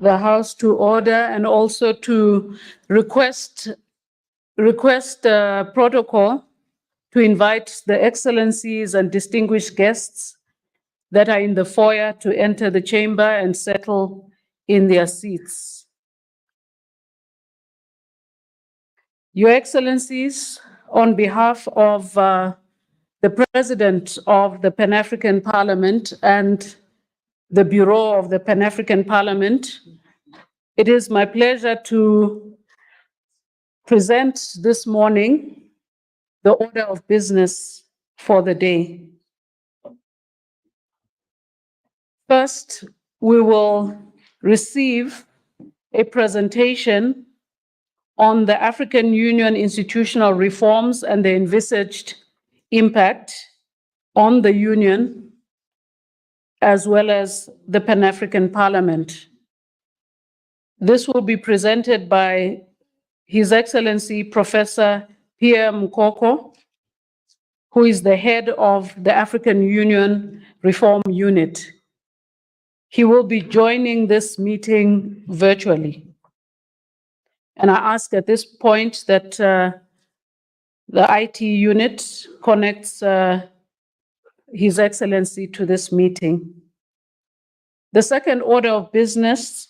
the House to order and also to request protocol to invite the excellencies and distinguished guests that are in the foyer to enter the chamber and settle in their seats. Your Excellencies, on behalf of the President of the Pan-African Parliament and the Bureau of the Pan-African Parliament, it is my pleasure to present this morning the order of business for the day. First, we will receive a presentation on the African Union institutional reforms and the envisaged impact on the Union, as well as the Pan-African Parliament. This will be presented by His Excellency Professor Pierre Mokoko, who is the head of the African Union Reform Unit. He will be joining this meeting virtually. And I ask at this point that the IT unit connects His Excellency to this meeting. The second order of business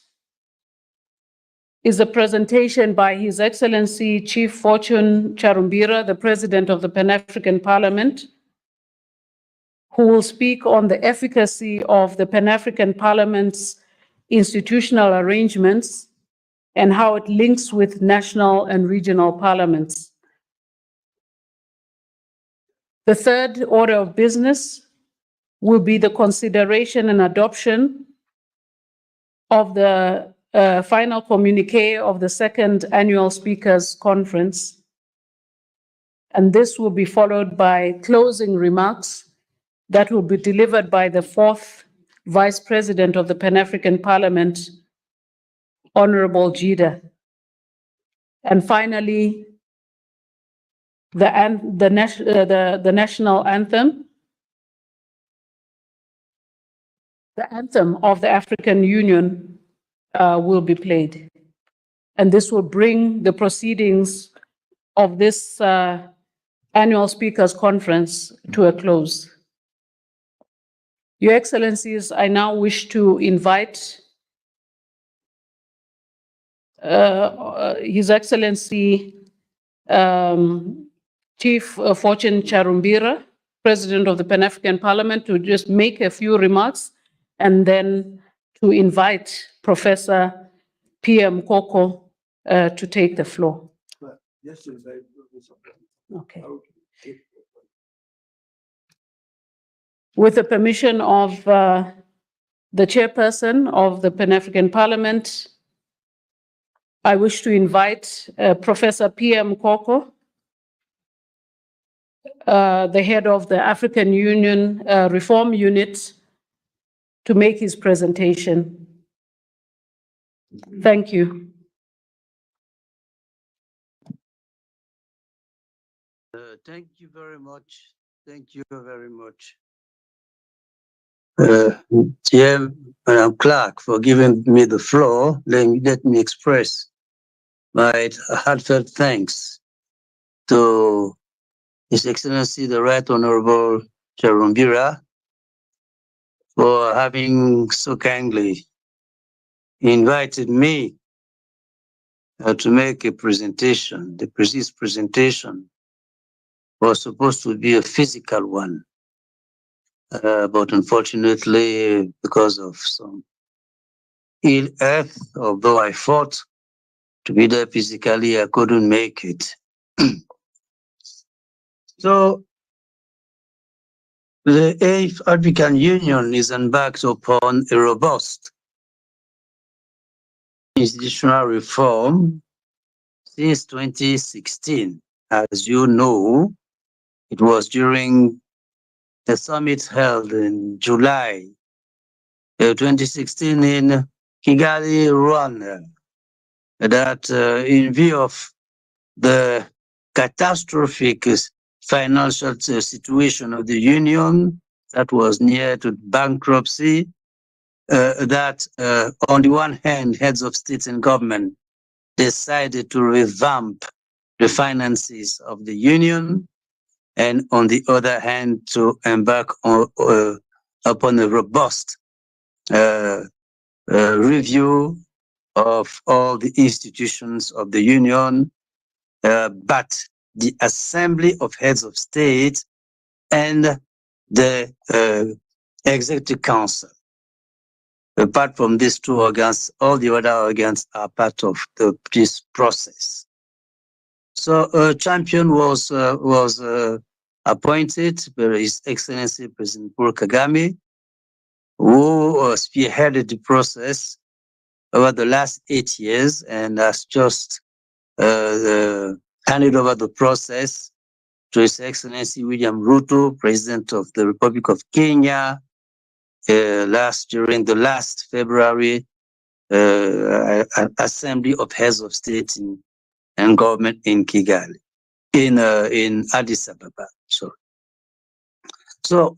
is a presentation by His Excellency Chief Fortune Charumbira, the President of the Pan-African Parliament, who will speak on the efficacy of the Pan-African Parliament's institutional arrangements and how it links with national and regional parliaments. The third order of business will be the consideration and adoption of the final communique of the second annual Speakers Conference. And this will be followed by closing remarks that will be delivered by the fourth Vice President of the Pan-African Parliament, Honorable Jida. And finally, the national anthem, the anthem of the African Union will be played. And this will bring the proceedings of this annual Speakers Conference to a close. Your Excellencies, I now wish to invite His Excellency Chief Fortune Charumbira, President of the Pan-African Parliament, to just make a few remarks, and then to invite Professor Pierre Mokoko to take the floor. Yes, Okay. With the permission of the Chairperson of the Pan-African Parliament, I wish to invite Professor Pierre Mokoko, the head of the African Union Reform Unit, to make his presentation. Thank you. Thank you very much. Thank you very much. Dear Madam Clerk, for giving me the floor. Let me express my heartfelt thanks to His Excellency the Right Honorable Charumbira for having so kindly invited me to make a presentation. The precise presentation was supposed to be a physical one, but unfortunately, because of some ill health, although I fought to be there physically, I couldn't make it. So, the 8th African Union is embarked upon a robust institutional reform since 2016. As you know, it was during the summit held in July 2016 in Kigali, Rwanda, that in view of the catastrophic financial situation of the Union that was near to bankruptcy, that on the one hand, heads of state and government decided to revamp the finances of the union, and on the other hand, to embark on, upon a robust review of all the institutions of the union, but the Assembly of Heads of State and the Executive Council. Apart from these two organs, all the other organs are part of this process. So a champion was appointed by His Excellency President Paul Kagame, who spearheaded the process over the last 8 years and has just handed over the process to His Excellency William Ruto, President of the Republic of Kenya, during the last February Assembly of Heads of State and Government in Kigali, in Addis Ababa. Sorry. So,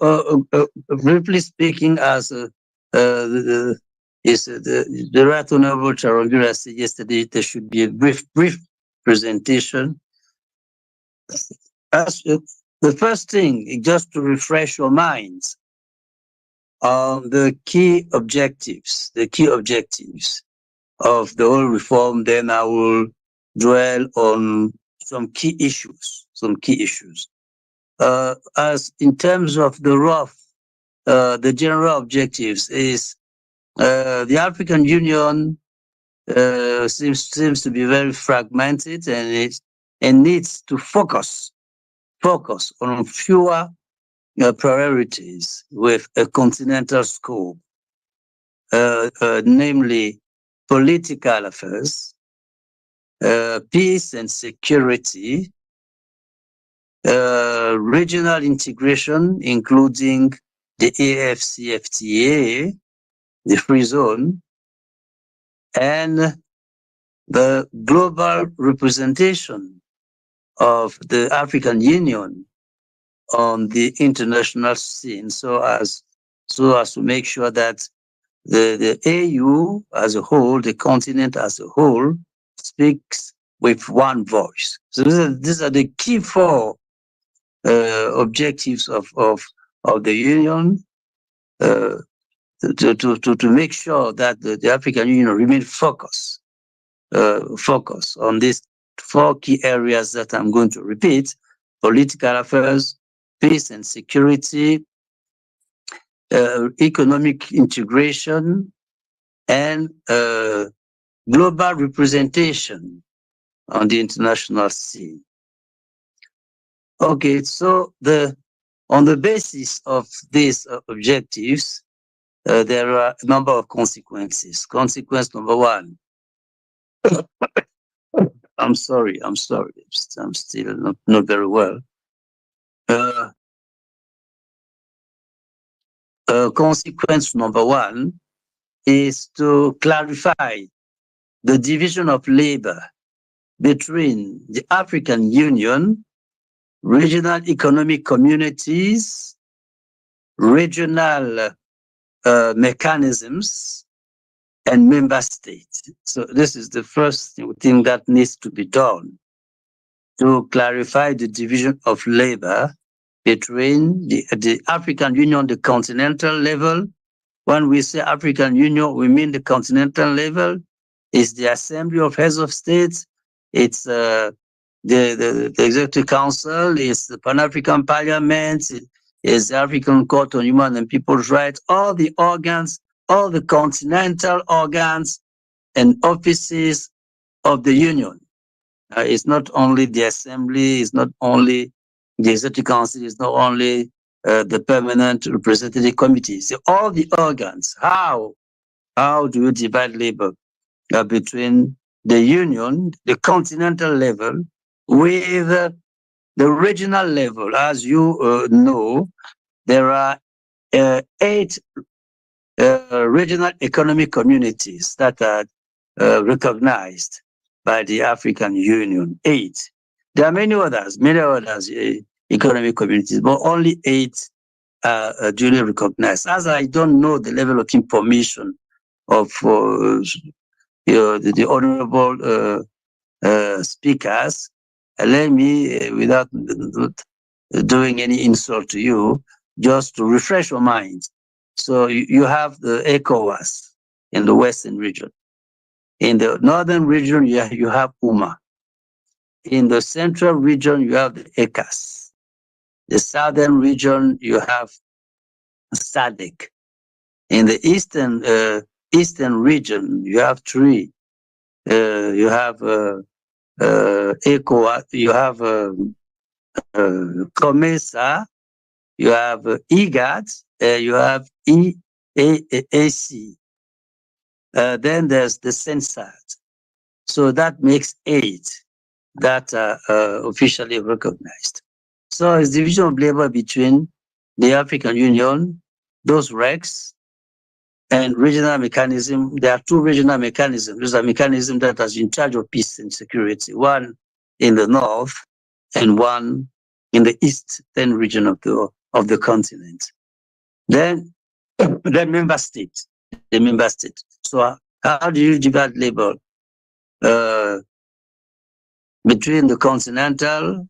briefly speaking, as the Right Honorable Charongira said yesterday, there should be a brief presentation. As the first thing, just to refresh your minds on the key objectives of the whole reform. Then I will dwell on some key issues. As in terms of the rough, the general objectives is the African Union seems to be very fragmented, and it needs to focus on fewer priorities with a continental scope, namely political affairs, peace and security, regional integration, including the AFCFTA, the free zone, and the global representation of the African Union on the international scene, so as to make sure that the AU as a whole, the continent as a whole, speaks with one voice. So these are the key four objectives of the Union, to make sure that the African Union remains focused on these four key areas that I'm going to repeat: political affairs, peace and security, economic integration, and global representation on the international scene. Okay, so on the basis of these objectives, there are a number of consequences. Consequence number one. I'm sorry. I'm still not very well. Consequence number one is to clarify the division of labor between the African Union, regional economic communities, regional mechanisms, and member states. So this is the first thing that needs to be done, to clarify the division of labor between the African Union, the continental level. When we say African Union, we mean the continental level. It's the Assembly of Heads of States. It's the Executive Council. It's the Pan-African Parliament. It's the African Court on Human and People's Rights. All the organs, all the continental organs and offices of the Union. It's not only the Assembly. It's not only the Executive Council. It's not only the Permanent Representative Committee. So all the organs. How do you divide labor between the Union, the continental level, with the regional level? As you know, there are 8 regional economic communities that are recognized by the African Union. 8. There are many others economic communities, but only 8 are duly recognized. As I don't know the level of information of the honorable speakers, let me, without doing any insult to you, just to refresh your mind. So you have the ECOWAS in the Western region. In the Northern region, you have UMA. In the Central region, you have the ECAS. The Southern region, you have SADC. In the Eastern region, you have three. You have ECOWAS, you have COMESA, you have IGAD, you have EAC. Then there's the CENSAT. So that makes 8 that are officially recognized. So it's division of labor between the African Union, those RECs, and regional mechanism. There are 2 regional mechanisms. There's a mechanism that is in charge of peace and security, one in the north and one in the eastern region of the continent. Then the member state. So how do you divide labor between the continental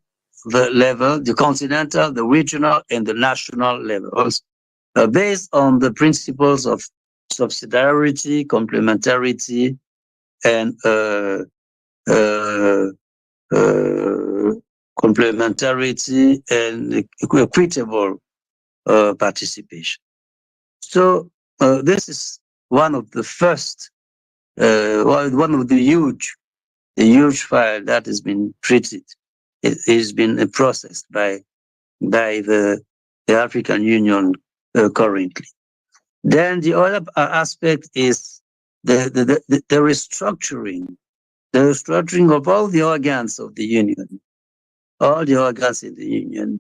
level, the regional, and the national levels, based on the principles of subsidiarity, complementarity, and equitable participation. So this is one of the first, one of the huge file that has been treated. It has been processed by the African Union currently. Then the other aspect is the restructuring, of all the organs of the Union, all the organs in the Union,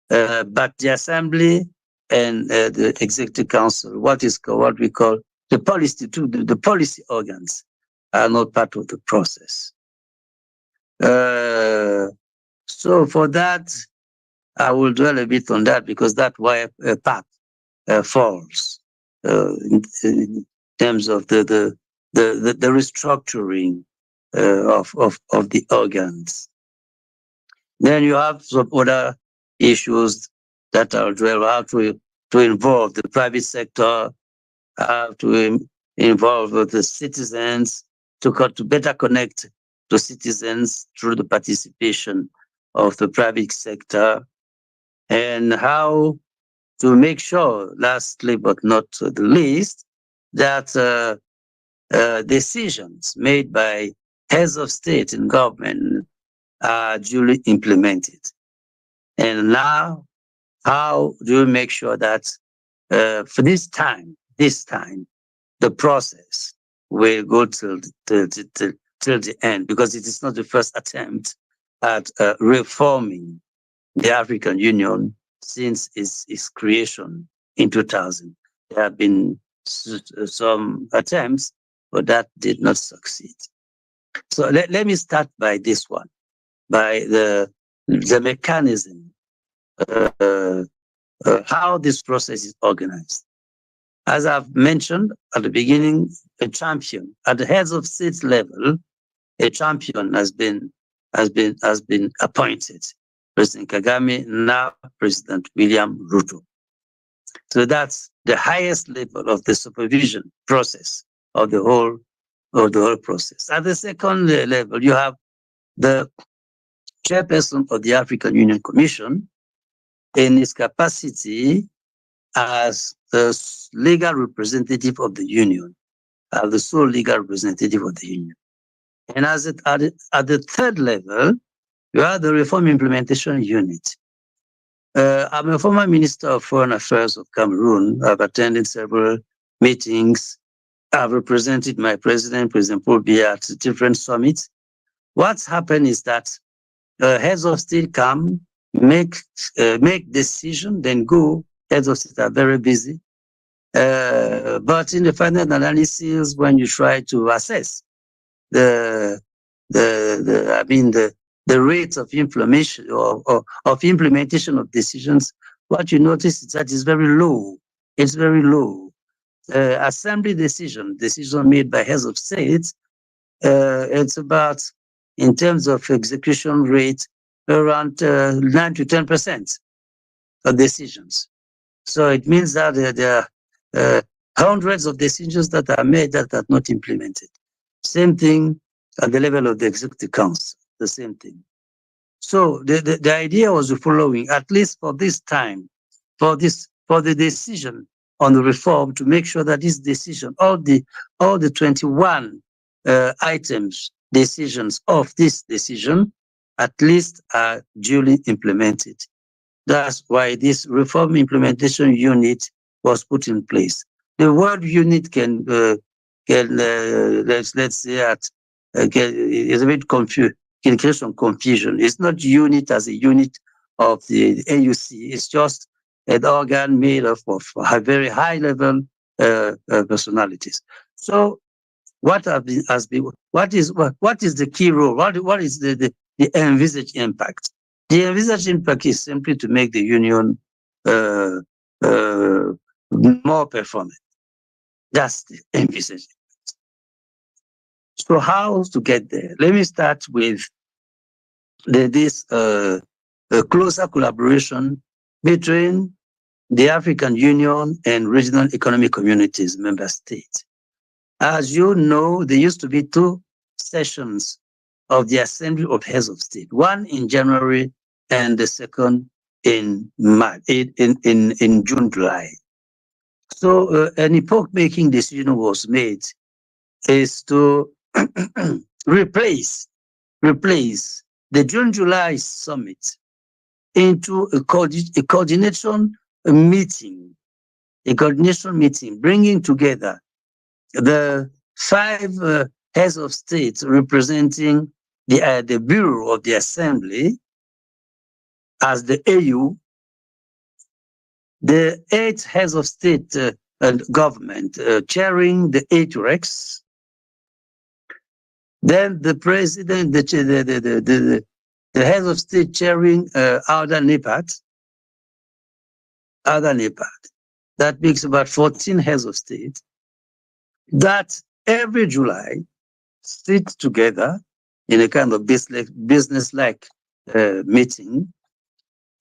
but the Assembly and the Executive Council, what we call the policy, the policy organs are not part of the process. So for that, I will dwell a bit on that because that's why PAC falls in terms of the restructuring of the organs. Then you have some other issues that I'll dwell how to involve the private sector, how to involve the citizens to better connect to citizens through the participation of the private sector, and how to make sure, lastly but not the least, that decisions made by heads of state and government are duly implemented. And now, how do we make sure that for this time, the process will go till the end, because it is not the first attempt at reforming the African Union since its creation in 2000. There have been some attempts, but that did not succeed. So let me start by this one, by the mechanism, how this process is organized. As I've mentioned at the beginning, a champion at the heads of state level, a champion has been appointed. President Kagame, now President William Ruto. So that's the highest level of the supervision process of the whole process. At the second level, you have the chairperson of the African Union Commission in his capacity as the legal representative of the Union, the sole legal representative of the Union. And at the third level, you have the Reform Implementation Unit. I'm a former Minister of Foreign Affairs of Cameroon. I've attended several meetings. I've represented my president, President Paul Biya, at different summits. What's happened is that heads of state come, make decision, then go. Heads of state are very busy. But in the final analysis, when you try to assess the rate of implementation of decisions, what you notice is that it's very low. It's very low. Assembly decision made by heads of states, it's about, in terms of execution rate, around 9 to 10% of decisions. So it means that there are hundreds of decisions that are made that are not implemented. Same thing at the level of the executive council, the same thing. So the idea was the following, at least for this time, for the decision on the reform, to make sure that this decision, all the 21 decisions of this decision, at least are duly implemented. That's why this reform implementation unit was put in place. The word unit can let's say is a bit confused. Can create some confusion. It's not unit as a unit of the AUC. It's just an organ made of very high level personalities. So what is the key role? What is the envisaged impact? The envisaged impact is simply to make the union more performant. That's the envisaged. So how to get there? Let me start with this closer collaboration between the African Union and regional economic communities, member states. As you know, there used to be 2 sessions of the Assembly of Heads of State, one in January and the second in March, in June, July. So an epoch-making decision was made, is to replace the June-July summit into a coordination meeting, bringing together the 5 heads of state representing the Bureau of the Assembly as the AU, the 8 heads of state and government chairing the 8 RECs, then the president, the heads of state chairing other NEPAD. That makes about 14 heads of state that every July sit together in a kind of business-like meeting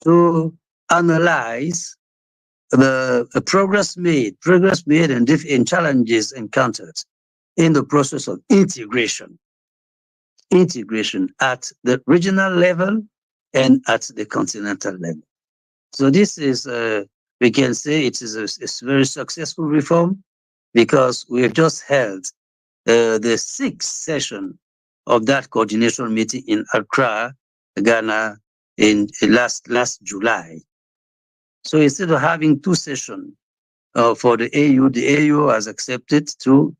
to analyze the progress made and challenges encountered in the process of integration at the regional level and at the continental level. So this is, we can say it is a very successful reform, because we have just held the 6th session of that coordination meeting in Accra, Ghana, in last July. So instead of having 2 sessions for the AU has accepted to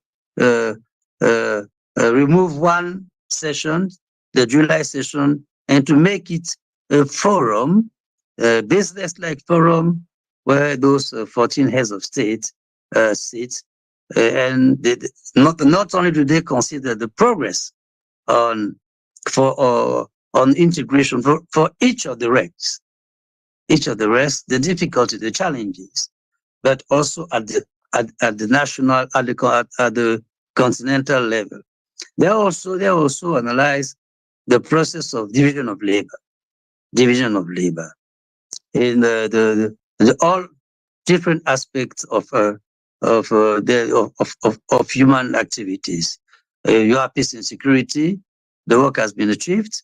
remove 1 session, the July session, and to make it a forum, a business-like forum, where those 14 heads of state sit. And not only do they consider the progress on integration for each of the RECs, the difficulty, the challenges, but also at the national, at the continental level. They also analyze the process of division of labor in the all different aspects of human activities. You have peace and security, the work has been achieved.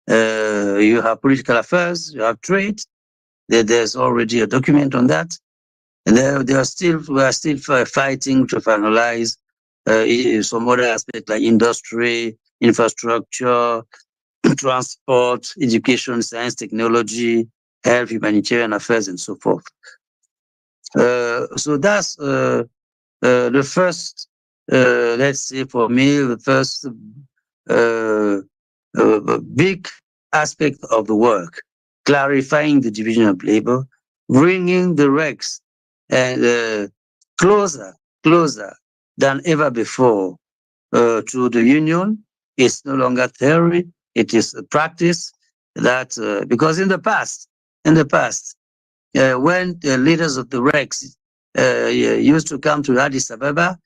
You have political affairs, you have trade. There's already a document on that. And we are still fighting to finalize some other aspects like industry, infrastructure, transport, education, science, technology, health, humanitarian affairs, and so forth. So that's the first, let's say for me, the first big aspect of the work, clarifying the division of labor, bringing the RECs and closer than ever before to the union. It's no longer theory, it is a practice that, because in the past, when the leaders of the REX used to come to Addis Ababa,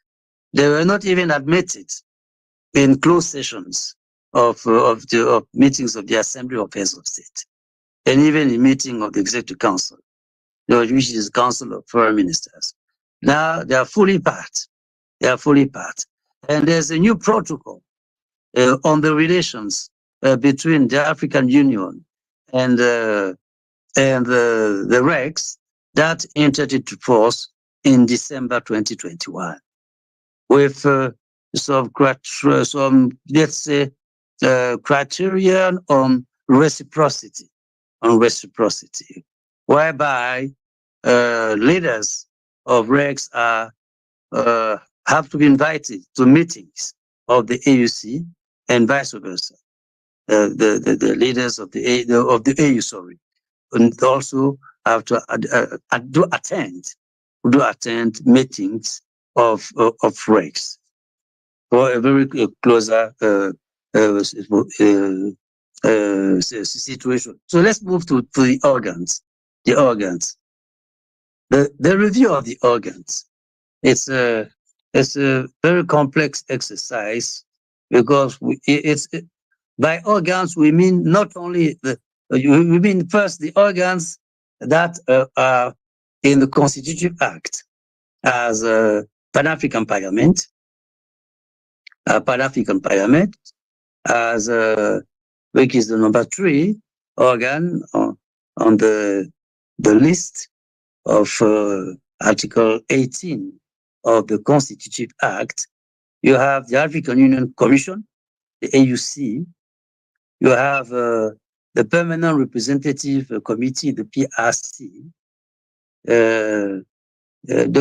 they were not even admitted in closed sessions of meetings of the Assembly of Heads of State, and even in meeting of the Executive Council, which is Council of Foreign Ministers. Now they are fully part. They are fully part. And there's a new protocol on the relations between the African Union and the REX that entered into force in December 2021 with some let's say, criterion on reciprocity, whereby leaders of REX are have to be invited to meetings of the AUC and vice versa. The leaders of the AU, sorry, and also have to attend meetings of REX for a very closer situation. So let's move to the organs. The organs. The review of the organs. It's a very complex exercise because by organs we mean not only we mean first the organs that are in the Constitutive Act as Pan-African Parliament, as which is the number 3 organ on the list of Article 18 of the Constitutive Act. You have the African Union Commission, the AUC. You have the Permanent Representative Committee, the PRC. The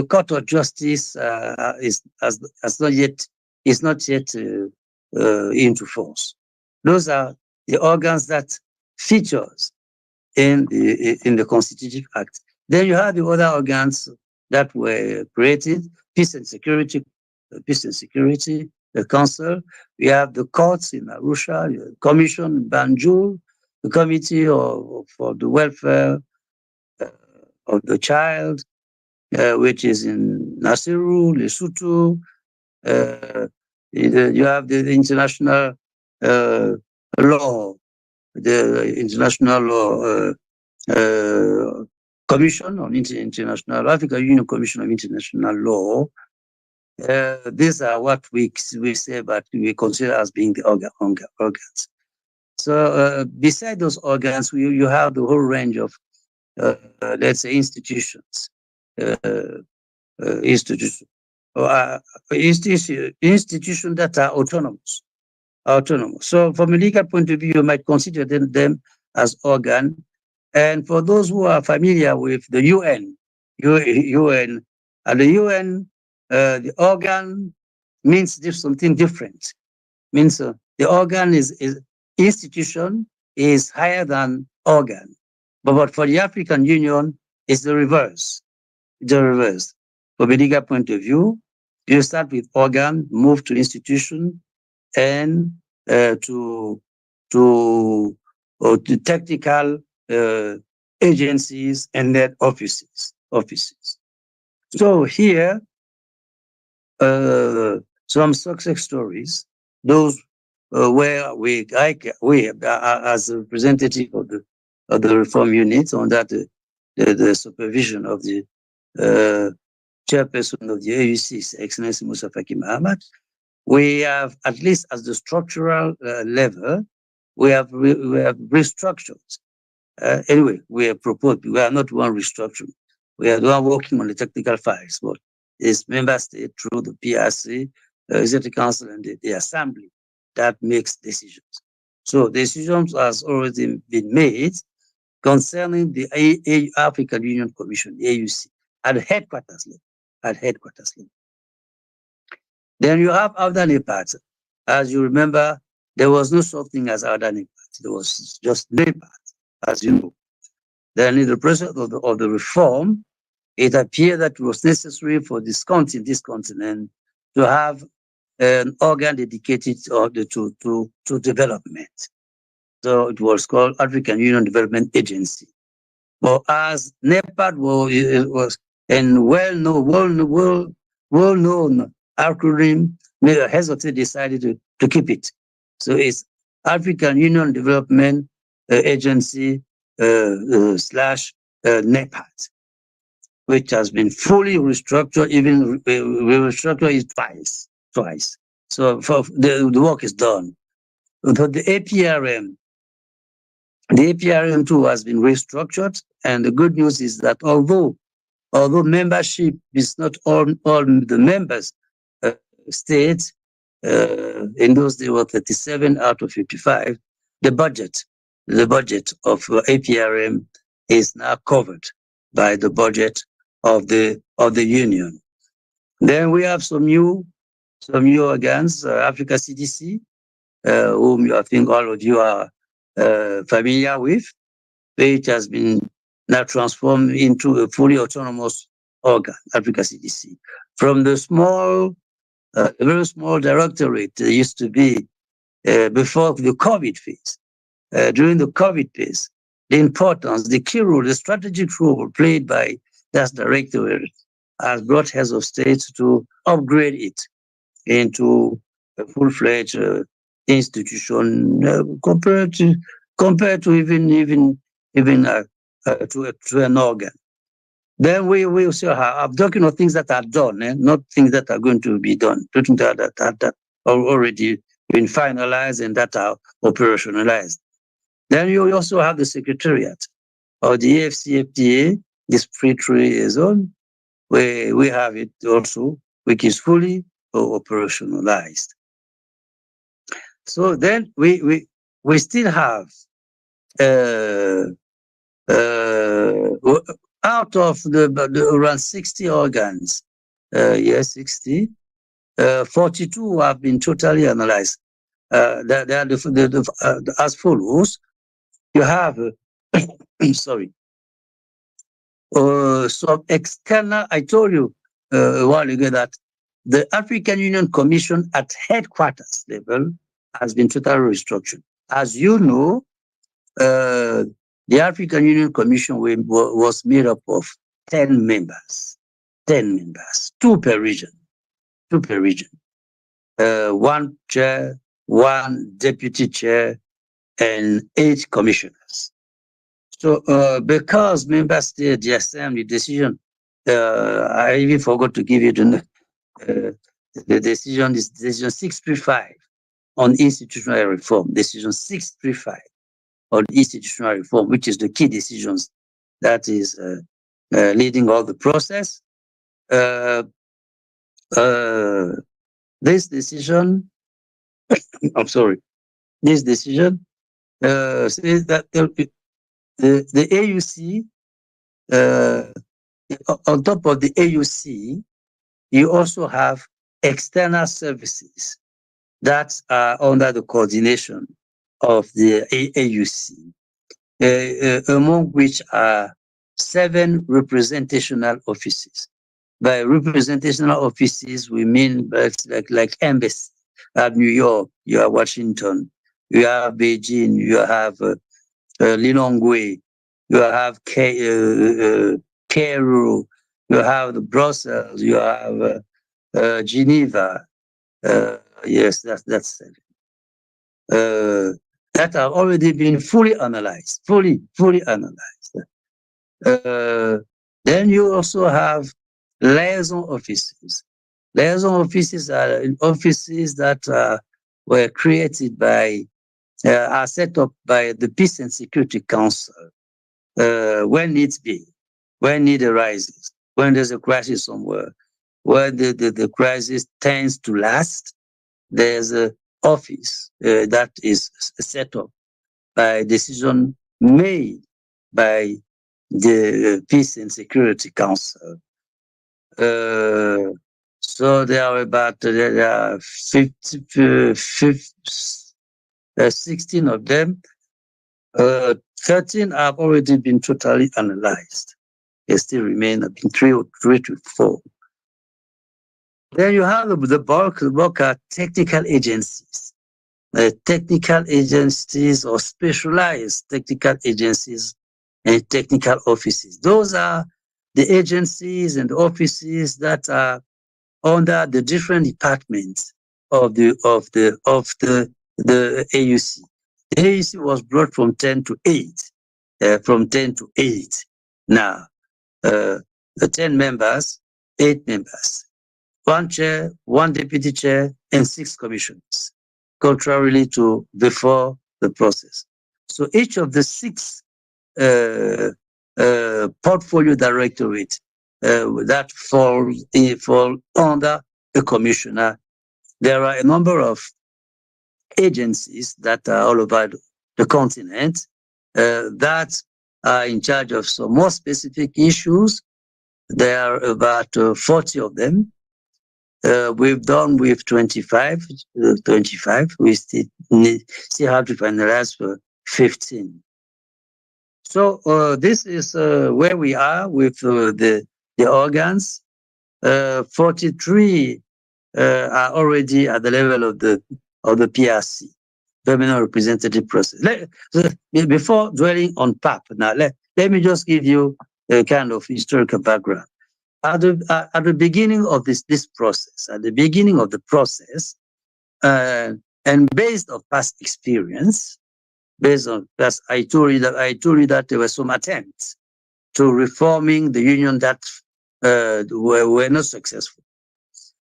Court of Justice is not yet into force. Those are the organs that features in the Constitutive Act. Then you have the other organs that were created: peace and security, the council. We have the courts in Arusha, the commission in Banjul, the committee for the welfare of the child, which is in Nasiru, Lesotho. You have the international law, the international law commission on international African Union Commission of International Law. These are what we say, but we consider as being the organs. So beside those organs, you have the whole range of let's say institutions that are autonomous. So from a legal point of view, you might consider them as organ. And for those who are familiar with the UN, the organ means something different. Means the organ is institution is higher than organ. But for the African Union, it's the reverse. From a legal point of view, you start with organ, move to institution, and to technical agencies and then offices. So here, some success stories. Those where we as a representative of the reform unit under the supervision of the chairperson of the AUC, Excellency Musa Faki Mahamat, we have, at least at the structural level, we have restructured. Anyway, we have proposed, we are not one restructuring. We are the one working on the technical files, but it's member state through the PRC, Executive Council, and the Assembly that makes decisions. So decisions has already been made concerning the African Union Commission, the AUC, at headquarters level. Then you have Adani Party. As you remember, there was no such thing as Adani Party. There was just NEPAT, as you know. Then in the process of the reform, it appeared that it was necessary for this continent to have an organ dedicated to development. So it was called African Union Development Agency. Well, as NEPAD was and well-known acronym, Heads of State decided to keep it. So it's African Union Development Agency slash NEPAD, which has been fully restructured, even we restructured it twice. So for the work is done. But the APRM too has been restructured, and the good news is that although membership is not all the members states, in those days were 37 out of 55, the budget of APRM is now covered by the budget of the union. Then we have some new organs, Africa CDC, whom I think all of you are familiar with, which has been now transformed into a fully autonomous organ, Africa CDC. From the very small directorate that used to be before the COVID phase. During the COVID phase, the importance, the key role, the strategic role played by that directorate has brought heads of state to upgrade it into a full-fledged institution compared to even to an organ. Then we also have talking of things that are done, not things that are going to be done, things that are already been finalized and that are operationalized. Then you also have the secretariat of the AFCFTA, this free-trade zone, where we have it also, which is fully operationalized. So then we still have out of the around 60 organs, 60, 42 have been totally analyzed. They are as follows. You have, sorry, some external, I told you a while ago that the African Union Commission at headquarters level has been totally restructured. As you know, the African Union Commission was made up of 10 members, 2 per region, one chair, one deputy chair, and 8 commissioners. So because member state, the assembly decision, I even forgot to give you the decision, is decision 635 on institutional reform, decision 635 on institutional reform, which is the key decisions that is leading all the process. This decision, I'm sorry, this decision says that the AUC, on top of the AUC, you also have external services that are under the coordination of the AUC, among which are 7 representational offices. By representational offices, we mean like embassy. You have New York, you have Washington, you have Beijing, you have Lilongwe, you have Cairo, you have Brussels, you have Geneva. Yes, that's 7. That have already been fully analyzed, fully analyzed. Then you also have liaison offices. Liaison offices are offices that were created by, are set up by the Peace and Security Council when needs be, when need arises, when there's a crisis somewhere, where the crisis tends to last. There's an office that is set up by decision made by the Peace and Security Council. So there are about 16 of them. 13 have already been totally analyzed. They still remain between 3 to 4. Then you have the bulk are technical agencies. Technical agencies or specialized technical agencies and technical offices. Those are the agencies and offices that are under the different departments of the AUC. The AUC was brought from 10 to 8, from 10 to 8. Now, the 10 members, 8 members, 1 chair, 1 deputy chair, and 6 commissioners, contrarily to before the process. So each of the 6 portfolio directorate that fall under the commissioner. There are a number of agencies that are all over the continent that are in charge of some more specific issues. There are about 40 of them. We've done with 25. We still have to finalize for 15. So this is where we are with the organs. 43 are already at the level of the PRC, Permanent Representative Process. Before dwelling on PAP, now let me just give you a kind of historical background. At the beginning of this process, at the beginning of the process, and based on past experience, I told you that there were some attempts to reforming the union that were not successful.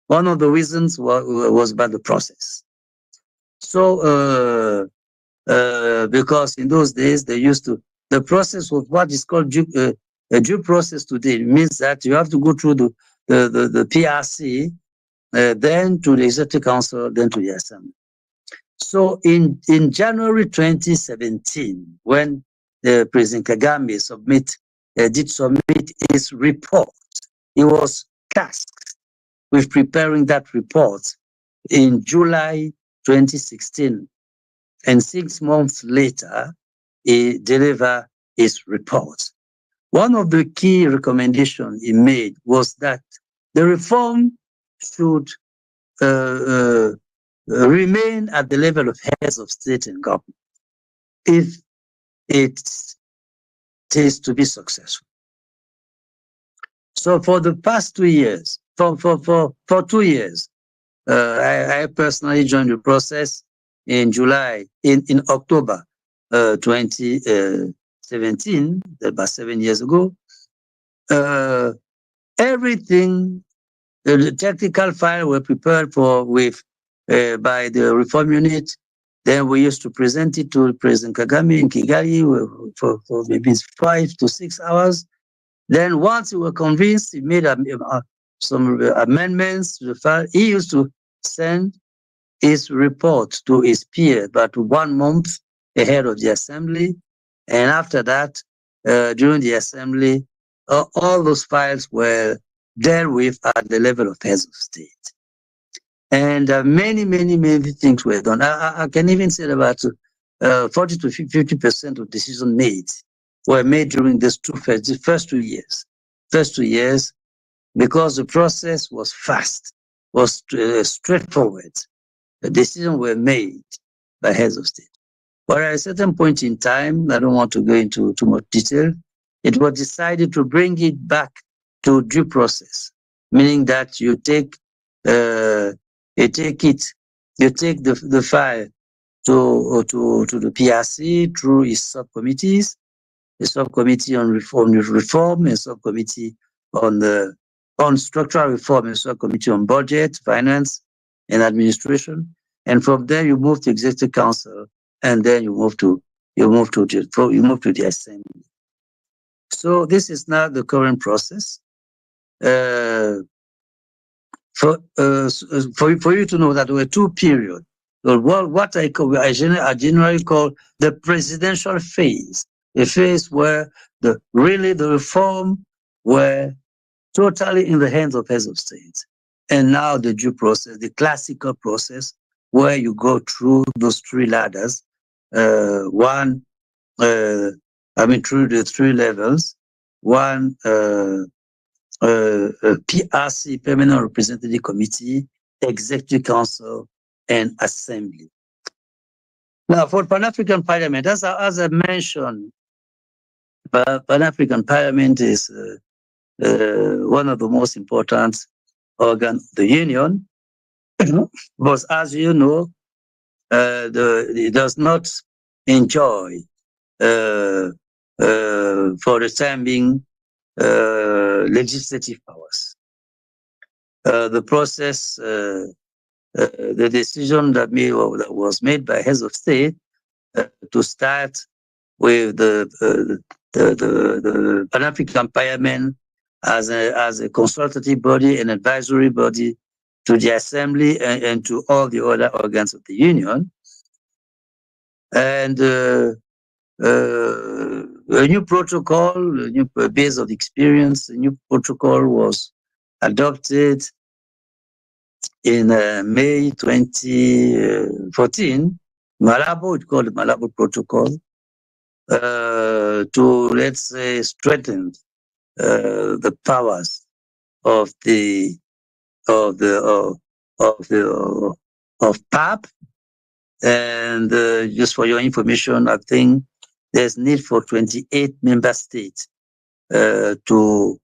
One of the reasons was about the process. So, because in those days the process was what is called a due process today. It means that you have to go through the PRC, then to the Executive Council, then to the Assembly. So in January 2017, when President Kagame did submit his report, he was tasked with preparing that report in July 2016. And 6 months later, he delivered his report. One of the key recommendations he made was that the reform should remain at the level of heads of state and government if it is to be successful. So for the past 2 years, for 2 years, I personally joined the process in October 2017, about 7 years ago. Everything, the technical file were prepared by the reform unit. Then we used to present it to President Kagame in Kigali for maybe 5 to 6 hours. Then once we were convinced, he made some amendments to the file. He used to send his report to his peer about 1 month ahead of the assembly. And after that, during the assembly, all those files were dealt with at the level of heads of state. And many things were done. I can even say about 40 to 50% of decisions made were made during the first 2 years. First 2 years, because the process was fast, was straightforward. The decisions were made by heads of state. But at a certain point in time, I don't want to go into too much detail, it was decided to bring it back to due process, meaning that you take the file to the PRC through its subcommittees, a subcommittee on reform, a subcommittee on structural reform, a subcommittee on budget, finance, and administration. And from there you move to Executive Council, and then you move to the Assembly. So this is now the current process. For you to know that there were 2 periods. What I generally call the presidential phase, a phase where the reform were totally in the hands of heads of state. And now the due process, the classical process, where you go through those 3 ladders, through the 3 levels. One, PRC, Permanent Representative Committee, Executive Council, and Assembly. Now, for Pan-African Parliament, as I mentioned, Pan-African Parliament is one of the most important organs of the Union. But as you know, it does not enjoy for the time being legislative powers. The process, the decision that was made by heads of state to start with the Pan-African Parliament as a consultative body and advisory body to the Assembly and to all the other organs of the Union. And a new protocol, a new base of experience, a new protocol was adopted in May 2014. Malabo, it's called the Malabo Protocol, to, let's say, strengthen the powers of PAP. And just for your information, I think there's need for 28 member states to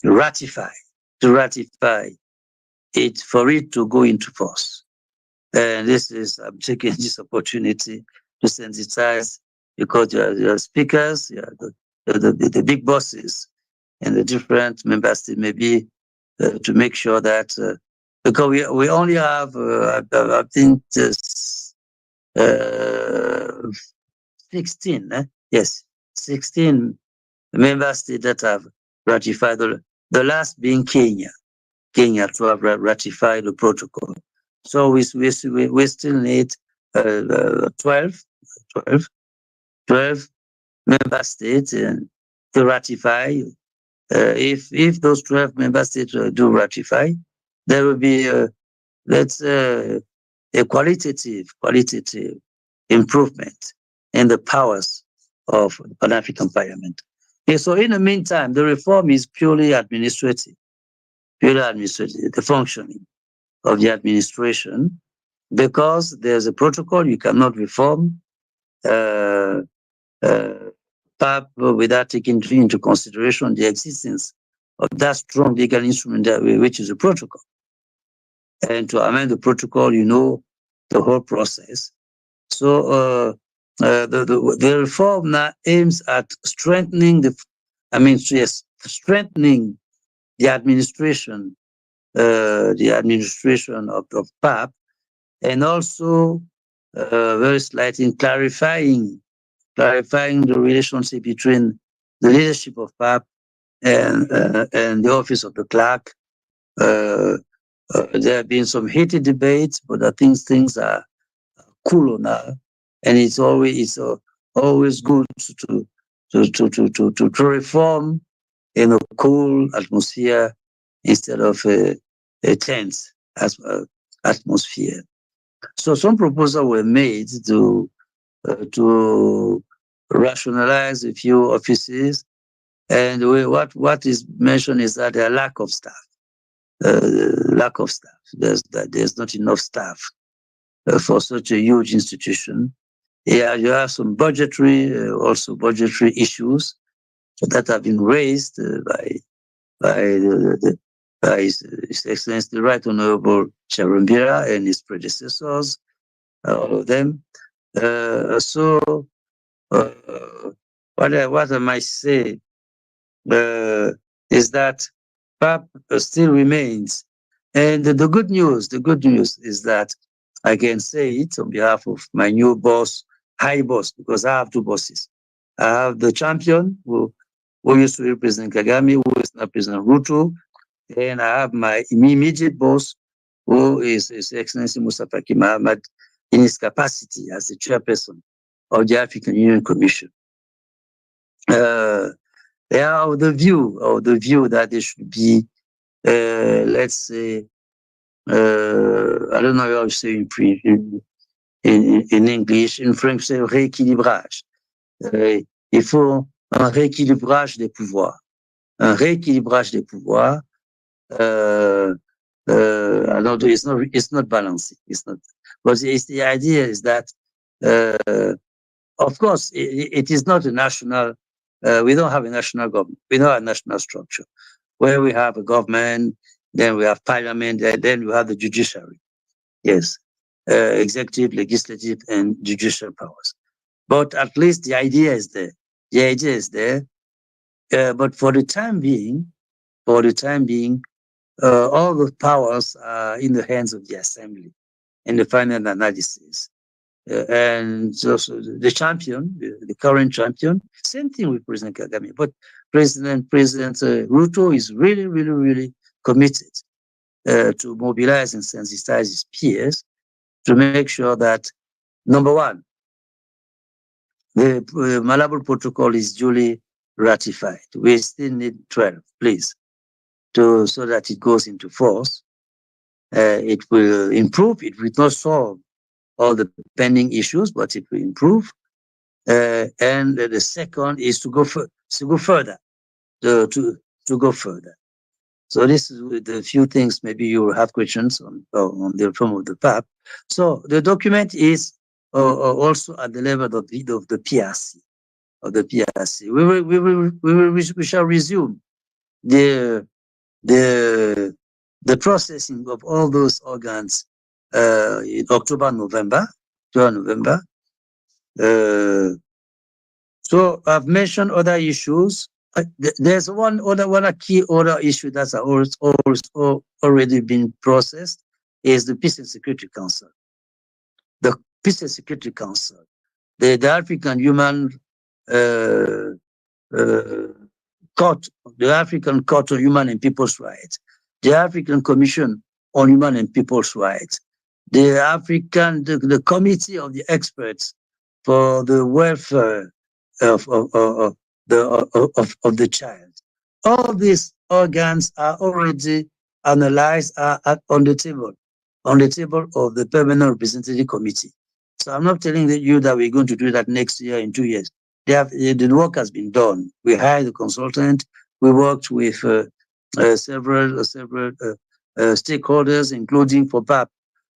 ratify it for it to go into force. And I'm taking this opportunity to sensitize, because your speakers, the big bosses and the different member states, maybe to make sure that because we only have I think 16, yes, 16 member states that have ratified, the last being Kenya to have ratified the protocol. So we still need 12 member states to ratify. If those 12 member states do ratify, there will be a qualitative improvement in the powers of the Pan-African Parliament. Okay, so in the meantime, the reform is purely administrative, the functioning of the administration, because there's a protocol. You cannot reform PAP without taking into consideration the existence of that strong legal instrument which is a protocol. And to amend the protocol, you know, the whole process. So the reform now aims at strengthening strengthening the administration of PAP, and also very slightly clarifying the relationship between the leadership of PAP and the office of the clerk. There have been some heated debates, but I think things are cooler now, and it's always good to reform in a cool atmosphere instead of a tense atmosphere. So some proposals were made to rationalize a few offices, and what is mentioned is that there are lack of staff. There's not enough staff for such a huge institution. Yeah, you have some budgetary issues that have been raised by His Excellency the Right Honorable Sharon Bira and his predecessors, all of them. So what I might say is that PAP still remains. And the good news is that I can say it on behalf of my new boss, high boss, because I have two bosses. I have the champion who used to represent Kagame, who is now President Ruto, and I have my immediate boss, who is His Excellency Musa Faki Mahamat, in his capacity as the chairperson of the African Union Commission. They are of the view that there should be, let's say, I don't know how to say in English, in French, c'est rééquilibrage. Il faut un rééquilibrage des pouvoirs. Un rééquilibrage des pouvoirs. It's not balancing. It's not. But the idea is that of course, it is not a national, we don't have a national government. We don't have a national structure where we have a government, then we have parliament, and then we have the judiciary. Yes, executive, legislative, and judicial powers. But at least the idea is there. The idea is there. But for the time being, all the powers are in the hands of the assembly in the final analysis. And so the champion, the current champion, same thing with President Kagame. But President Ruto is really, really, really committed to mobilize and sensitize his peers to make sure that, number one, the Malabo Protocol is duly ratified. We still need 12, please, so that it goes into force. It will improve. It will not solve all the pending issues, but it will improve. And the second is to go further, to go further. So this is the few things maybe you will have questions on the reform of the PAP. So the document is also at the level of the PRC. We shall resume the processing of all those organs in October, November. So I've mentioned other issues. There's one key other issue that's already been processed is the Peace and Security Council. The Peace and Security Council, the African Human Court, the African Court on Human and People's Rights, the African Commission on Human and People's Rights, the Committee of the Experts for the Welfare of the child. All these organs are already analyzed on the table of the Permanent Representative Committee. So I'm not telling you that we're going to do that next year, in 2 years. The work has been done. We hired a consultant. We worked with several stakeholders, including for PAP,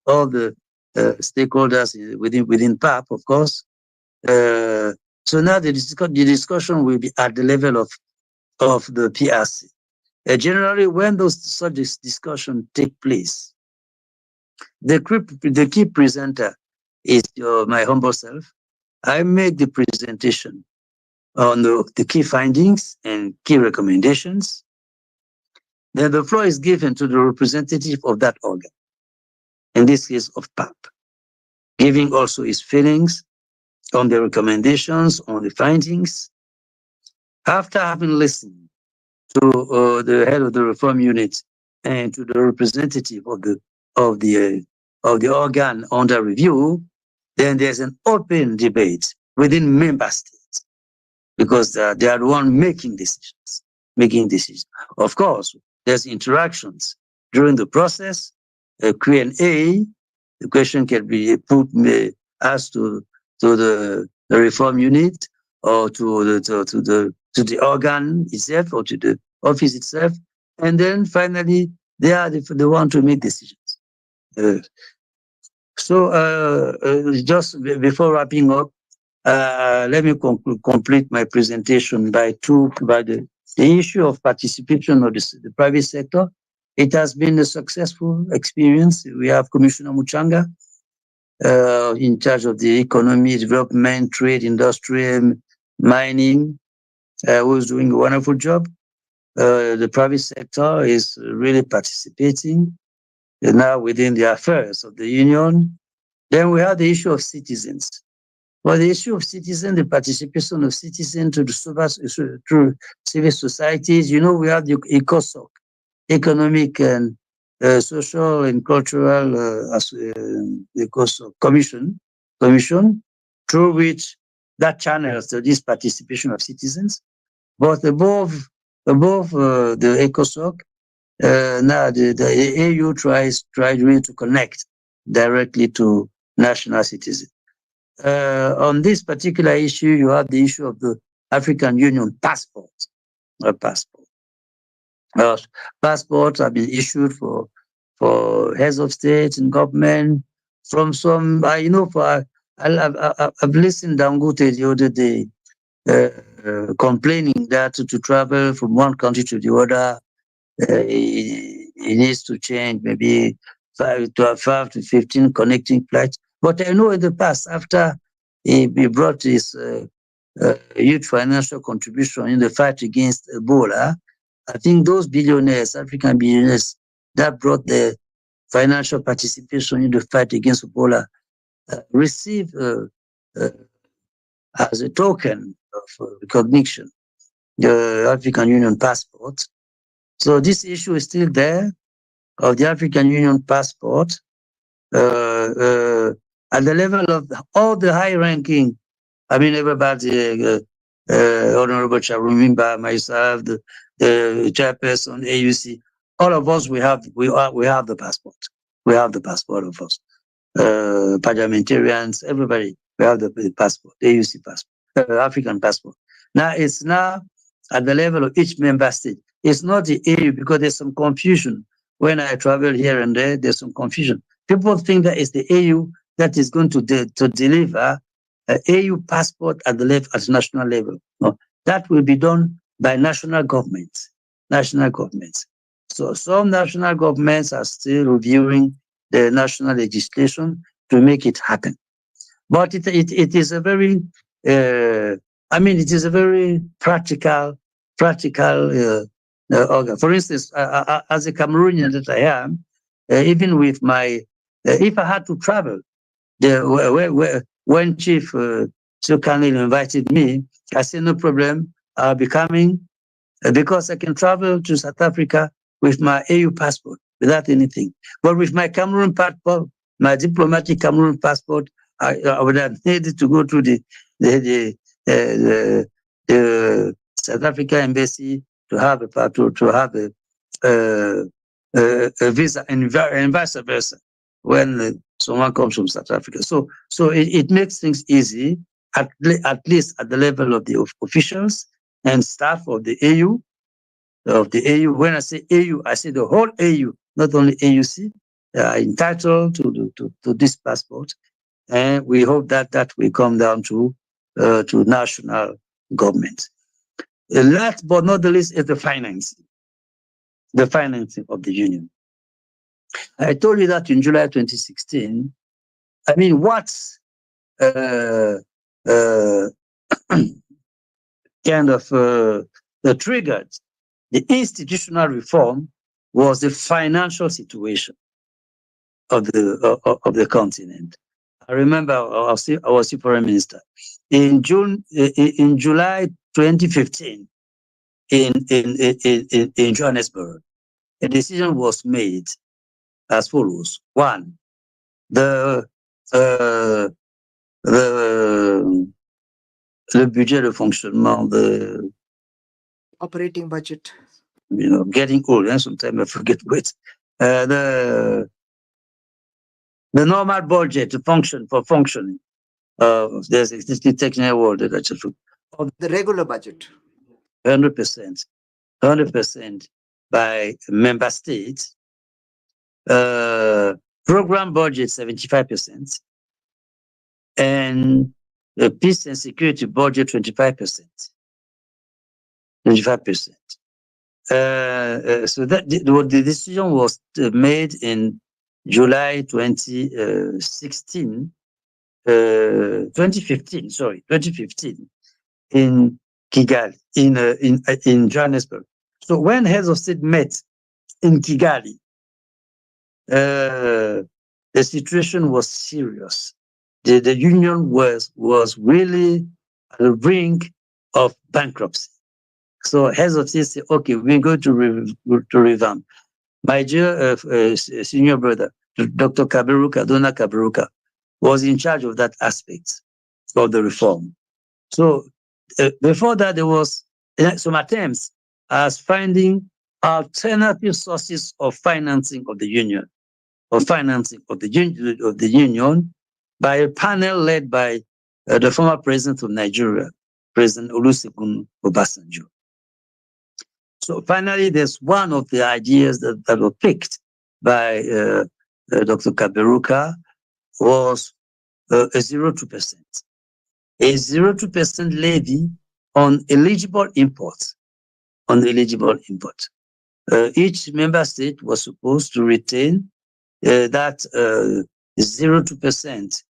all the stakeholders within PAP, of course. So now the discussion will be at the level of the PRC. Generally, when such discussions take place, the key presenter is my humble self. I make the presentation on the key findings and key recommendations. Then the floor is given to the representative of that organ, in this case of PAP, giving also his feelings on the recommendations, on the findings. After having listened to the head of the reform unit and to the representative of the organ under review, then there's an open debate within member states, because they are the one making decisions. Of course, there's interactions during the process. Q&A, the question can be asked to the reform unit, or to the organ itself, or to the office itself, and then finally they are the one to make decisions. So just before wrapping up, let me complete my presentation by the issue of participation of the private sector. It has been a successful experience. We have Commissioner Muchanga in charge of the economy, development, trade, industry, mining, who's doing a wonderful job. The private sector is really participating now within the affairs of the union. Then we have the issue of citizens. Well, the issue of citizens, the participation of citizens through civil societies, we have the ECOSOC, Economic and Social and Cultural ECOSOC Commission, through which that channels this participation of citizens. But above the ECOSOC, now the AU tries really to connect directly to national citizens. On this particular issue, you have the issue of the African Union passport. Passports have been issued for heads of state and government from some, I've listened to Dangote the other day complaining that to travel from one country to the other, it needs to change maybe 5 to 15 connecting flights. But I know in the past, after he brought his huge financial contribution in the fight against Ebola, I think those billionaires, African billionaires, that brought the financial participation in the fight against Ebola, receive as a token of recognition the African Union passport. So this issue is still there of the African Union passport at the level of all the high-ranking. I mean, everybody, Honorable Charumimba, myself, the chairperson, AUC, all of us, we have the passport. We have the passport of us. Parliamentarians, everybody, we have the passport, AUC passport, African passport. Now it's now at the level of each member state. It's not the AU because there's some confusion. When I travel here and there, there's some confusion. People think that it's the AU that is going to deliver an AU passport at national level. No, that will be done by national governments. National governments. So some national governments are still reviewing the national legislation to make it happen. But it is a very, it is a very practical organ. For instance, as a Cameroonian that I am, even with my, if I had to travel, when Chief Sukanil invited me, I said, no problem, I'll be coming because I can travel to South Africa with my AU passport without anything. But with my Cameroon passport, my diplomatic Cameroon passport, I would have needed to go to the South Africa embassy to have a visa and vice versa when someone comes from South Africa. So it makes things easy, at least at the level of the officials and staff of the AU. When I say AU, I say the whole AU, not only AUC, are entitled to this passport. And we hope that will come down to national government. Last but not the least is the financing of the union. I told you that in July 2016. I mean, what's kind of triggered the institutional reform was the financial situation of the continent. I remember I was foreign minister in July 2015 in Johannesburg. A decision was made as follows: one, the budget de fonctionnement, the operating budget. Getting old, and sometimes I forget what. The normal budget to functioning. There's a technical word that I just of the regular budget. 100% by member states. Program budget 75%, and the peace and security budget 25%. 25%. So that the decision was made in July 2015, in Kigali, in Johannesburg. So when heads of state met in Kigali, the situation was serious. The union was really at the brink of bankruptcy. So heads of state said, okay, we're going to revamp. My dear senior brother, Dr. Donna Kaberuka, was in charge of that aspect of the reform. So before that, there was some attempts as finding alternative sources of financing of the union, by a panel led by the former president of Nigeria, President Olusegun Obasanjo. So finally, there's one of the ideas that were picked by Dr. Kaberuka was a 0.2%. A 0.2% levy on eligible imports. Each member state was supposed to retain that 0.2%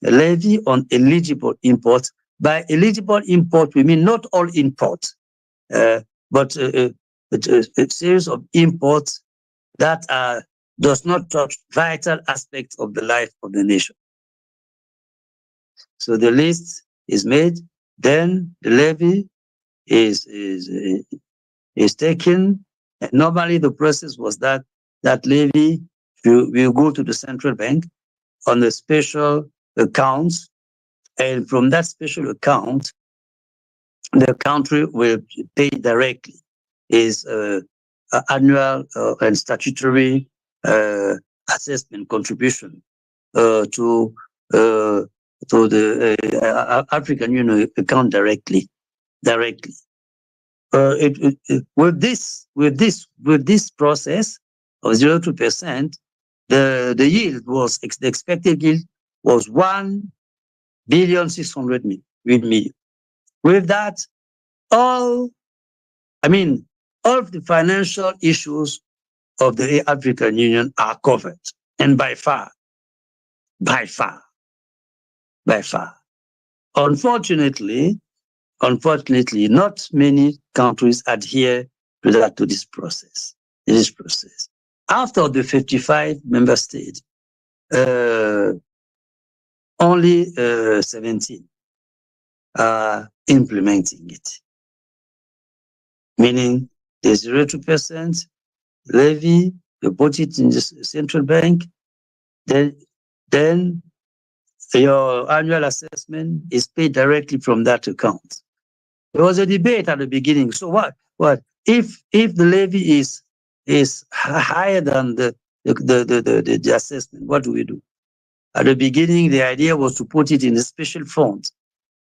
levy on eligible imports. By eligible import, we mean not all imports, but a series of imports that does not touch vital aspects of the life of the nation. So the list is made, then the levy is taken. And normally the process was that levy will go to the central bank on a special account, and from that special account, the country will pay directly its annual and statutory assessment contribution to the African Union account directly. With this process of 0.2%, the yield was the expected yield was 1,600,000,000. With that, all of the financial issues of the African Union are covered, and by far. Unfortunately, not many countries adhere to this process. After the 55 member states, only 17 are implementing it. Meaning the 0.2% levy, you put it in the central bank, then your annual assessment is paid directly from that account. There was a debate at the beginning. So what if the levy is higher than the assessment? What do we do? At the beginning, the idea was to put it in a special fund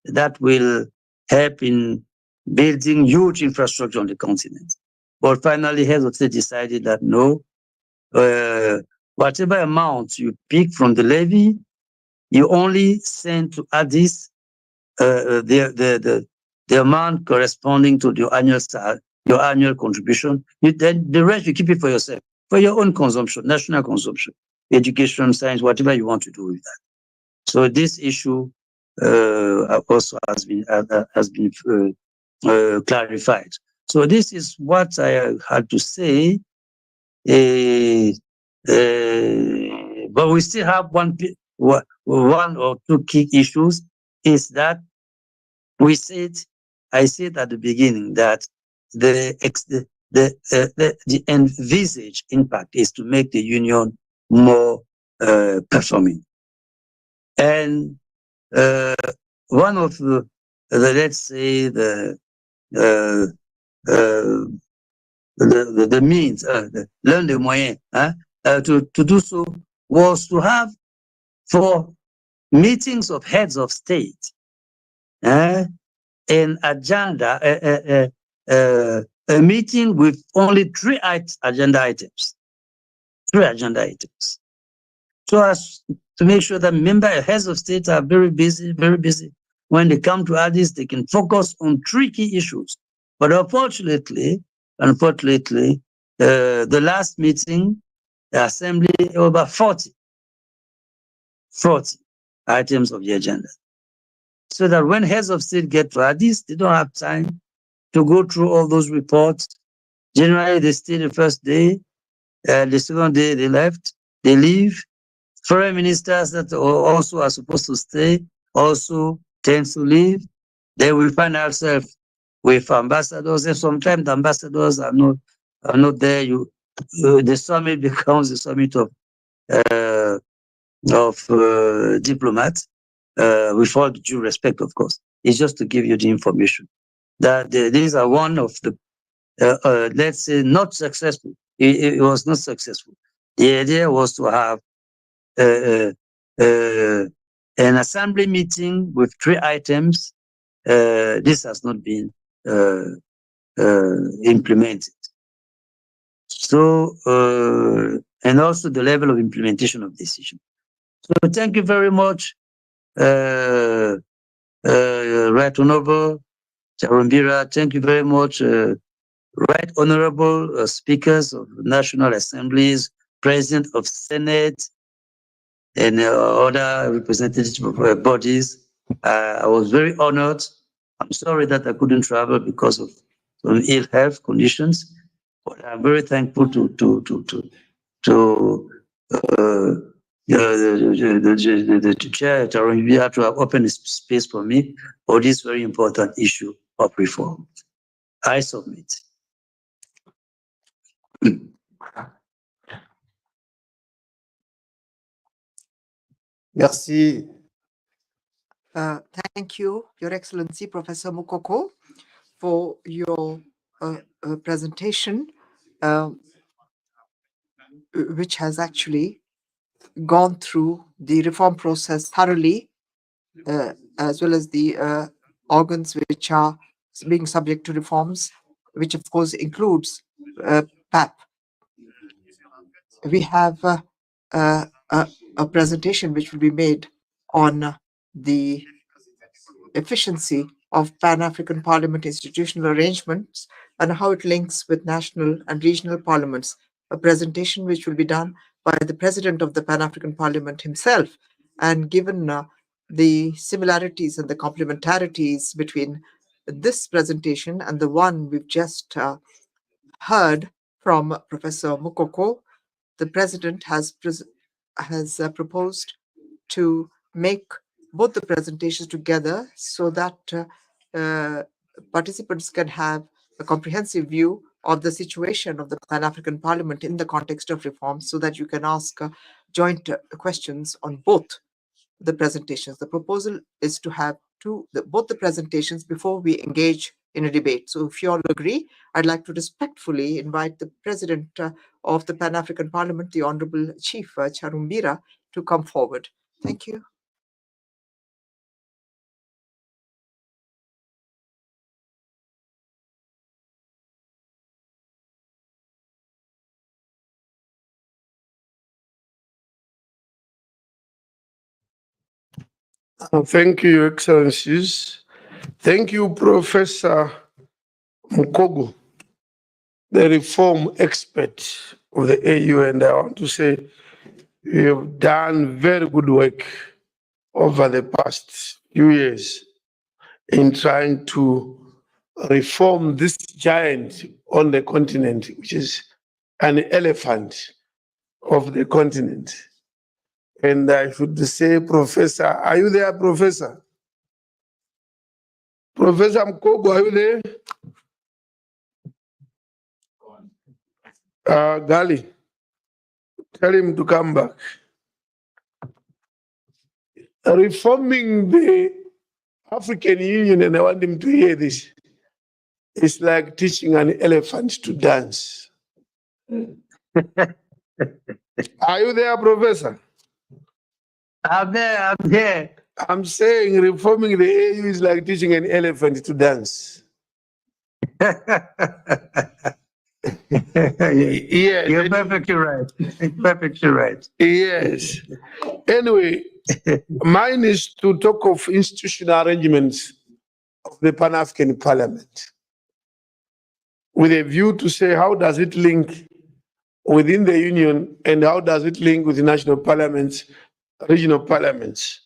that will help in building huge infrastructure on the continent. But finally, heads of state decided that no, whatever amount you pick from the levy, you only send to Addis the amount corresponding to your annual contribution. Then the rest you keep it for yourself, for your own consumption, national consumption, education, science, whatever you want to do with that. So this issue also has been clarified. So this is what I had to say. But we still have one or two key issues. Is that I said at the beginning that the envisaged impact is to make the union more performing. And one of the let's say the means, l'un des moyens to do so was to have, for meetings of heads of state, an agenda, a meeting with only three agenda items. So as to make sure that heads of state are very busy. When they come to Addis, they can focus on three key issues. But unfortunately, the last meeting, the assembly, over 40 items of the agenda. So that when heads of state get to Addis, they don't have time to go through all those reports. Generally, they stay the first day, the second day they leave. Foreign ministers that also are supposed to stay also tend to leave. Then we find ourselves with ambassadors, and sometimes the ambassadors are not there. The summit becomes the summit of diplomats, with all due respect, of course. It's just to give you the information that these are one of the let's say not successful. It was not successful. The idea was to have an assembly meeting with three items. This has not been implemented. So, and also the level of implementation of decision. So thank you very much. Right Honorable Charumbira, thank you very much. Right Honorable Speakers of National Assemblies, President of Senate, and other representative bodies. I was very honored. I'm sorry that I couldn't travel because of some ill health conditions, but I'm very thankful to the chair Charumbira to have opened space for me for this very important issue of reform. I submit. Merci. Thank you, Your Excellency, Professor Mukoko, for your presentation, which has actually gone through the reform process thoroughly, as well as the organs which are being subject to reforms, which of course includes PAP. We have a presentation which will be made on the efficiency of Pan-African Parliament institutional arrangements and how it links with national and regional parliaments, a presentation which will be done by the President of the Pan-African Parliament himself. And given the similarities and the complementarities between this presentation and the one we've just heard from Professor Mukoko, the President has proposed to make both the presentations together so that participants can have a comprehensive view of the situation of the Pan-African Parliament in the context of reform, so that you can ask joint questions on both the presentations. The proposal is to have both the presentations before we engage in a debate. So if you all agree, I'd like to respectfully invite the President of the Pan-African Parliament, the Honorable Chief Charumbira, to come forward. Thank you. Thank you, Your Excellencies. Thank you, Professor Mukogo, the reform expert of the AU. And I want to say you've done very good work over the past few years in trying to reform this giant on the continent, which is an elephant of the continent. And I should say, Professor, are you there, Professor? Professor Mkogo, are you there? Gali, tell him to come back. Reforming the African Union, and I want him to hear this, it's like teaching an elephant to dance. Are you there, Professor? I'm there. I'm saying reforming the AU is like teaching an elephant to dance. Yeah, You're perfectly right. Perfectly right. Yes. Anyway, mine is to talk of institutional arrangements of the Pan-African Parliament with a view to say how does it link within the Union and how does it link with the national parliaments, regional parliaments.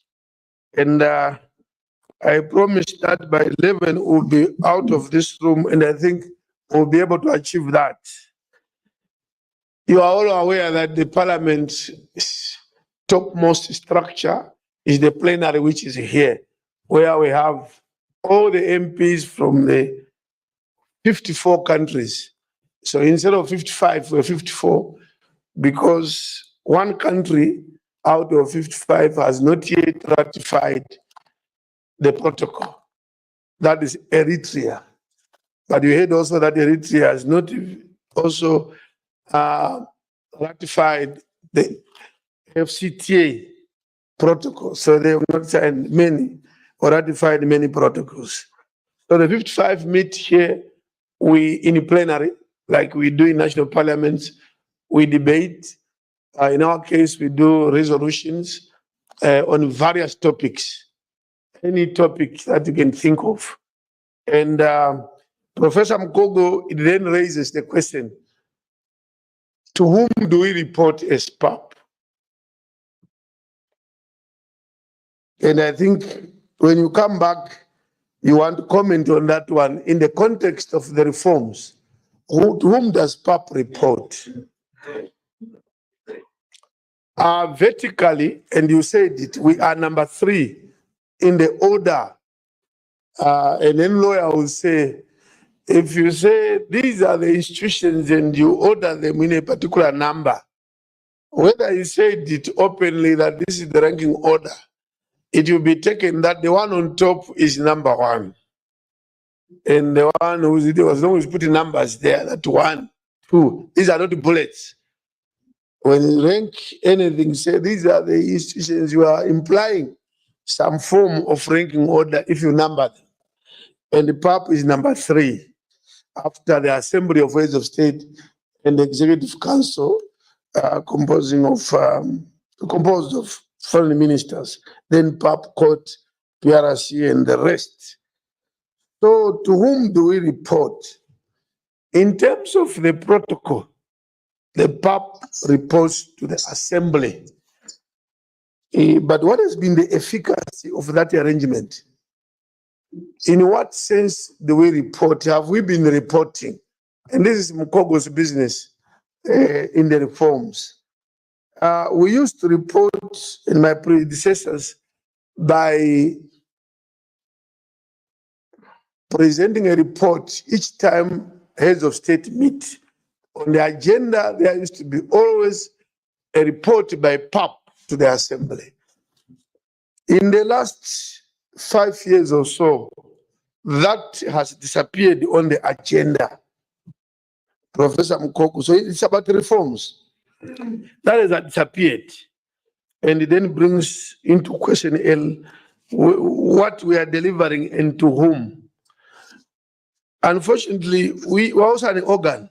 And I promised that by 11 we'll be out of this room, and I think we'll be able to achieve that. You are all aware that the parliament's topmost structure is the plenary, which is here, where we have all the MPs from the 54 countries. So instead of 55, we're 54, because one country out of 55 has not yet ratified the protocol. That is Eritrea. But you heard also that Eritrea has not also ratified the FCTA protocol. So they have not signed many or ratified many protocols. So the 55 meet here, we in plenary, like we do in national parliaments, we debate. In our case, we do resolutions. on various topics, any topic that you can think of. And Professor Mkogo, it then raises the question, to whom do we report as PAP? And I think when you come back, you want to comment on that one in the context of the reforms. To whom does PAP report? Vertically, and you said it, we are number 3 in the order. And then lawyer will say, if you say these are the institutions and you order them in a particular number, whether you said it openly that this is the ranking order, it will be taken that the one on top is number 1. And the one who's as long as you put the numbers there, that 1, 2, these are not bullets. When you rank anything, say these are the institutions, you are implying some form of ranking order if you number them. And the PAP is number 3 after the Assembly of Heads of State and the Executive Council, composed of foreign ministers, then PAP, Court, PRC, and the rest. So to whom do we report? In terms of the protocol, the PAP reports to the Assembly. But what has been the efficacy of that arrangement? In what sense do we report? Have we been reporting? And this is Mkogo's business in the reforms. We used to report in my predecessors by presenting a report each time heads of state meet. On the agenda, there used to be always a report by PAP to the Assembly. In the last 5 years or so, that has disappeared on the agenda, Professor Mkogo. So it's about reforms. That has disappeared. And it then brings into question what we are delivering and to whom. Unfortunately, we also an organ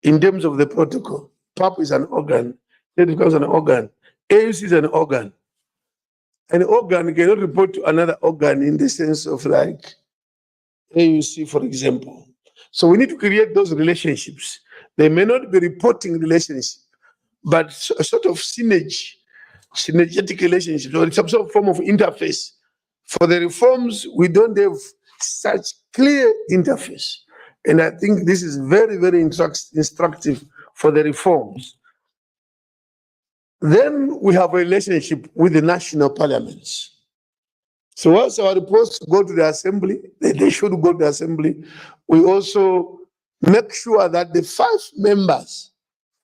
in terms of the protocol. PAP is an organ, State Council is an organ, AUC is an organ. An organ cannot report to another organ in the sense of like AUC, for example. So we need to create those relationships. They may not be reporting relationships, but a sort of synergetic relationship, or some sort of form of interface. For the reforms, we don't have such clear interface. And I think this is very, very instructive for the reforms. Then we have a relationship with the national parliaments. So once our reports go to the Assembly, they should go to the Assembly. We also make sure that the 5 members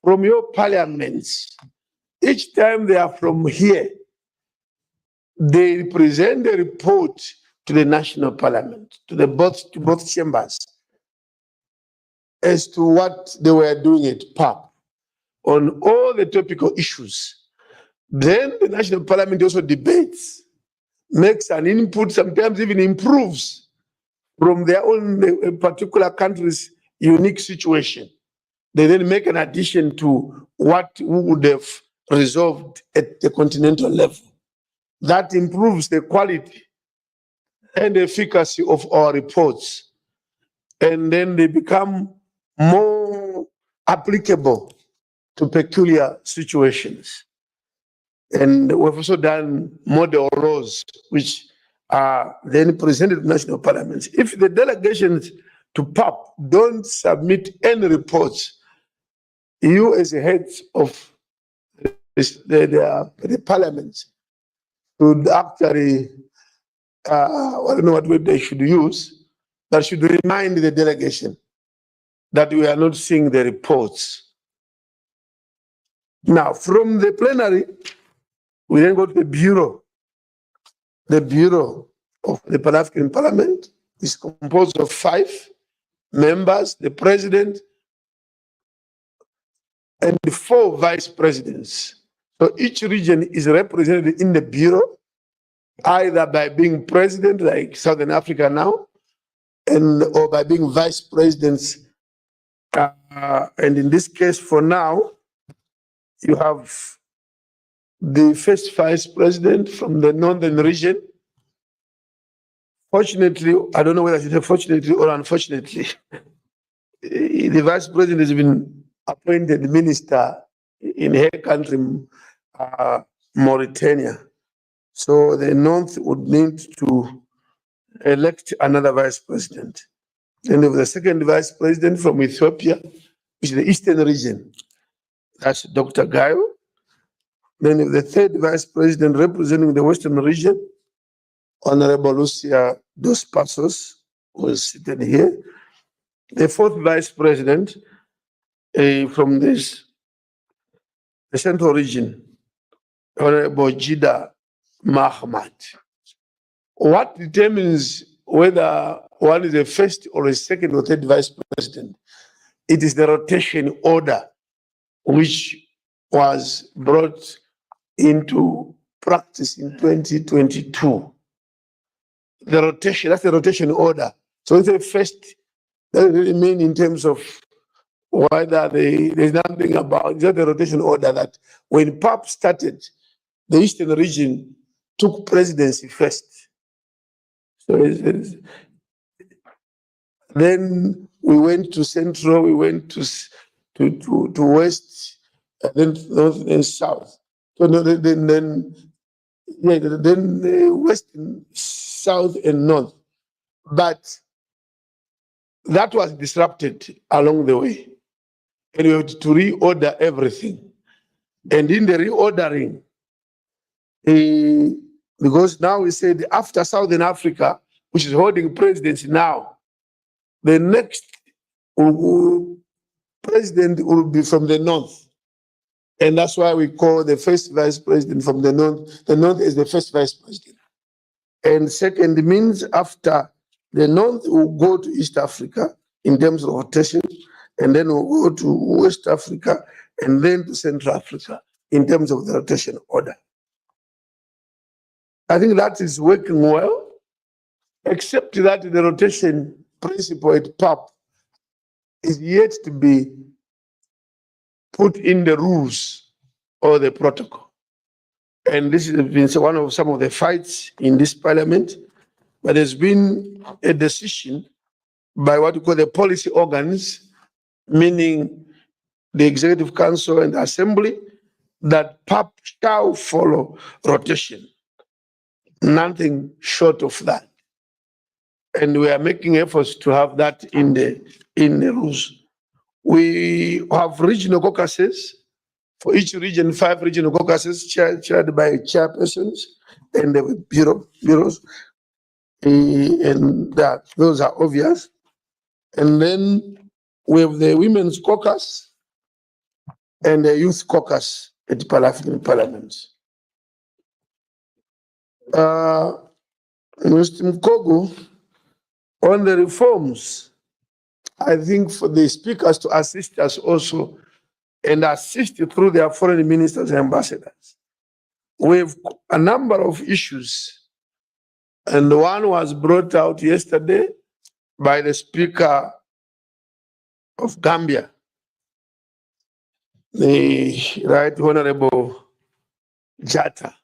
from your parliaments, each time they are from here, they present the report to the national parliament, to both chambers, as to what they were doing at PAP on all the topical issues. Then the national parliament also debates, makes an input, sometimes even improves from their own particular country's unique situation. They then make an addition to what we would have resolved at the continental level. That improves the quality and efficacy of our reports. And then they become more applicable to peculiar situations. And we've also done model laws, which are then presented to national parliaments. If the delegations to PAP don't submit any reports, you as a head of the parliaments should actually, I don't know what word they should use, that should remind the delegation that we are not seeing the reports. Now, from the plenary, we then go to the Bureau. The Bureau of the Pan-African Parliament is composed of 5 members, the president, and 4 vice presidents. So each region is represented in the Bureau, either by being president, like Southern Africa now, or by being vice presidents. And in this case, for now, you have the first vice president from the northern region. Fortunately, I don't know whether I should say fortunately or unfortunately, the vice president has been appointed minister in her country, Mauritania. So the North would need to elect another vice president. Then we have the second vice president from Ethiopia, which is the Eastern region. That's Dr. Gayo. Then we have the third vice president representing the Western region, Honorable Lucia Dos Passos, who is seated here. The fourth vice president from the Central region, Honorable Jida Mahmoud. What determines whether one is a first or a second or third vice president? It is the rotation order which was brought into practice in 2022. The rotation, that's the rotation order. So it's a first, that doesn't really mean in terms of whether there's nothing about the rotation order that when PAP started, the Eastern region took presidency first. So then we went to Central, we went to West, and then North and South. So then West, South, and North. But that was disrupted along the way. And we had to reorder everything. And in the reordering, because now we said after Southern Africa, which is holding presidency now, the next president will be from the North. And that's why we call the first vice president from the North. The North is the first vice president. And second means after the North will go to East Africa in terms of rotation, and then we'll go to West Africa, and then to Central Africa in terms of the rotation order. I think that is working well, except that the rotation principle at PAP is yet to be put in the rules or the protocol. And this has been one of some of the fights in this parliament, but there's been a decision by what we call the policy organs, meaning the Executive Council and the Assembly, that PAP shall follow rotation. Nothing short of that. And we are making efforts to have that in the rules. We have regional caucuses. For each region, 5 regional caucuses chaired by chairpersons and the bureaus. And those are obvious. And then we have the women's caucus and the youth caucus at the Pan-African parliaments. Mr. Mkogo, on the reforms, I think for the speakers to assist us also and assist through their foreign ministers and ambassadors. We have a number of issues, and one was brought out yesterday by the Speaker of Gambia, the Right Honorable Jatta,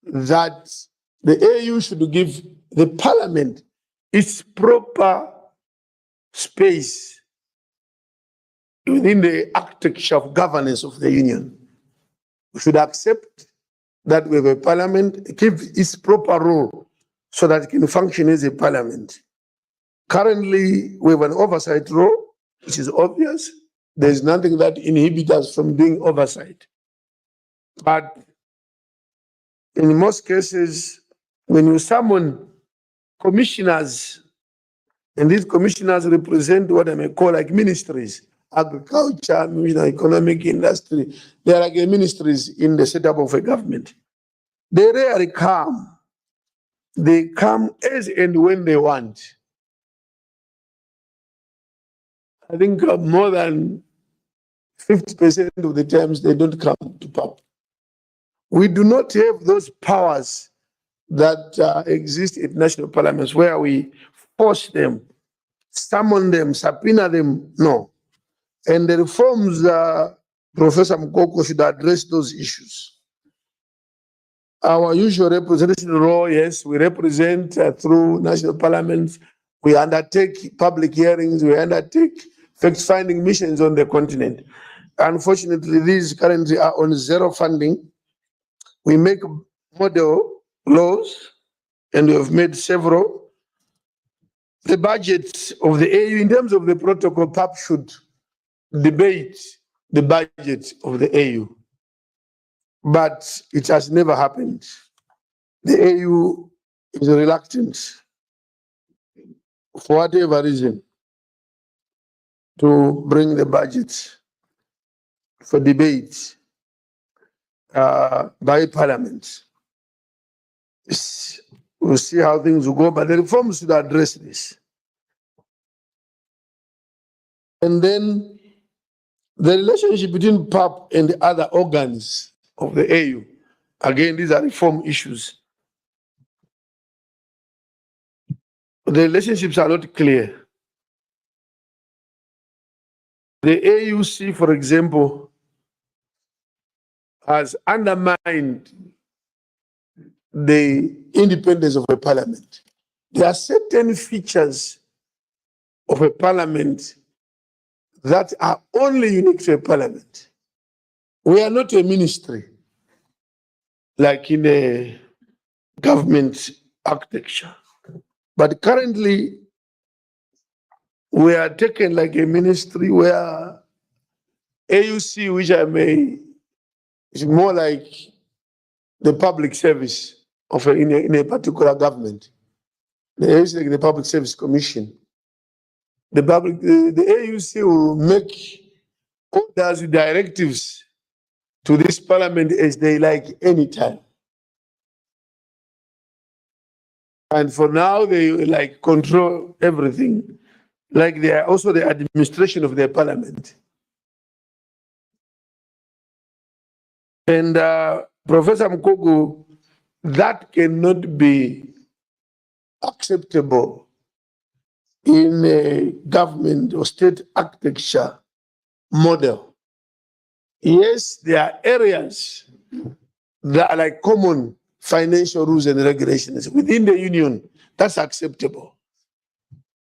that the AU should give the Parliament its proper space within the architecture of governance of the Union. We should accept that we have a Parliament, give its proper role so that it can function as a Parliament. Currently, we have an oversight role, which is obvious. There's nothing that inhibits us from doing oversight. But in most cases, when you summon commissioners, and these commissioners represent what I may call like ministries, agriculture, economic, industry, they are like ministries in the setup of a government. They rarely come. They come as and when they want. I think more than 50% of the times they don't come to PAP. We do not have those powers that exist in national parliaments where we force them, summon them, subpoena them. No. And the reforms Professor Mkoko should address those issues. Our usual representation role, yes, we represent through national parliaments. We undertake public hearings. We undertake fact-finding missions on the continent. Unfortunately, these currently are on zero funding. We make model laws, and we have made several. The budget of the AU, in terms of the protocol, PAP should debate the budget of the AU. But it has never happened. The AU is reluctant, for whatever reason, to bring the budget for debate by Parliament. We'll see how things will go, but the reforms should address this. And then the relationship between PAP and the other organs of the AU. Again, these are reform issues. The relationships are not clear. The AUC, for example, has undermined the independence of a parliament. There are certain features of a parliament that are only unique to a parliament. We are not a ministry, like in a government architecture. But currently, we are taken like a ministry where AUC, which I may, is more like the public service of in a particular government. The AUC is like the Public Service Commission. The AUC will make orders, directives to this parliament as they like anytime. And for now, they like control everything. Like they are also the administration of their parliament. And Professor Mkoko, that cannot be acceptable in a government or state architecture model. Yes, there are areas that are like common financial rules and regulations within the union. That's acceptable.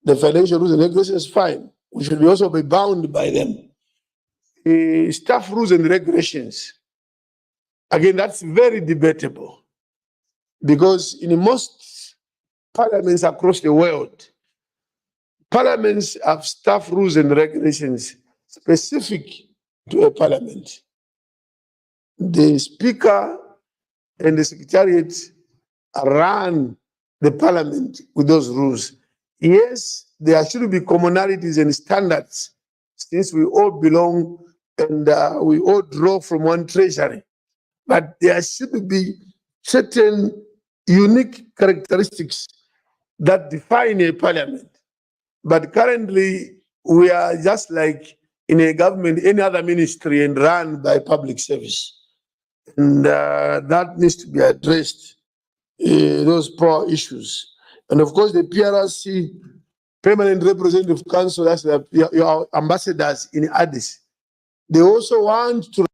The financial rules and regulations is fine. We should also be bound by them. Staff rules and regulations, again, that's very debatable, because in most parliaments across the world, parliaments have staff rules and regulations specific to a parliament. The speaker and the secretariat run the parliament with those rules. Yes, there should be commonalities and standards, since we all belong and we all draw from one treasury. But there should be certain unique characteristics that define a parliament. But currently, we are just like in a government, any other ministry, and run by public service. And that needs to be addressed, those poor issues. And of course, the PRRC, Permanent Representative Council, that's your ambassadors in Addis, they also want to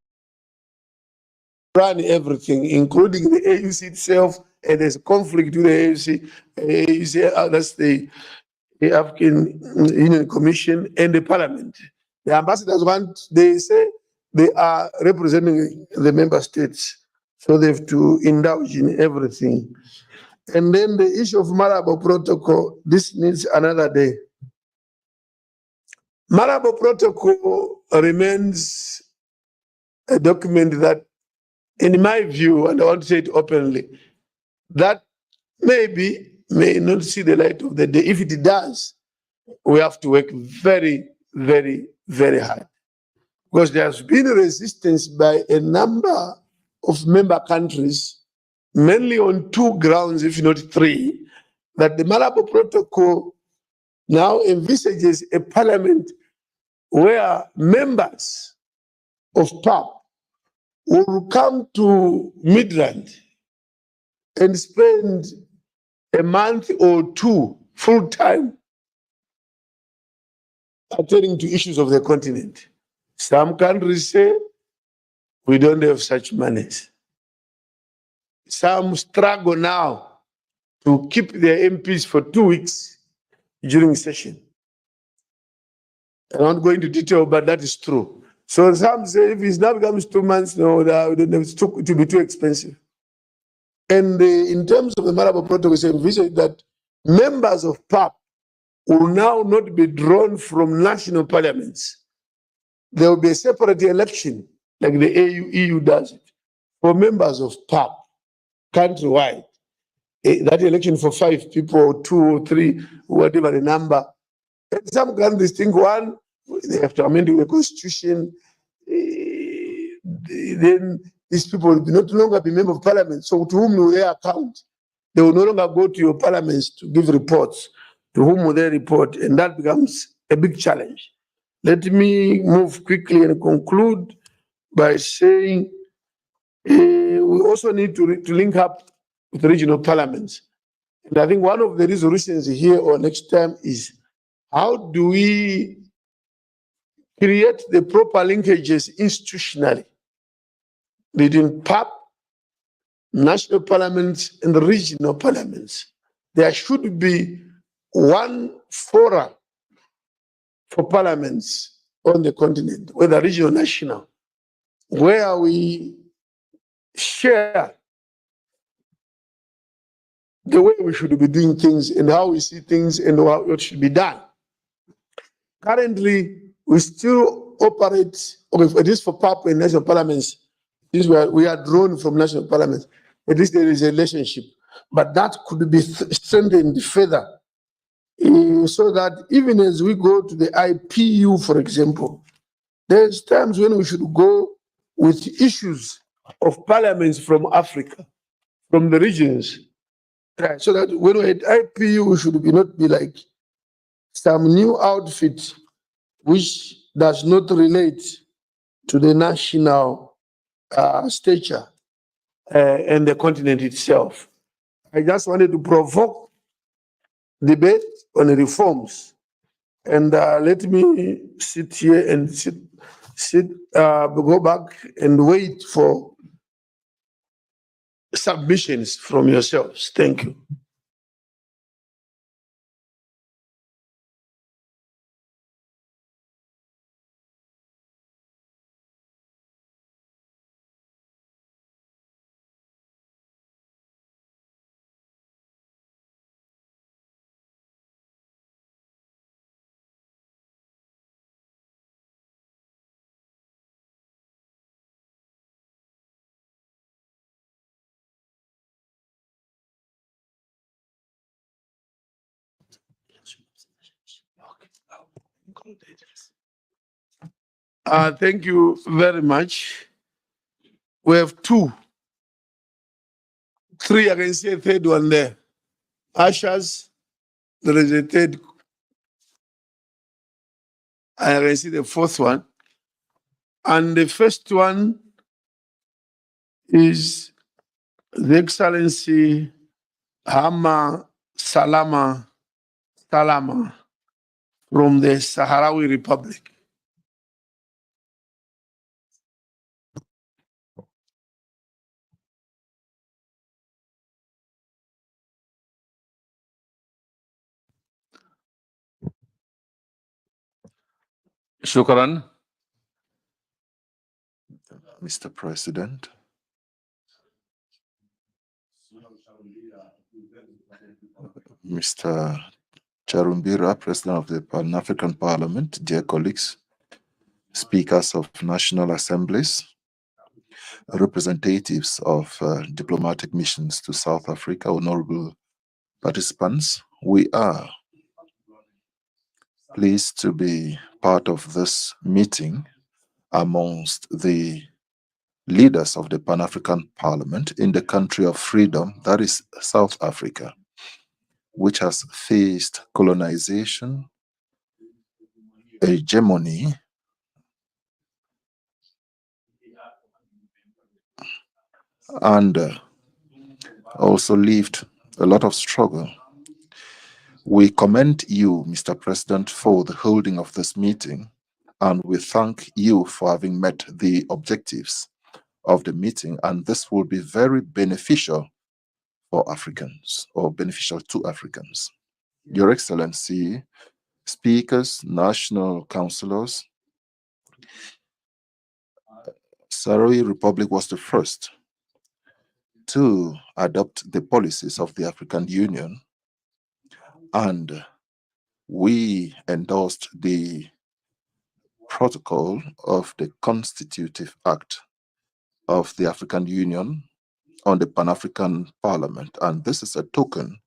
run everything, including the AUC itself, and there's a conflict with the AUC, that's the African Union Commission and the Parliament. The ambassadors they say they are representing the member states, so they have to indulge in everything. And then the issue of Malabo Protocol, this needs another day. Malabo Protocol remains a document that, in my view, and I want to say it openly, that may not see the light of the day. If it does, we have to work very, very, very hard. Because there has been resistance by a number of member countries, mainly on two grounds, if not three, that the Malabo Protocol now envisages a parliament where members of PAP will come to Midrand and spend a month or two full time attending to issues of the continent. Some countries say We don't have such monies. Some struggle now to keep their MPs for 2 weeks during session. I'm not going into detail, but that is true. So some say if it now becomes 2 months, no, it will be too expensive. And in terms of the Malabo Protocol, it's envisaged that members of PAP will now not be drawn from national parliaments. There will be a separate election, like the EU does it, for members of PAP countrywide. That election for 5 people, or 2 or 3, whatever the number. And some countries think, one, they have to amend the constitution. Then these people will no longer be members of parliament. So to whom will they account? They will no longer go to your parliaments to give reports. To whom will they report? And that becomes a big challenge. Let me move quickly and conclude by saying we also need to link up with regional parliaments. And I think one of the resolutions here or next time is, how do we create the proper linkages institutionally between PAP, national parliaments, and the regional parliaments? There should be one forum for parliaments on the continent, whether regional or national, where we share the way we should be doing things and how we see things and what should be done. Currently, we still operate, okay, at least for PAP and national parliaments, we are drawn from national parliaments. At least there is a relationship. But that could be strengthened further, so that even as we go to the IPU, for example, there's times when we should go with issues of parliaments from Africa, from the regions, right? So that when we're at IPU, we should not be like some new outfit which does not relate to the national stature and the continent itself. I just wanted to provoke debate on the reforms, and let me sit here and go back and wait for submissions from yourselves. Thank you. Thank you very much. We have 2, 3, I can see a third one there. Ushers, there is a third. I can see the 4th one. And the first one is the Excellency Hama Salama from the Sahrawi Republic. Shukran. Mr. President. Mr. Charumbira, President of the Pan-African Parliament, dear colleagues, speakers of national assemblies, representatives of diplomatic missions to South Africa, honorable participants, we are pleased to be part of this meeting amongst the leaders of the Pan-African Parliament in the country of freedom, that is South Africa, which has faced colonization, hegemony, and also lived a lot of struggle. We commend you, Mr. President, for the holding of this meeting, and we thank you for having met the objectives of the meeting, and this will be very beneficial for Africans, or beneficial to Africans. Your Excellency, speakers, national councillors, Sahrawi Republic was the first to adopt the policies of the African Union, and we endorsed the protocol of the Constitutive Act of the African Union on the Pan-African Parliament, and this is a token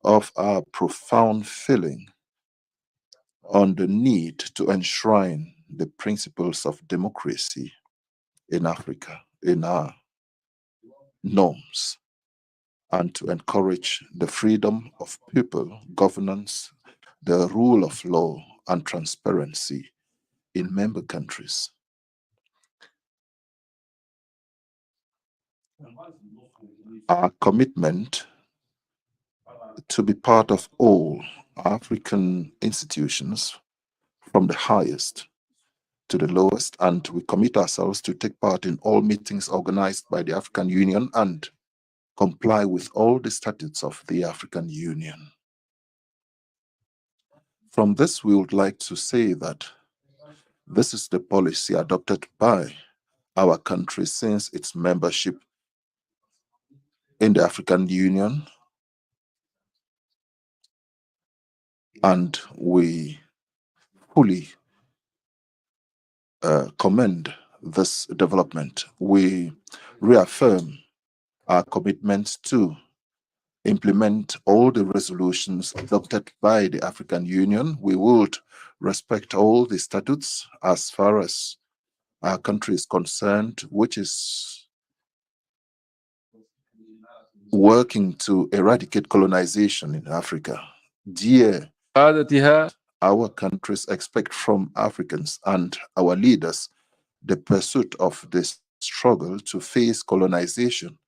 of our profound feeling on the need to enshrine the principles of democracy in Africa, in our norms, and to encourage the freedom of people, governance, the rule of law, and transparency in member countries. Our commitment to be part of all African institutions, from the highest to the lowest, and we commit ourselves to take part in all meetings organized by the African Union and comply with all the statutes of the African Union. From this, we would like to say that this is the policy adopted by our country since its membership in the African Union, and we fully commend this development. We reaffirm our commitment to implement all the resolutions adopted by the African Union. We would respect all the statutes as far as our country is concerned, which is working to eradicate colonization in Africa. Dear, our countries expect from Africans and our leaders the pursuit of this struggle to face colonization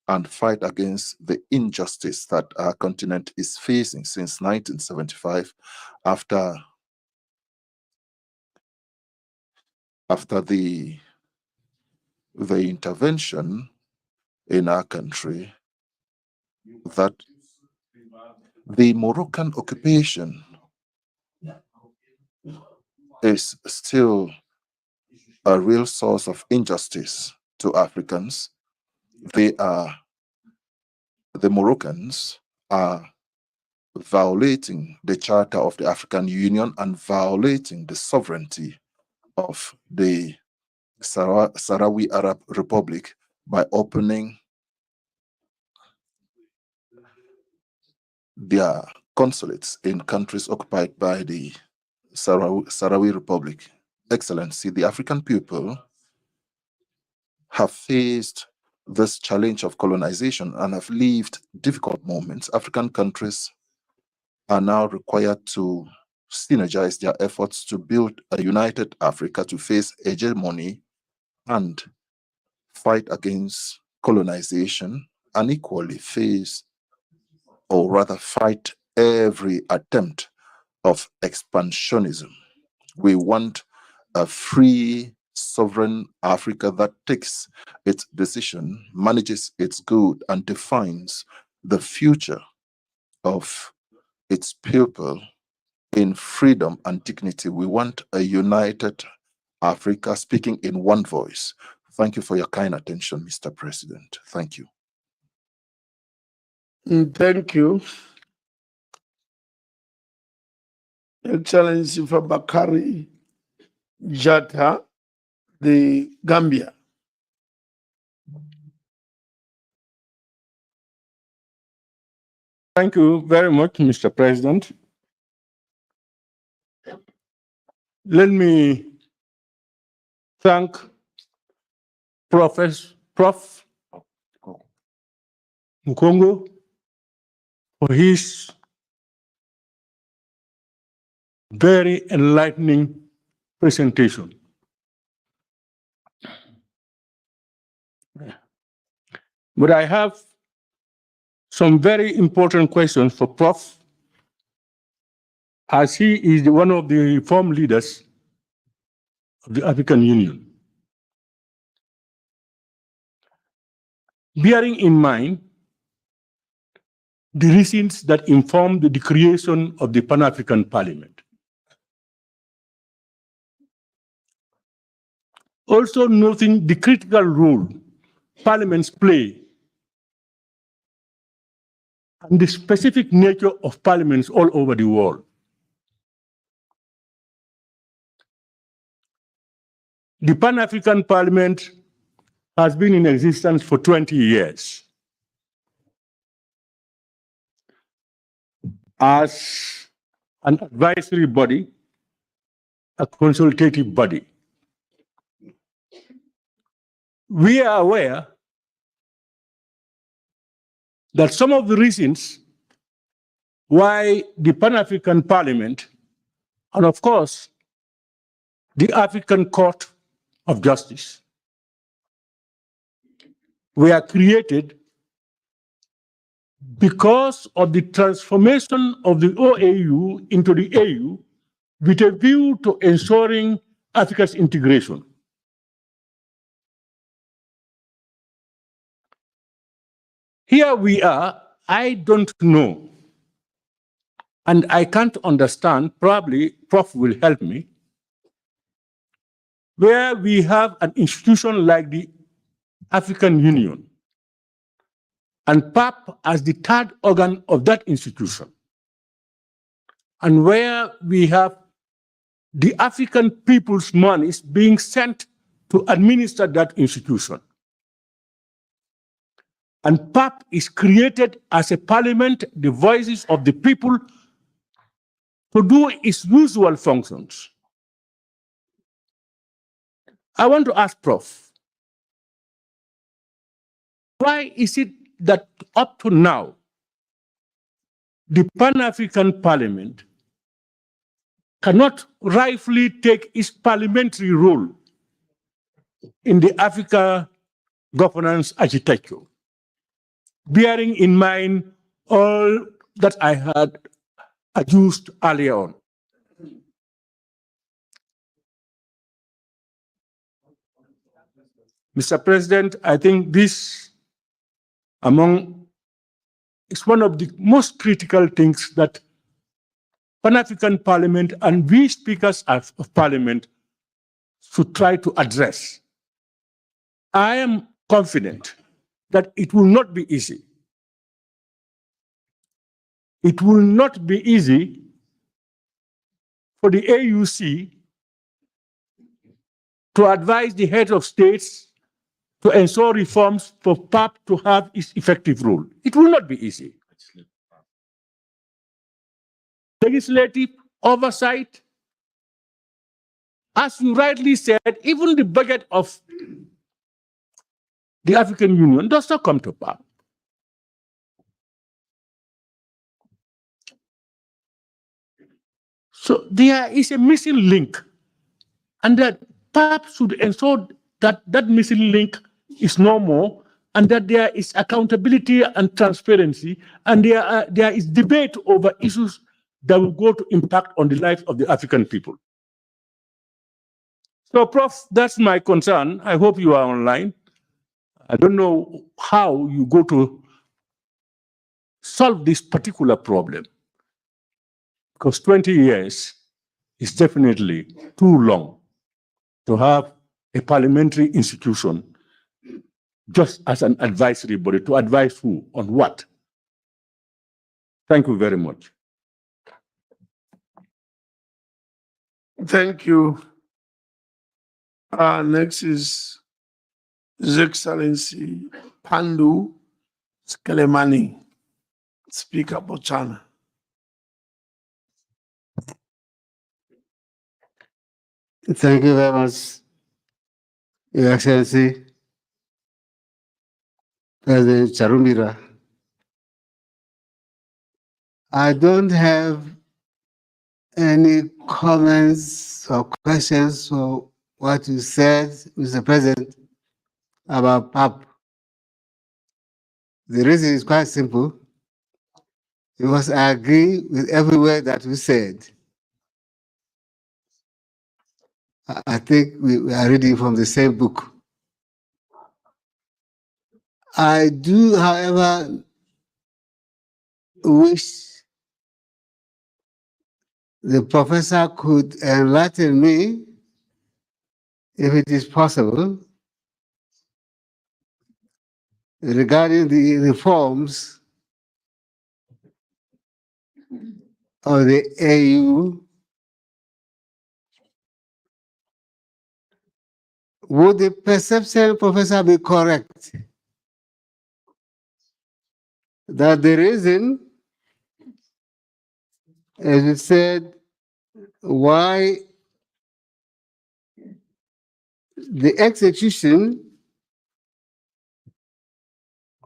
and fight against the injustice that our continent is facing since 1975 after the intervention in our country, that the Moroccan occupation is still a real source of injustice to Africans. The Moroccans are violating the Charter of the African Union and violating the sovereignty of the Sahrawi Arab Republic by opening their consulates in countries occupied by the Sahrawi Republic. Excellency, the African people have faced this challenge of colonization and have lived difficult moments. African countries are now required to synergize their efforts to build a united Africa to face hegemony and fight against colonization, and equally face, or rather fight, every attempt of expansionism. We want a free, sovereign Africa that takes its decision, manages its good, and defines the future of its people in freedom and dignity. We want a united Africa speaking in one voice. Thank you for your kind attention, Mr. President. Thank you. Thank you. Excellency Fabakary Jatta, the Gambia. Thank you very much, Mr. President. Let me thank Prof. Nkongo for his very enlightening presentation. But I have some very important questions for Prof, as he is one of the reform leaders of the African Union. bearing in mind the reasons that informed the creation of the Pan-African Parliament. Also noting the critical role parliaments play and the specific nature of parliaments all over the world. The Pan-African Parliament has been in existence for 20 years as an advisory body, a consultative body. We are aware that some of the reasons why the Pan-African Parliament, and of course, the African Court of Justice, were created because of the transformation of the OAU into the AU with a view to ensuring Africa's integration. Here we are, I don't know, and I can't understand, probably Prof will help me, where we have an institution like the African Union and PAP as the third organ of that institution, and where we have the African people's monies being sent to administer that institution. And PAP is created as a parliament, the voices of the people, to do its usual functions. I want to ask Prof, why is it that up to now, the Pan-African Parliament cannot rightfully take its parliamentary role in the Africa governance architecture, bearing in mind all that I had adduced earlier on? Mr. President, I think this is one of the most critical things that Pan-African Parliament and we speakers of Parliament should try to address. I am confident that it will not be easy. It will not be easy for the AUC to advise the head of states to ensure reforms for PAP to have its effective role. It will not be easy. Legislative oversight, as you rightly said, even the budget of the African Union does not come to PAP. So there is a missing link, and that PAP should ensure that that missing link is no more, and that there is accountability and transparency, and there is debate over issues that will go to impact on the lives of the African people. So, Prof, that's my concern. I hope you are online. I don't know how you go to solve this particular problem, because 20 years is definitely too long to have a parliamentary institution just as an advisory body to advise who on what. Thank you very much. Thank you. Next is His Excellency Pandu Skelemani, Speaker Botswana. Thank you very much, Your Excellency, President Charumira. I don't have any comments or questions for what you said, Mr. President, about PAP. The reason is quite simple, because I agree with every word that you said. I think we are reading from the same book. I do, however, wish the professor could enlighten me, if it is possible, regarding the reforms of the AU. Would the perception, Professor, be correct that the reason, as you said, why the execution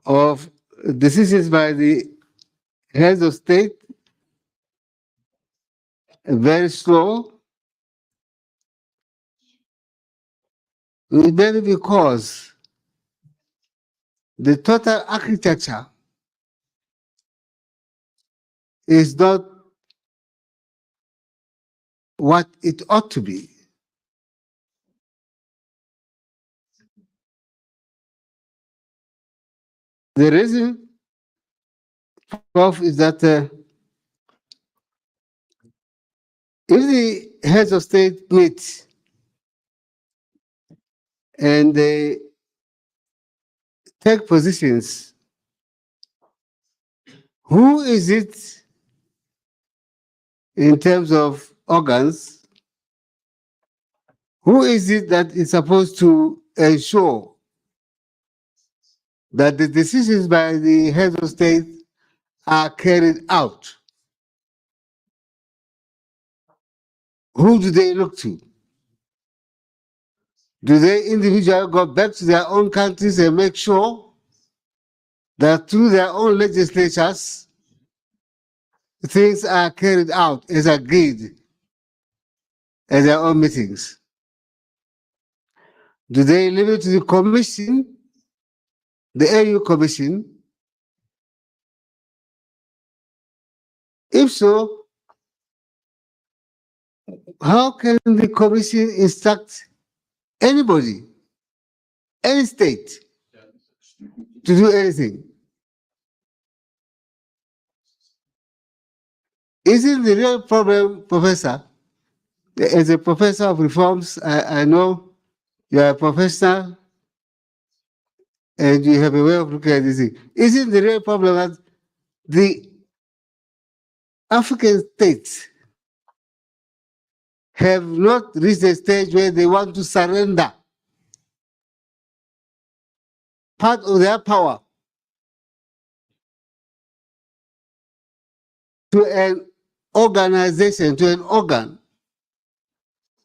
of decisions by the heads of state very slow, maybe because the total architecture is not what it ought to be. The reason, Prof, is that if the heads of state meet and they take positions, who is it in terms of organs? Who is it that is supposed to ensure that the decisions by the heads of state are carried out? Who do they look to? Do they individually go back to their own countries and make sure that through their own legislatures, things are carried out as agreed at their own meetings? Do they leave it to the commission, the AU commission? If so, how can the commission instruct anybody, any state, to do anything? Isn't the real problem, Professor, as a professor of reforms, I know you are a professor and you have a way of looking at this thing. Isn't the real problem that the African states have not reached a stage where they want to surrender part of their power to an organization, to an organ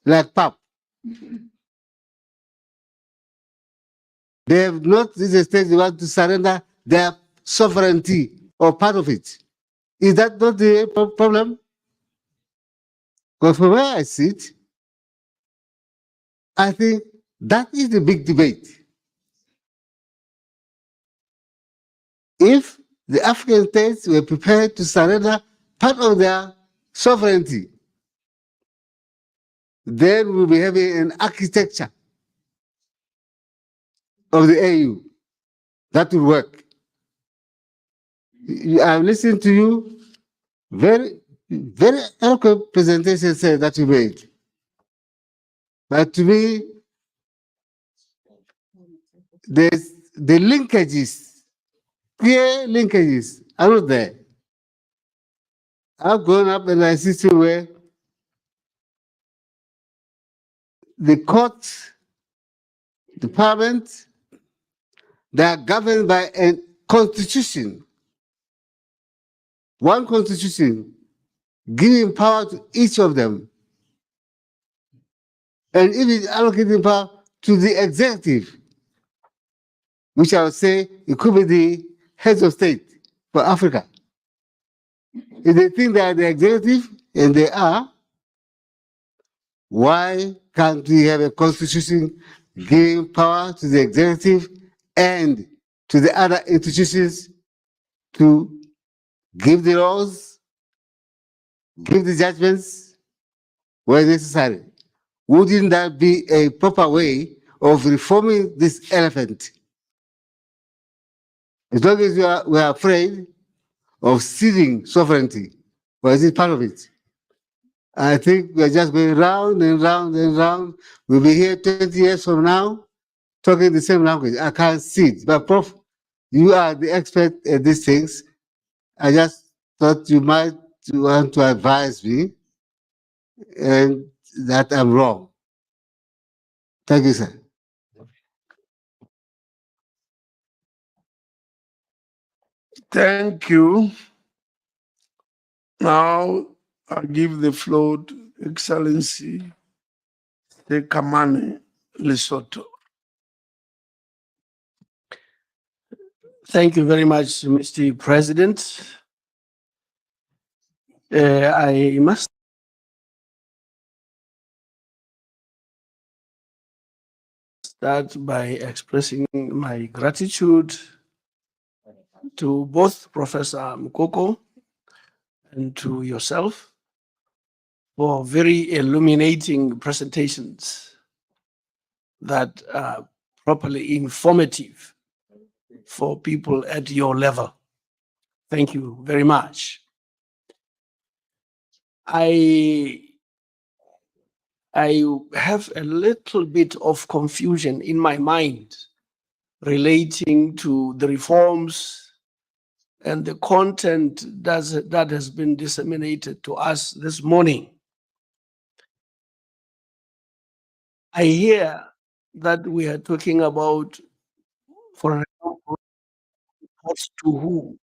like PAP? They have not reached a stage they want to surrender their sovereignty or part of it. Is that not the problem? Because from where I sit, I think that is the big debate. If the African states were prepared to surrender part of their sovereignty, then we'll be having an architecture of the AU that will work. I've listened to you, very eloquent presentation said that you made. But to me, there's the linkages, clear linkages are not there. I've grown up in a system where the court, the parliament, they are governed by a constitution. One constitution giving power to each of them. And it is allocating power to the executive, which I would say it could be the heads of state for Africa. If they think they are the executive, and they are, why can't we have a constitution giving power to the executive and to the other institutions to give the laws, give the judgments where necessary? Wouldn't that be a proper way of reforming this elephant As long as we are afraid of ceding sovereignty, or is it part of it? I think we are just going round and round and round. We'll be here 20 years from now talking the same language. I can't see it. But Prof, you are the expert at these things. I just thought you might want to advise me and that I'm wrong. Thank you, sir. Thank you. Now I give the floor to Excellency Tekamane Lesotho. Thank you very much, Mr. President. I must start by expressing my gratitude to both Professor Mukoko and to yourself for very illuminating presentations that are properly informative for people at your level. Thank you very much. I have a little bit of confusion in my mind relating to the reforms and the content that has been disseminated to us this morning. I hear that we are talking about, for example, reports to who,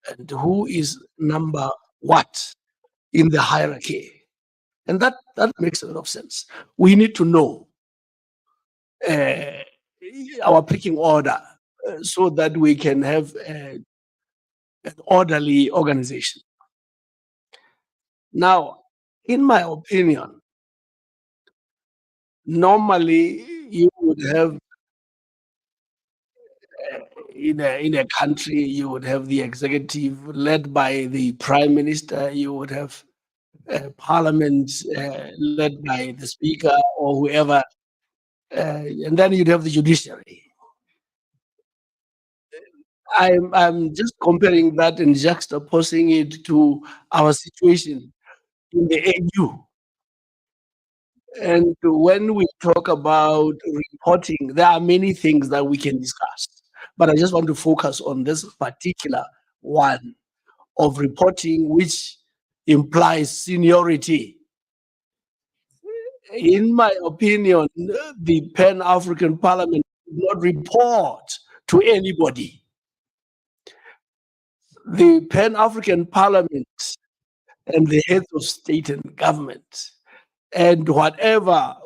and who is number what in the hierarchy. And that makes a lot of sense. We need to know our picking order so that we can have an orderly organization. Now, in my opinion, normally you would have in a country, you would have the executive led by the prime minister, you would have parliament led by the speaker or whoever, and then you'd have the judiciary. I'm just comparing that and juxtaposing it to our situation in the AU. And when we talk about reporting, there are many things that we can discuss, but I just want to focus on this particular one of reporting, which implies seniority. In my opinion, the Pan-African Parliament should not report to anybody. The Pan-African Parliament and the heads of state and government and whatever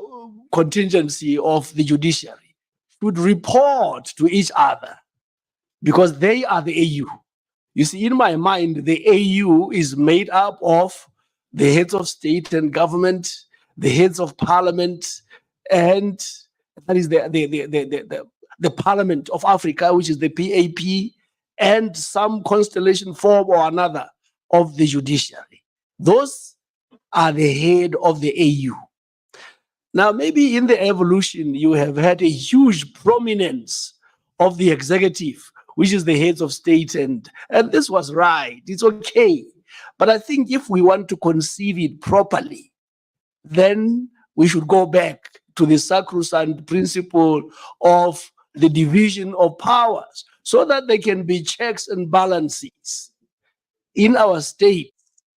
contingency of the judiciary should report to each other because they are the AU. You see, in my mind, the AU is made up of the heads of state and government, the heads of parliament, and that is the Parliament of Africa, which is the PAP, and some constellation form or another of the judiciary. Those are the head of the AU. Now, maybe in the evolution, you have had a huge prominence of the executive, which is the heads of state, and this was right. It's okay. But I think if we want to conceive it properly, then we should go back to the sacrosanct principle of the division of powers so that there can be checks and balances. In our state,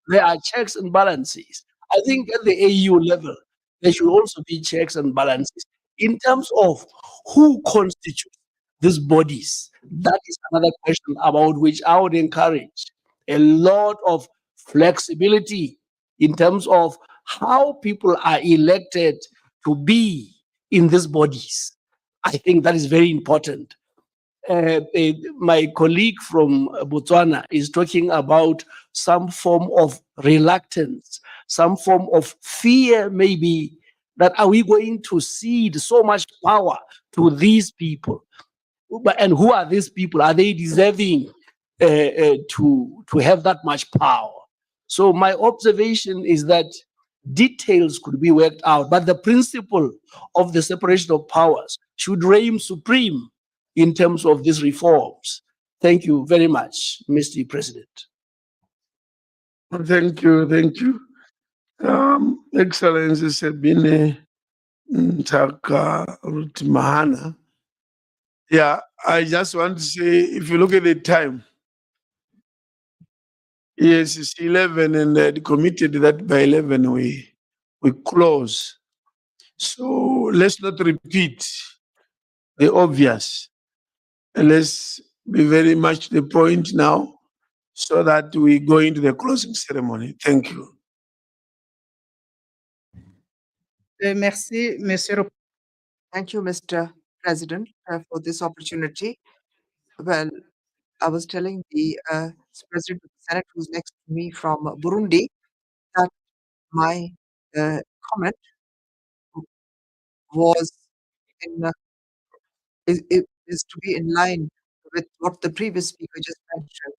there are checks and balances. I think at the AU level, there should also be checks and balances. In terms of who constitutes these bodies, that is another question about which I would encourage a lot of flexibility in terms of how people are elected to be in these bodies. I think that is very important. My colleague from Botswana is talking about some form of reluctance, some form of fear, maybe, that are we going to cede so much power to these people? And who are these people? Are they deserving to have that much power? So my observation is that details could be worked out, but the principle of the separation of powers should reign supreme in terms of these reforms. Thank you very much, Mr. President. Thank you, thank you. Excellency Sabine Ntaka Rutmahana. Yeah, I just want to say, if you look at the time, yes, it's 11 and they committed that by 11 we close. So let's not repeat the obvious. Let's be very much the point now so that we go into the closing ceremony. Thank you. Merci, Monsieur le Thank you, Mr. President, for this opportunity. Well, I was telling the President of the Senate, who's next to me from Burundi, that my comment was in is to be in line with what the previous speaker just mentioned.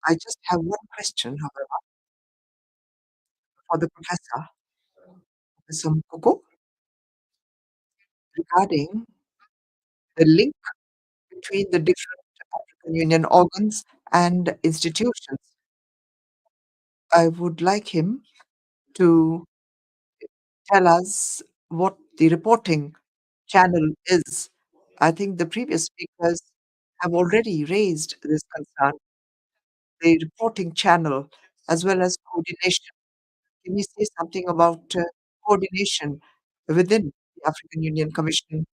I just have one question, however, for the professor, Professor Mukoko, regarding the link between the different African Union organs and institutions. I would like him to tell us what the reporting channel is. I think the previous speakers have already raised this concern, the reporting channel as well as coordination. Can you say something about coordination within the African Union Commission?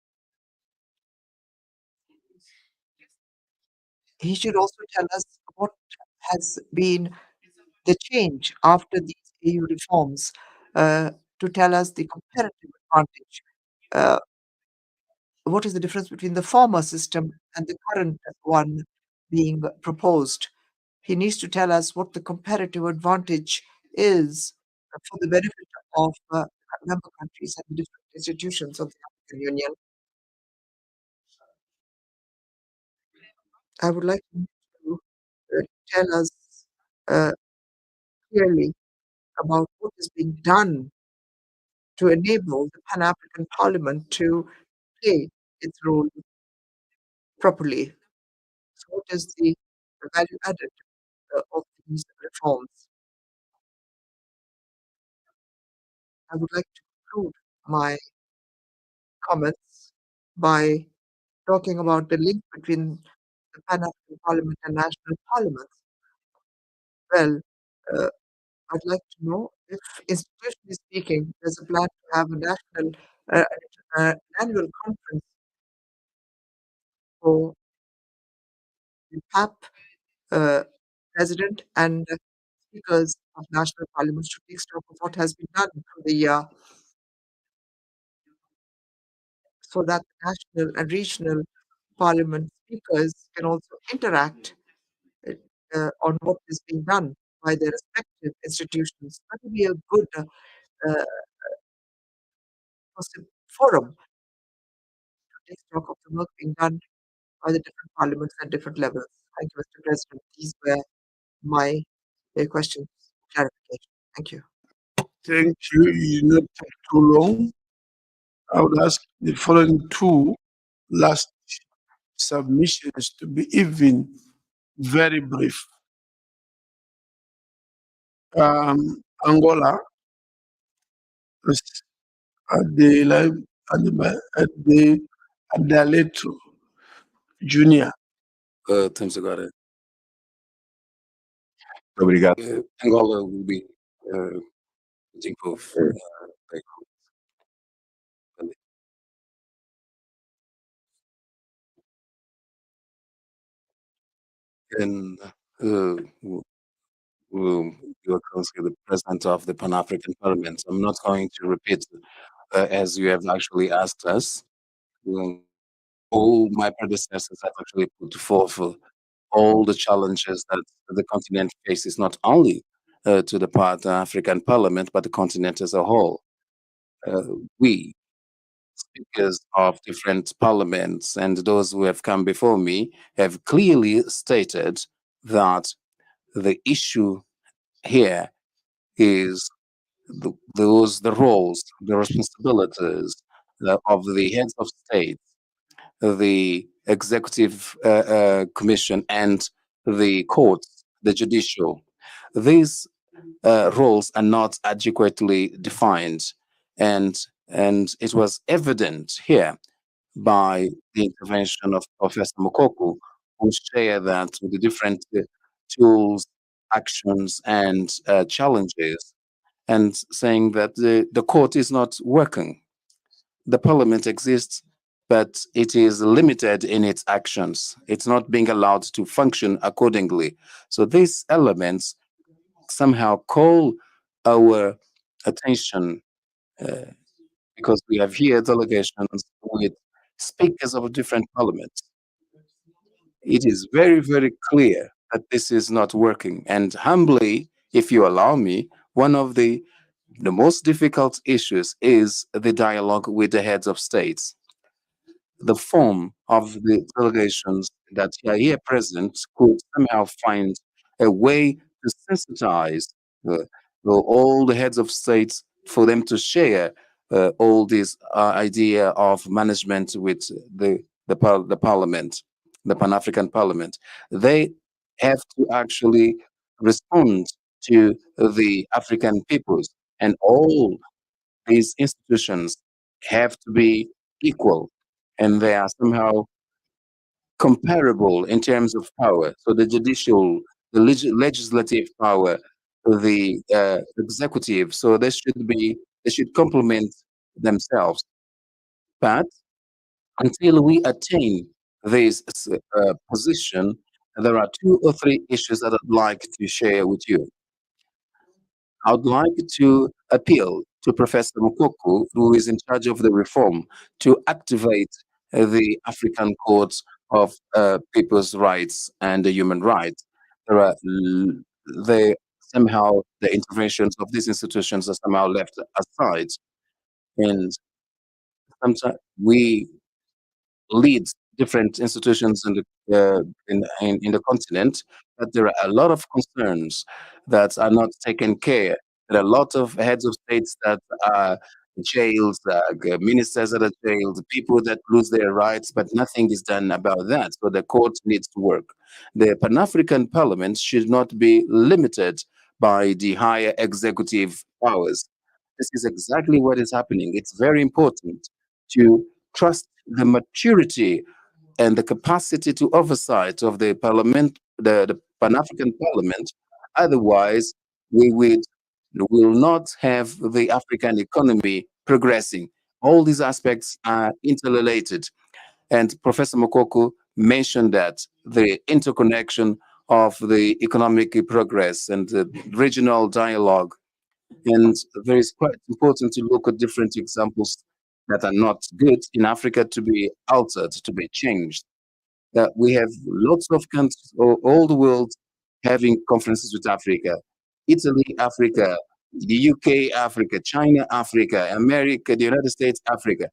He should also tell us what has been the change after these EU reforms, to tell us the comparative advantage. What is the difference between the former system and the current one being proposed? He needs to tell us what the comparative advantage is for the benefit of member countries and the different institutions of the African Union. I would like him to tell us uh, clearly about what is being done to enable the Pan African Parliament to play its role properly. So, what is the value added of these reforms? I would like to conclude my comments by talking about the link between the Pan African Parliament and national parliaments. Well, uh, I'd like to know if, institutionally speaking, there's a plan to have a national an annual conference for the PAP president and speakers of national parliaments to take stock of what has been done through the year, so that national and regional parliament speakers can also interact on what is being done by their respective institutions. That would be a good forum to take stock of the work being done by the different parliaments at different levels. Thank you, Mr. President. These were my questions, clarification. Thank you. Thank you. You not take too long. I would ask the following two last submissions to be even very brief. Angola is at the live at the Adaleto Junior. Temos agora. Obrigado. Angola will be desenvolve. And Your Excellency, the President of the Pan African Parliament. I'm not going to repeat as you have actually asked us. All my predecessors have actually put forth all the challenges that the continent faces, not only to the Pan African Parliament, but the continent as a whole. We, speakers of different parliaments and those who have come before me, have clearly stated that the issue here is the roles, the responsibilities of the heads of state, the executive commission and the courts, the judicial. These roles are not adequately defined, and it was evident here by the intervention of Professor Mokoku, who shared that with the different tools, actions, and challenges, and saying that the court is not working. The parliament exists, but it is limited in its actions. It's not being allowed to function accordingly. So these elements somehow call our attention because we have here delegations with speakers of different parliaments. It is very, very clear that this is not working. And humbly, if you allow me, one of the most difficult issues is the dialogue with the heads of states. The form of the delegations that are here present could somehow find a way to sensitize all the heads of states for them to share all this idea of management with the parliament, the Pan-African Parliament. They have to actually respond to the African peoples, and all these institutions have to be equal, and they are somehow comparable in terms of power. So the judicial, the legislative power, the executive. So they should complement themselves. But until we attain this position, there are 2 or 3 issues that I'd like to share with you. I would like to appeal to Professor Mokoku, who is in charge of the reform, to activate the African Courts of People's Rights and the Human Rights. There are somehow the interventions of these institutions are somehow left aside, and sometimes we lead different institutions in the continent, but there are a lot of concerns that are not taken care. There are a lot of heads of states that are jailed, ministers that are jailed, people that lose their rights, but nothing is done about that. So the court needs to work. The Pan-African Parliament should not be limited by the higher executive powers. This is exactly what is happening. It's very important to trust the maturity and the capacity to oversight of the parliament, the Pan-African Parliament. Otherwise, we will not have the African economy progressing. All these aspects are interrelated. And Professor Mokoku mentioned that the interconnection of the economic progress and the regional dialogue. And there is quite important to look at different examples that are not good in Africa to be altered, to be changed. We have lots of countries, all the world having conferences with Africa. Italy, Africa, the UK, Africa, China, Africa, America, the United States, Africa.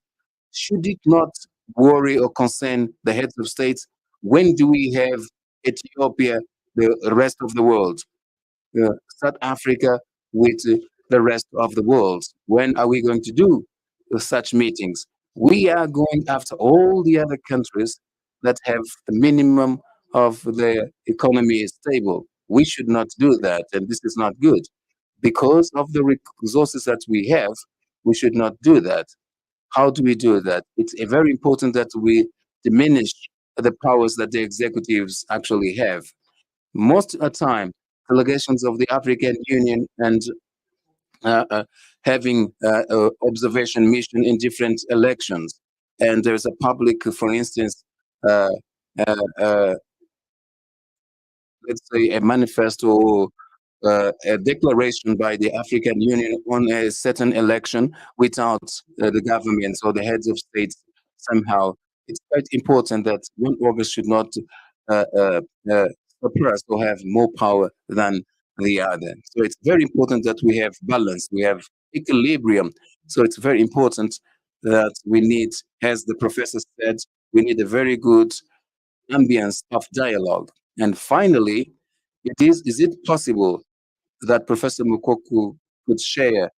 Should it not worry or concern the heads of states? When do we have Ethiopia, the rest of the world? South Africa with the rest of the world? When are we going to do such meetings? We are going after all the other countries that have the minimum of their economy is stable. We should not do that, and this is not good. Because of the resources that we have, we should not do that. How do we do that? It's very important that we diminish the powers that the executives actually have. Most of the time, delegations of the African Union and having observation mission in different elections. And there's a public, for instance, let's say a manifesto, a declaration by the African Union on a certain election without the government or the heads of states somehow. It's quite important that one organ should not suppress or have more power than the other. So it's very important that we have balance, we have equilibrium. So it's very important that we need, as the professor said, we need a very good ambience of dialogue. And finally, is it possible that Professor Mukoku could share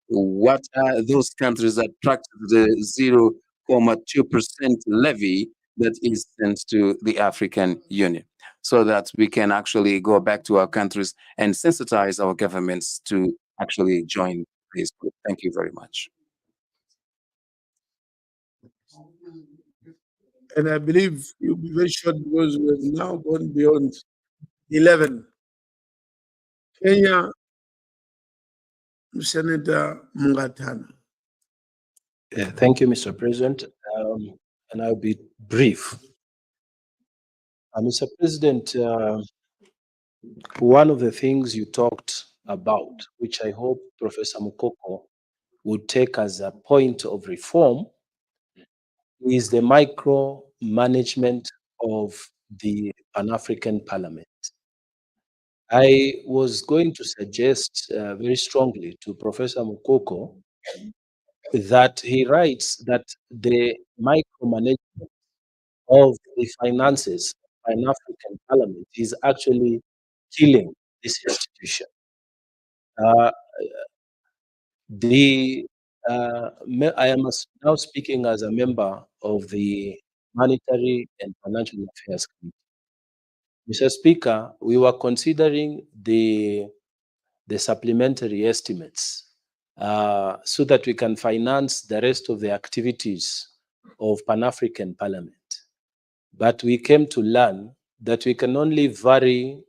what are those countries that practice the 0.2% levy that is sent to the African Union, so that we can actually go back to our countries and sensitize our governments to actually join this group. Thank you very much. And I believe you'll be very short because we've now gone beyond 11. Kenya, Senator Mungatana. Thank you, Mr. President. And I'll be brief. Mr. President, one of the things you talked about, which I hope Professor Mukoko would take as a point of reform, is the micromanagement of the Pan-African Parliament. I was going to suggest very strongly to Professor Mukoko that he writes that the micromanagement of the finances of Pan-African Parliament is actually killing this institution. I am now speaking as a member of the Monetary and Financial Affairs Committee. Mr. Speaker, we were considering the supplementary estimates so that we can finance the rest of the activities of Pan-African Parliament. But we came to learn that we can only vary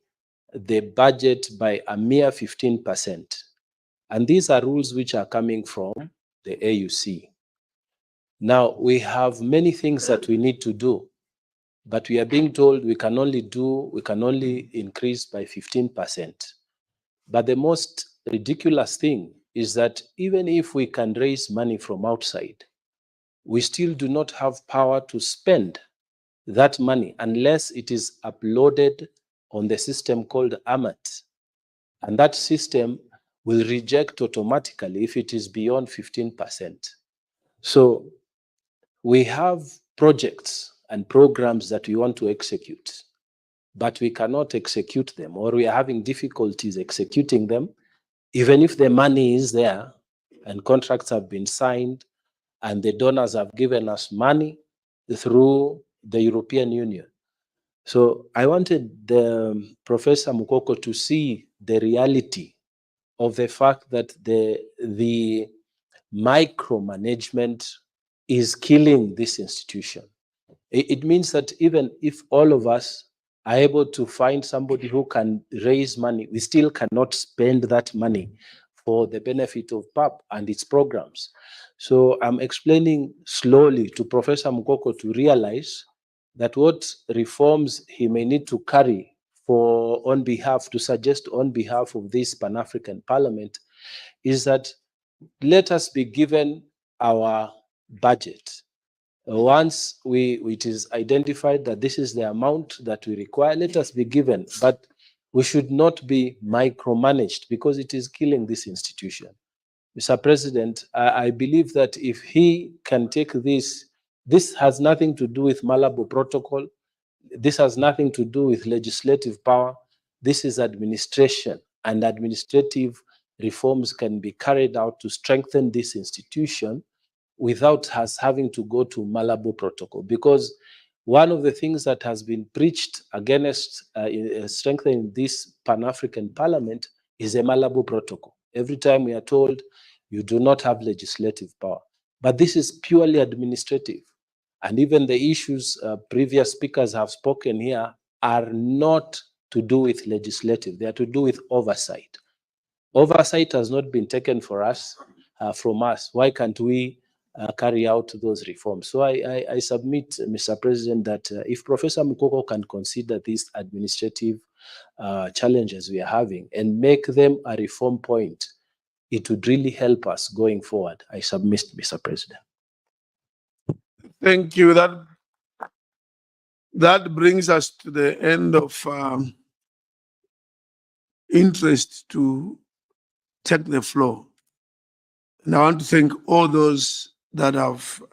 the budget by a mere 15%. And these are rules which are coming from the AUC. Now, we have many things that we need to do, but we are being told we can only increase by 15%. But the most ridiculous thing is that even if we can raise money from outside, we still do not have power to spend that money unless it is uploaded on the system called AMAT. And that system will reject automatically if it is beyond 15%. So we have projects and programs that we want to execute, but we cannot execute them, or we are having difficulties executing them, even if the money is there and contracts have been signed and the donors have given us money through the European Union. So I wanted Professor Mukoko to see the reality of the fact that the micromanagement is killing this institution. It means that even if all of us are able to find somebody who can raise money, we still cannot spend that money for the benefit of PAP and its programs. So I'm explaining slowly to Professor Mukoko to realize that what reforms he may need to carry to suggest on behalf of this Pan-African Parliament is that let us be given our budget. Once it is identified that this is the amount that we require, let us be given, but we should not be micromanaged because it is killing this institution. Mr. President, I believe that if he can take this has nothing to do with Malabo Protocol. This has nothing to do with legislative power. This is administration, and administrative reforms can be carried out to strengthen this institution without us having to go to Malabo Protocol. Because one of the things that has been preached against strengthening this Pan-African Parliament is a Malabo Protocol. Every time we are told you do not have legislative power. But this is purely administrative. And even the issues previous speakers have spoken here are not to do with legislative. They are to do with oversight. Oversight has not been taken from us. Why can't we carry out those reforms? So I submit, Mr. President, that if Professor Mukoko can consider these administrative challenges we are having and make them a reform point, it would really help us going forward. I submit, Mr. President. Thank you. That brings us to the end of interest to take the floor. And I want to thank all those that have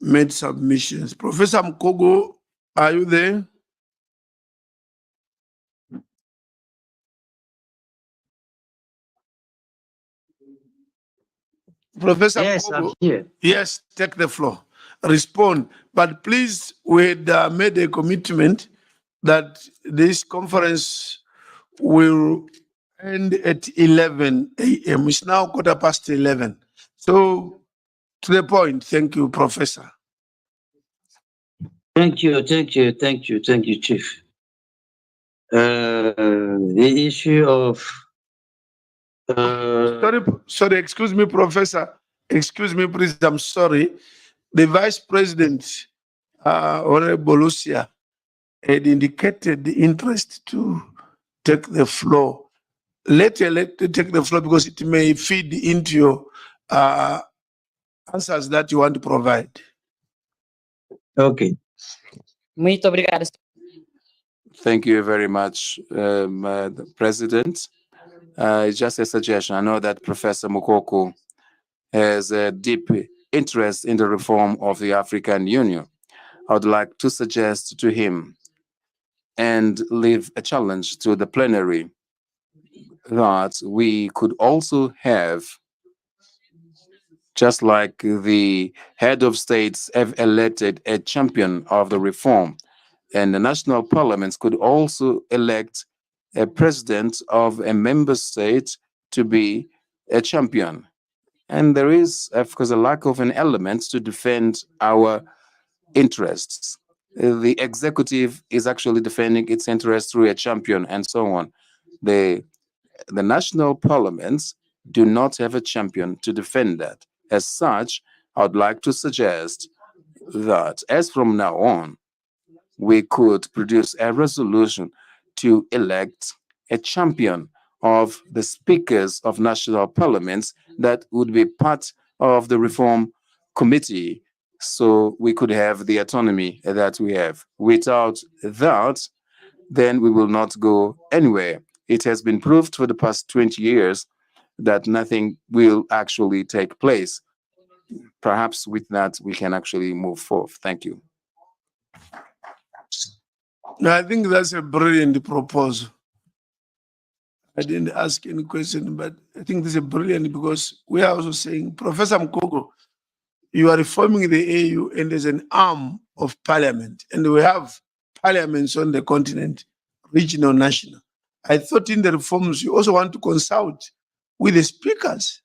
made submissions. Professor Mkogo, are you there? Professor Yes, I'm Mkogo, here. yes, take the floor. respond. But please, we had made a commitment that this conference will end at 11 a.m. It's now 11:15. So, to the point. Thank you, Professor. Thank you, Chief. The issue of Sorry, excuse me, Professor. Excuse me, please. I'm sorry. The Vice President, Honorable Lucia, had indicated the interest to take the floor. Let her take the floor because it may feed into your answers that you want to provide. okay. Muito obrigada. Thank you very much, President. Just a suggestion. I know that Professor Mukoko has a deep interest in the reform of the African Union. I would like to suggest to him and leave a challenge to the plenary that we could also have, just like the head of states have elected a champion of the reform, and the national parliaments could also elect a president of a member state to be a champion. And there is, of course, a lack of an element to defend our interests. The executive is actually defending its interests through a champion and so on. The national parliaments do not have a champion to defend that. As such, I would like to suggest that as from now on, we could produce a resolution to elect a champion of the speakers of national parliaments that would be part of the reform committee, so we could have the autonomy that we have. Without that, then we will not go anywhere. It has been proved for the past 20 years that nothing will actually take place. Perhaps with that, we can actually move forth. Thank you. I think that's a brilliant proposal. I didn't ask any question, but I think this is brilliant because we are also saying, Professor Mukoko, you are reforming the AU and there's an arm of parliament, and we have parliaments on the continent, regional, national. I thought in the reforms, you also want to consult with the speakers.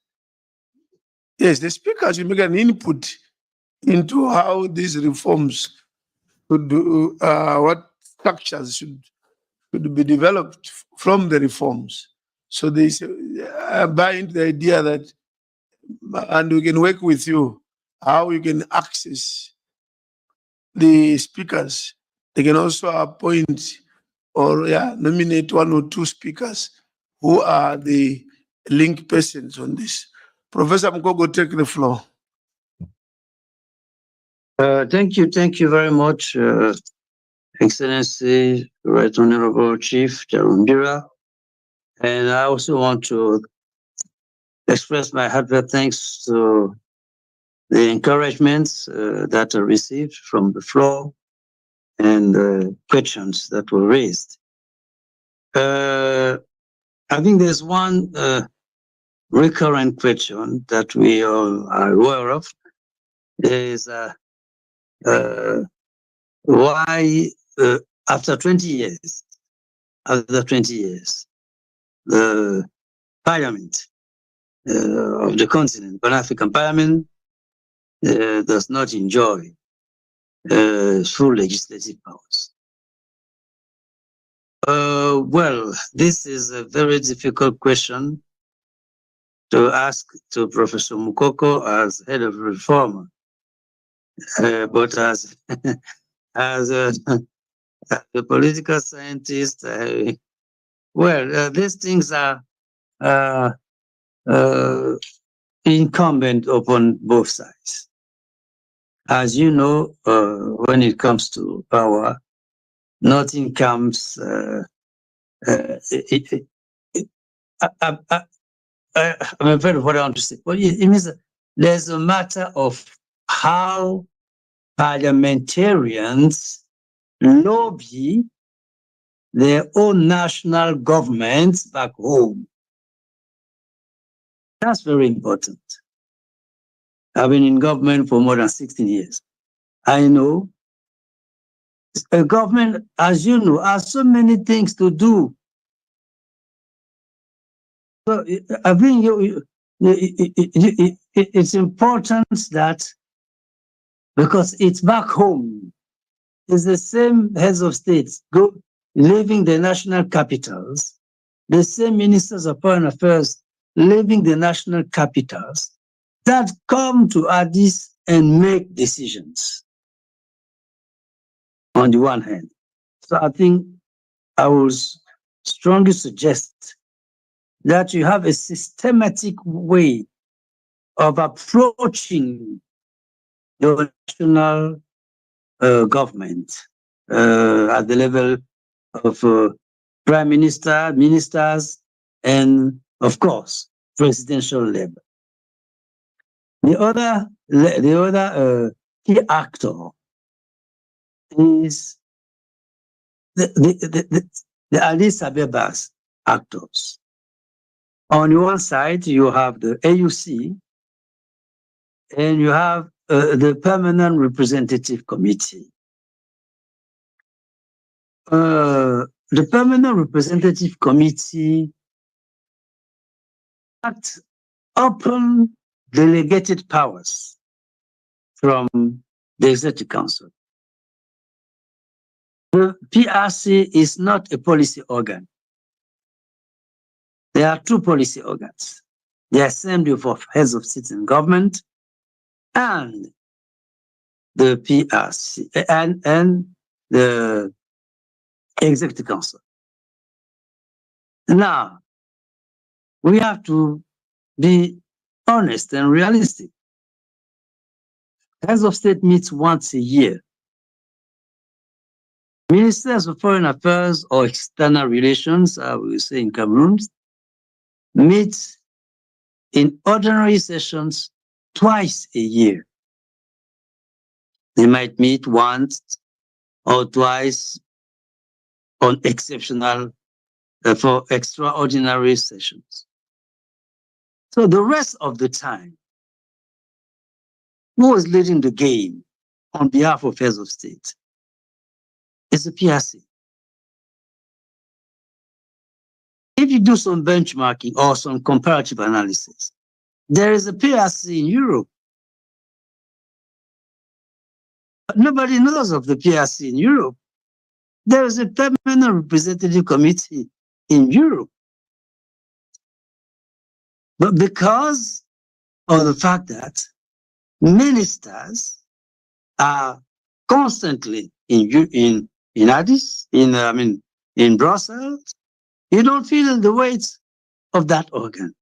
Yes, the speakers will make an input into how these reforms should do, what structures should be developed from the reforms. So they buy into the idea that, and we can work with you, how you can access the speakers. They can also appoint or nominate 1 or 2 speakers who are the link persons on this. Professor Mukoko, take the floor. Thank you very much, Excellency, Right Honorable Chief Charumbira. And I also want to express my heartfelt thanks to the encouragements that are received from the floor and the questions that were raised. I think there's one recurrent question that we all are aware of, is why after 20 years, the parliament of the continent, Pan-African Parliament, does not enjoy full legislative powers. Well, this is a very difficult question to ask to Professor Mukoko as head of reform, but as as a political scientist, these things are incumbent upon both sides. As you know, when it comes to power, nothing comes. I'm afraid of what I want to say. But it means that there's a matter of how parliamentarians lobby their own national governments back home. That's very important. I've been in government for more than 16 years. I know. A government, as you know, has so many things to do. So I think it's important that, because it's back home, it's the same heads of states leaving the national capitals, the same ministers of foreign affairs leaving the national capitals, that come to Addis and make decisions on the one hand. So I think I would strongly suggest that you have a systematic way of approaching the national government at the level of prime minister, ministers, and of course, presidential level. The other key actor is the Addis Abeba's actors. On one side, you have the AUC, and you have the Permanent Representative Committee. The Permanent Representative Committee acts upon delegated powers from the Executive Council. The PRC is not a policy organ. There are two policy organs: the Assembly of Heads of State and Government and the PRC and the Executive Council. Now, we have to be honest and realistic. Heads of State meets once a year. Ministers of Foreign Affairs or External Relations, I will say in Cameroon, meet in ordinary sessions twice a year. They might meet once or twice on exceptional, for extraordinary sessions. So the rest of the time, who is leading the game on behalf of heads of state? It's the PRC. If you do some benchmarking or some comparative analysis, there is a PRC in Europe. But nobody knows of the PRC in Europe. There is a Permanent Representative Committee in Europe. But because of the fact that ministers are constantly in Addis, in Brussels, you don't feel the weight of that organ.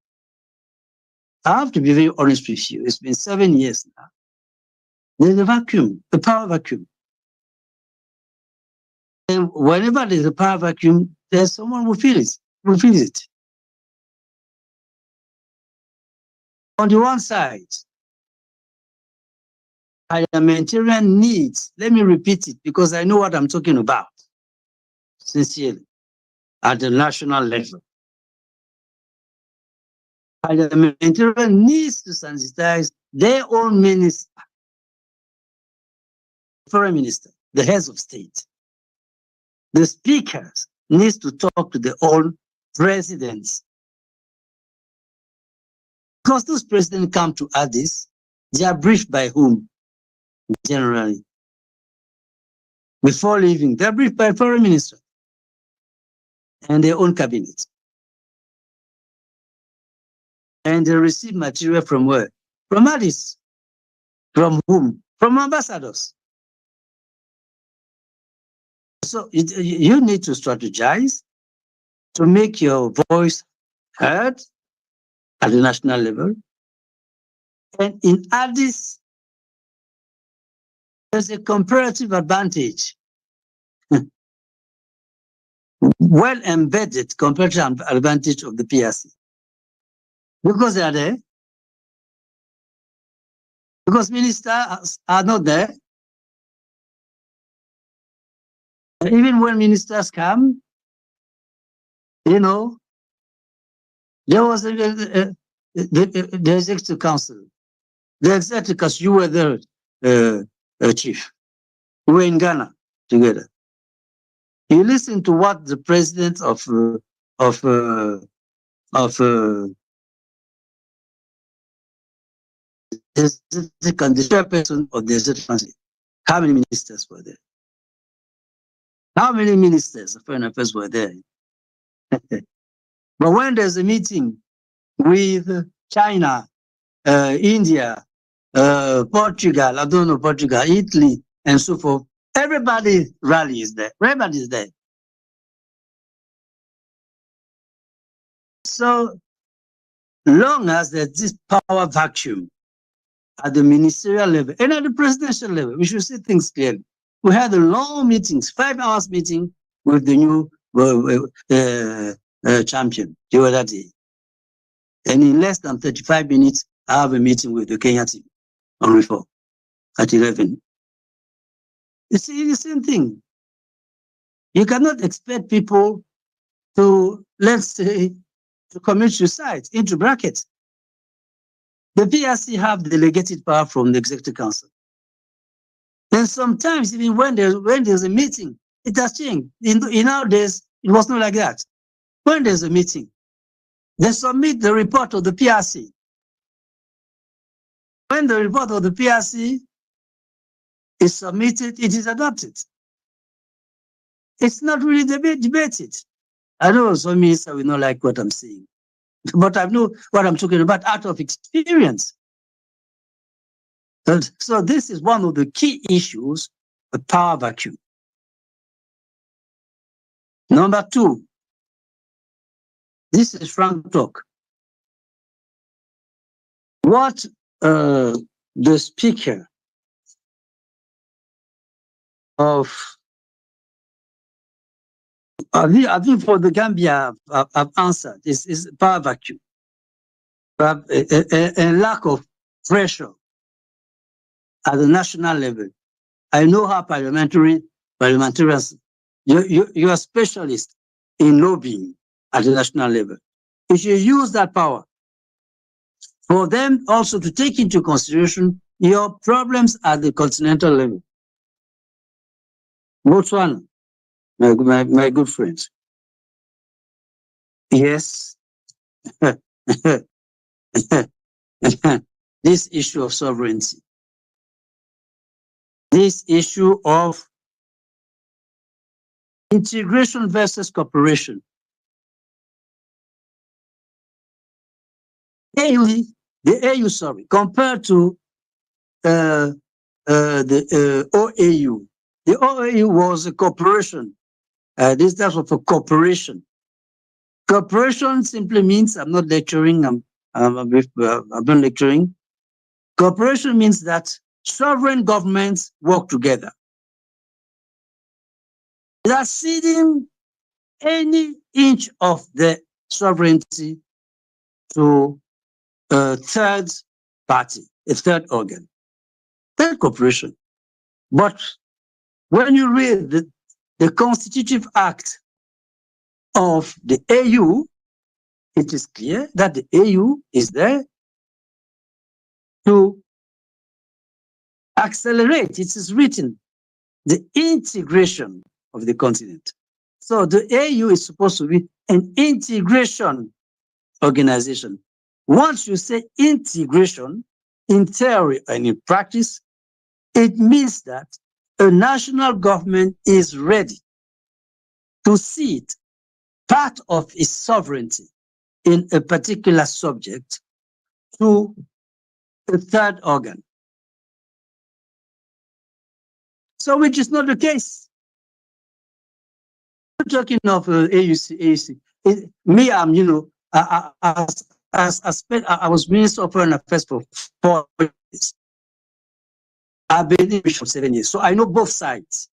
I have to be very honest with you. It's been 7 years now. There's a vacuum, a power vacuum. And whenever there's a power vacuum, there's someone who feels it. On the one side, parliamentarian needs, let me repeat it because I know what I'm talking about, sincerely, at the national level. Parliamentarian needs to sensitize their own minister, foreign minister, the heads of state. The speakers needs to talk to their own presidents. Because those presidents come to Addis, they are briefed by whom? Generally. Before leaving, they are briefed by foreign minister and their own cabinet. And they receive material from where? From Addis. From whom? From ambassadors. So you need to strategize to make your voice heard at the national level. And in Addis, there's a comparative advantage, well embedded comparative advantage of the PRC. Because they are there, because ministers are not there. And even when ministers come, you know, there was the Executive Council. The Executive, because you were there, chief. We were in Ghana together. You listen to what the president of the chairperson of the Executive Council, how many ministers were there? How many ministers of foreign affairs were there? But when there's a meeting with China, India, Portugal, I don't know, Portugal, Italy, and so forth, everybody rallies there. Everybody's there. So long as there's this power vacuum at the ministerial level and at the presidential level, we should see things clearly. We had a long meetings, 5 hours meeting with the new champion the other day. And in less than 35 minutes, I have a meeting with the Kenya team on reform at 11. You see the same thing. You cannot expect people to, let's say, to commit suicide into brackets. The PRC have delegated power from the Executive Council. And sometimes, even when there's a meeting, it has changed. In our days, it was not like that. When there's a meeting, they submit the report of the PRC. When the report of the PRC is submitted, it is adopted. It's not really debated. I know some ministers will not like what I'm saying, but I know what I'm talking about out of experience. And so this is one of the key issues, the power vacuum. Number 2, this is frank talk. What the speaker of, I think for the Gambia, I've answered, is power vacuum. A lack of pressure at the national level. I know how parliamentarians, you are specialists in lobbying at the national level. You should use that power for them also to take into consideration your problems at the continental level. Botswana, my good friends. Yes. This issue of sovereignty. This issue of integration versus cooperation. The AU, compared to the OAU. The OAU was a cooperation. This type of a cooperation. Cooperation simply means, I'm not lecturing, I'm not lecturing. Cooperation means that sovereign governments work together. They are ceding any inch of the sovereignty to a third party, a third organ. That's cooperation. But when you read the constitutive act of the AU, it is clear that the AU is there to accelerate, it is written, the integration of the continent. So the AU is supposed to be an integration organization. Once you say integration, in theory and in practice, it means that a national government is ready to cede part of its sovereignty in a particular subject to a third organ. So which is not the case. I'm talking of AUC. Me, I'm, I was Minister of Foreign Affairs for 4 years. I've been in for 7 years, so I know both sides.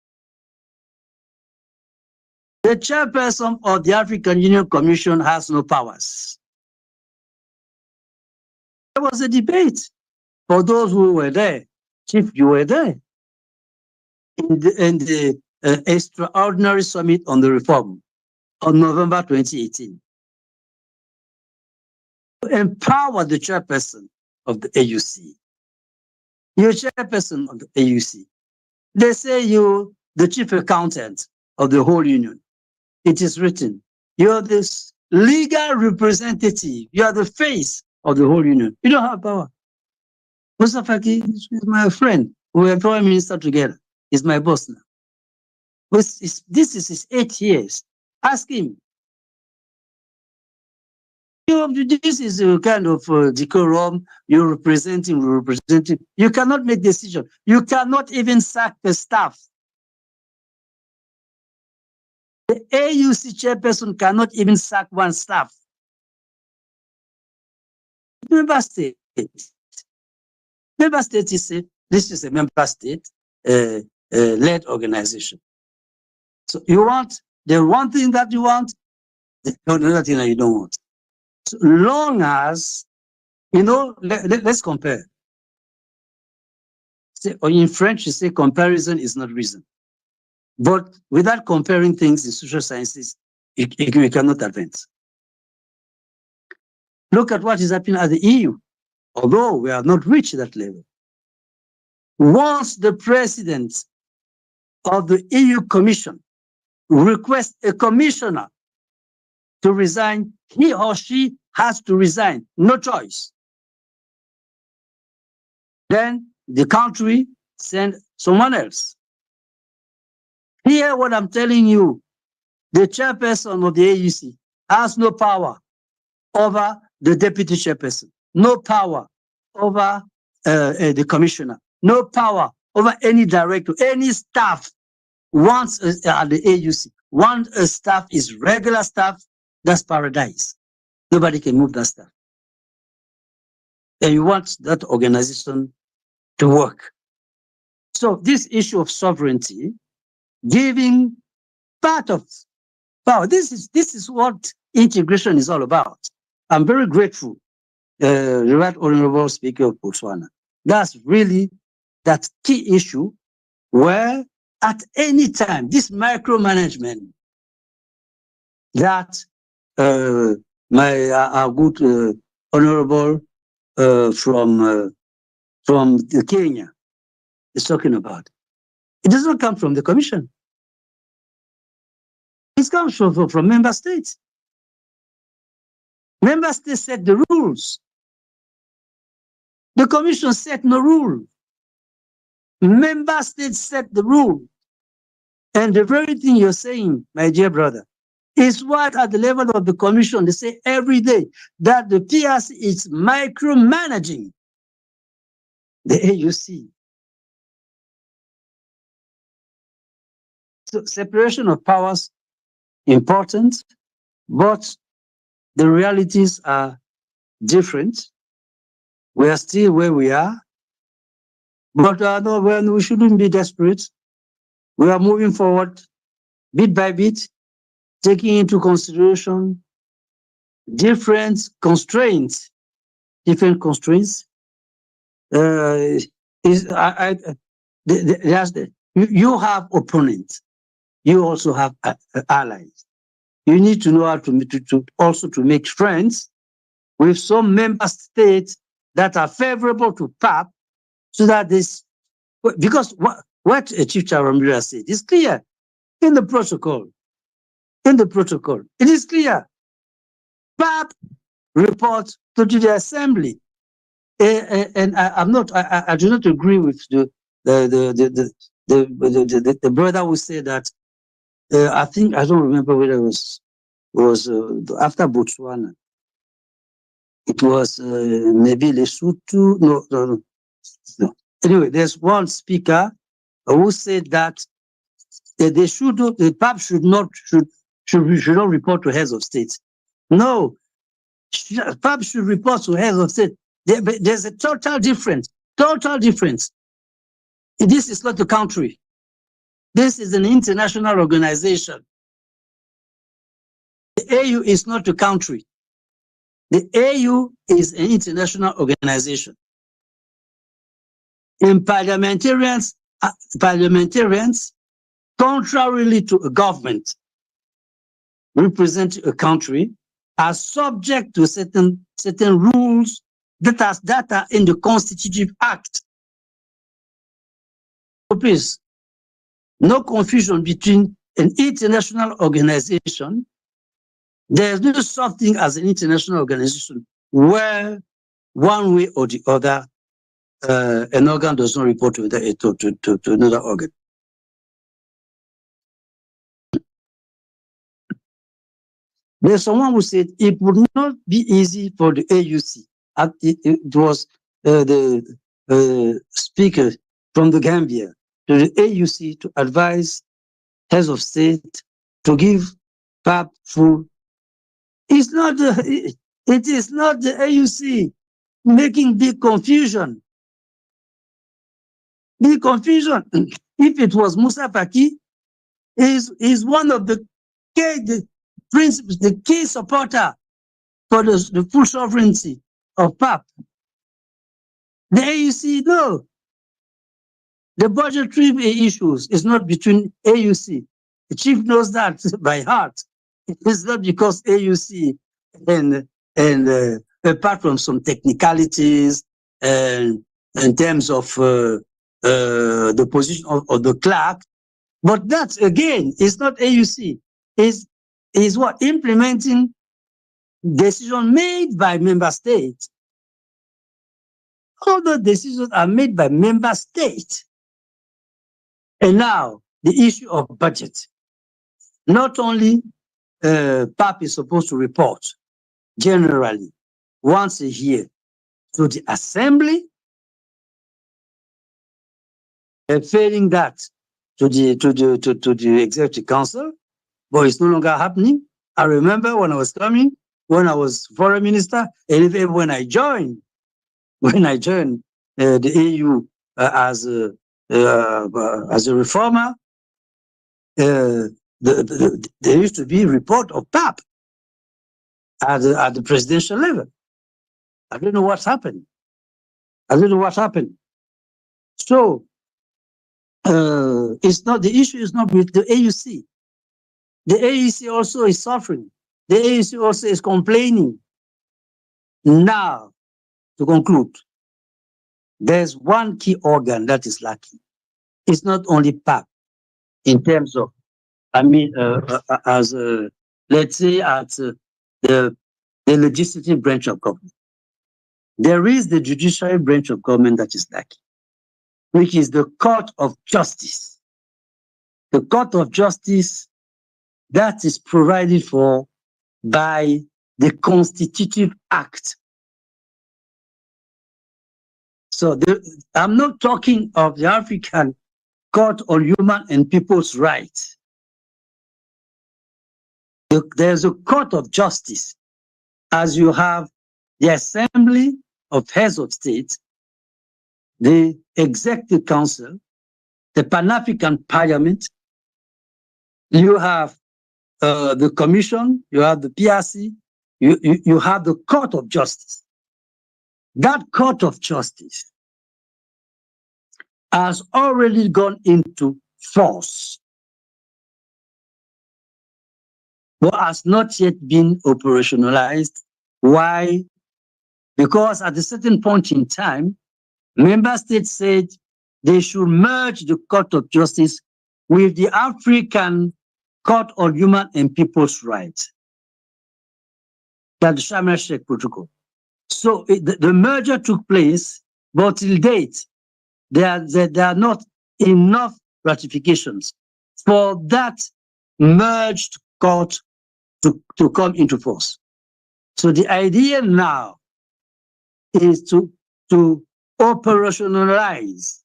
The chairperson of the African Union Commission has no powers. There was a debate for those who were there. Chief, you were there in the extraordinary summit on the reform on November 2018. To empower the chairperson of the AUC. You're chairperson of the AUC. They say you, the chief accountant of the whole union. It is written, you're this legal representative. You are the face of the whole union. You don't have power. Musa Faki is my friend. We were prime minister together. He's my boss now. This is his 8 years. Ask him. This is a kind of decorum. You're representing. You cannot make decision. You cannot even sack the staff. The AUC chairperson cannot even sack one staff. Member state. Member state is this is a member state led organization. So you want the one thing that you want, the other thing that you don't want. So long as, let's compare. Say, or in French, you say comparison is not reason. But without comparing things in social sciences, you cannot advance. Look at what is happening at the EU. Although we have not reached that level. Once the president of the EU Commission requests a commissioner to resign, he or she has to resign, no choice. Then the country send someone else. Hear what I'm telling you. The chairperson of the AUC has no power over the deputy chairperson, no power over the commissioner, no power over any director, any staff. Once at the AUC, once a staff is regular staff, that's paradise. Nobody can move that staff. And you want that organization to work. So this issue of sovereignty, giving part of power, this is what integration is all about. I'm very grateful, the Right Honorable Speaker of Botswana. That's really that key issue where at any time, this micromanagement that our good honorable from Kenya is talking about, it does not come from the commission. It comes from member states. Member states set the rules. The commission set no rule. Member states set the rule. And the very thing you're saying, my dear brother, is what at the level of the commission, they say every day that the PRC is micromanaging the AUC. So separation of powers, important, but the realities are different. We are still where we are, but no, we shouldn't be desperate. We are moving forward bit by bit, taking into consideration different constraints. You have opponents. You also have allies. You need to know how to also make friends with some member states that are favorable to PAP, so that this, because what Chief Charamira said is clear in the protocol. In the protocol, it is clear. PAP report to the assembly, and I do not agree with the brother who said that. I think I don't remember whether it was after Botswana. It was maybe Lesotho. No. Anyway, there's one speaker who said that the PAP should not report to heads of state. No, PAP should report to heads of state. There's a total difference. Total difference. This is not a country. This is an international organization. The AU is not a country. The AU is an international organization. And parliamentarians, contrarily to a government representing a country, are subject to certain rules that are in the Constitutive Act. So please, no confusion between an international organization. There's no such thing as an international organization where one way or the other, an organ does not report to another organ. There's someone who said it would not be easy for the AUC. It was the speaker from the Gambia to the AUC to advise heads of state to give PAP full. It's not it is not the AUC making big confusion. Big confusion. If it was Musa Faki, is one of the principles, the key supporter for the full sovereignty of PAP. The AUC, no. The budgetary issues is not between AUC. The chief knows that by heart. It's not because AUC and apart from some technicalities and in terms of the position of the clerk, but that again is not AUC. Is what implementing decision made by member states. All the decisions are made by member states. And now the issue of budget. Not only PAP is supposed to report generally once a year to the assembly, and failing that to the executive council, but it's no longer happening. I remember when I was coming, when I was foreign minister, and even when I joined the AU as a reformer, there used to be a report of PAP at the presidential level. I don't know what's happened. So it's not, the issue is not with the AUC. The AUC also is suffering. The AUC also is complaining. Now, to conclude, there's one key organ that is lacking. It's not only PAP in terms of, let's say at the legislative branch of government. There is the judiciary branch of government that is lacking, which is the Court of Justice. The Court of Justice that is provided for by the Constitutive Act. So I'm not talking of the African Court on Human and People's Rights. There's a Court of Justice, as you have the Assembly of Heads of State, the Executive Council, the Pan-African Parliament, you have the Commission, you have the PRC, you have the Court of Justice. That Court of Justice has already gone into force, but has not yet been operationalized. Why? Because at a certain point in time, member states said they should merge the Court of Justice with the African Court on Human and People's Rights, that's the Sharm el-Sheikh Protocol. So the merger took place, but till date, there are not enough ratifications for that merged court to come into force. So the idea now is to operationalize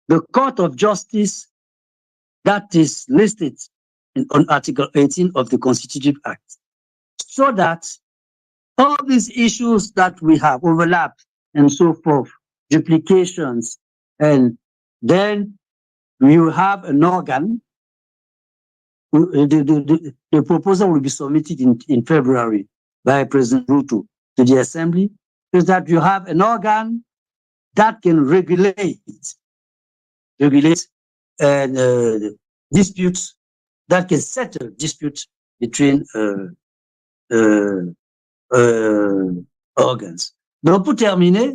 the Court of Justice that is listed on Article 18 of the Constitutive Act, so that all these issues that we have, overlap and so forth, duplications, and then you have an organ. The proposal will be submitted in February by President Ruto to the Assembly, is that you have an organ that can regulate disputes, that can settle disputes between organs. Donc, pour terminer,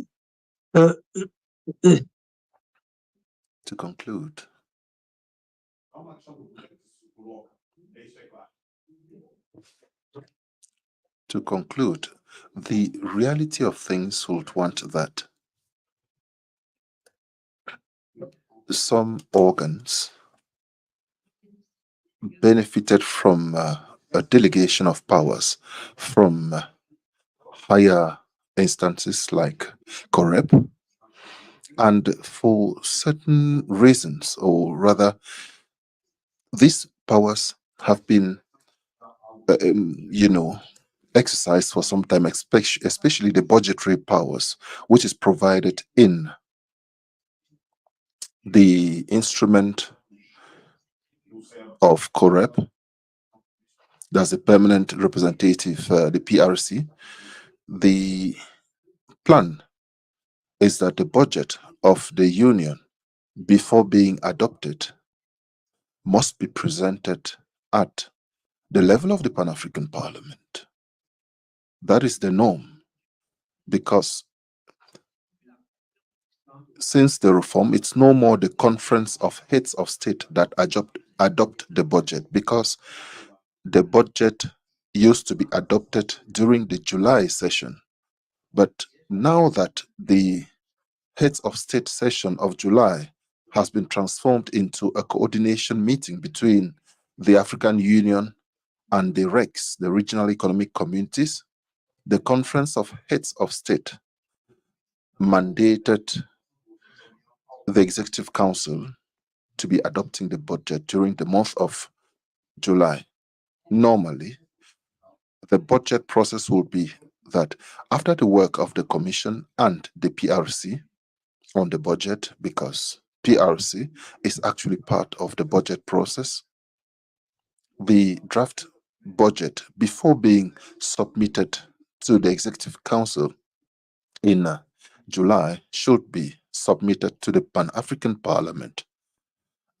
To conclude, To conclude, the reality of things would want that some organs benefited from a delegation of powers from higher instances like COREP, and for certain reasons, or rather, these powers have been, exercised for some time, especially the budgetary powers, which is provided in the instrument of COREP. That's the permanent representative, the PRC. The plan is that the budget of the union, before being adopted, must be presented at the level of the Pan-African Parliament. That is the norm, because since the reform, it's no more the conference of heads of state that adopt the budget, because the budget used to be adopted during the July session. But now that the heads of state session of July has been transformed into a coordination meeting between the African Union and the RECs, the Regional Economic Communities, the Conference of Heads of State mandated the Executive Council to be adopting the budget during the month of July. Normally, the budget process will be that after the work of the Commission and the PRC on the budget, because PRC is actually part of the budget process, the draft budget, before being submitted to the Executive Council in July, should be submitted to the Pan-African Parliament.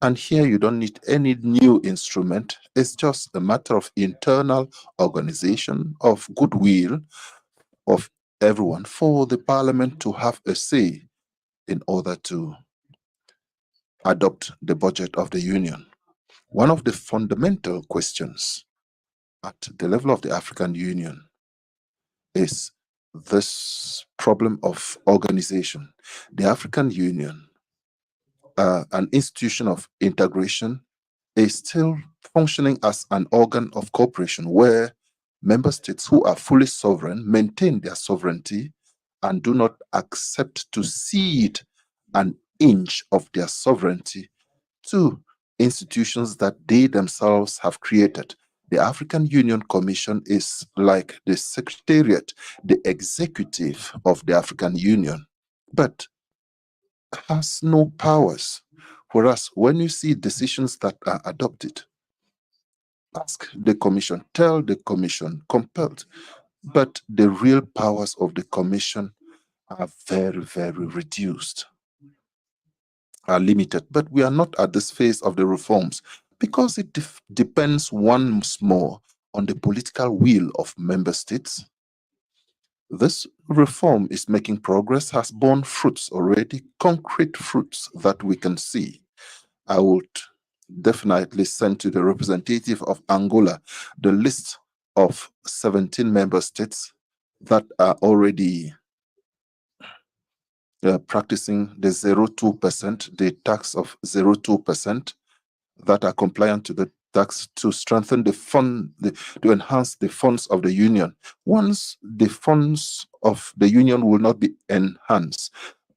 And here you don't need any new instrument. It's just a matter of internal organization, of goodwill of everyone, for the Parliament to have a say in order to adopt the budget of the Union. One of the fundamental questions at the level of the African Union is this problem of organization. The African Union, an institution of integration, is still functioning as an organ of cooperation where member states who are fully sovereign maintain their sovereignty and do not accept to cede an inch of their sovereignty to institutions that they themselves have created. The African Union Commission is like the secretariat, the executive of the African Union, but has no powers. Whereas when you see decisions that are adopted, ask the Commission, tell the Commission, compelled. But the real powers of the Commission are very, very reduced, are limited. But we are not at this phase of the reforms because it depends once more on the political will of member states. This reform is making progress, has borne fruits already, concrete fruits that we can see. I would definitely send to the representative of Angola the list of 17 member states that are already practicing the 0.2%, the tax of 0.2%, that are compliant to the tax, to strengthen the fund, to enhance the funds of the union. Once the funds of the union will not be enhanced,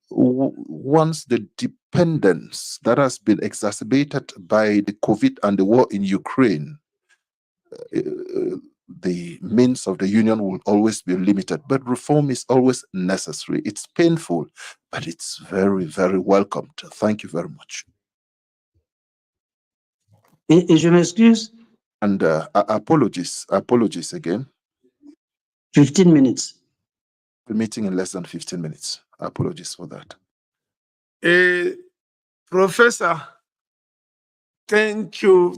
once the dependence that has been exacerbated by the COVID and the war in Ukraine, the means of the union will always be limited. But reform is always necessary. It's painful, but it's very, very welcomed. Thank you very much. Et je m'excuse, And apologies again. 15 minutes. The meeting in less than 15 minutes. Apologies for that. Professor, thank you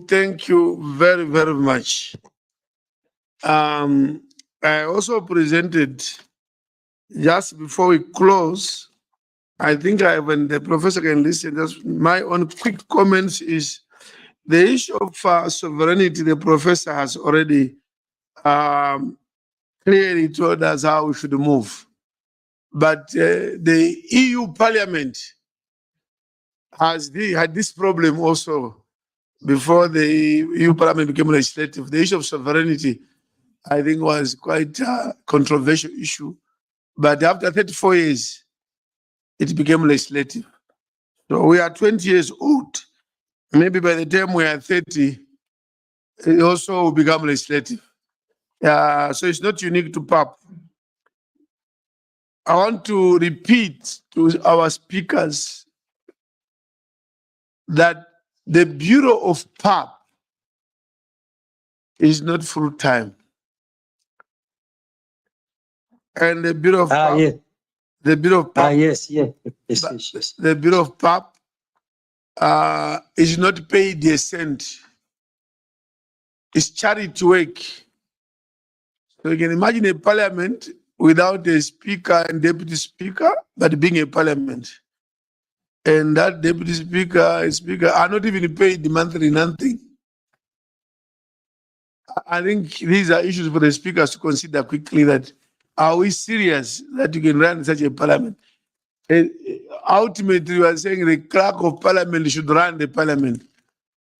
very, very much. I also presented, just before we close, I think when the professor can listen, just my own quick comments is The issue of sovereignty, the professor has already clearly told us how we should move. But the EU Parliament had this problem also before the EU Parliament became legislative. The issue of sovereignty, I think, was quite a controversial issue. But after 34 years, it became legislative. So we are 20 years old. Maybe by the time we are 30, it also will become legislative. So it's not unique to PAP. I want to repeat to our speakers that the Bureau of PAP is not full time. And the Bureau of PAP, Yeah. the Bureau of PAP, Yes. the Bureau of PAP is not paid a cent. It's charity work. So you can imagine a parliament without a speaker and deputy speaker, but being a parliament. And that deputy speaker and speaker are not even paid monthly, nothing. I think these are issues for the speakers to consider quickly, that are we serious that you can run such a parliament? And ultimately, we are saying the clerk of parliament should run the parliament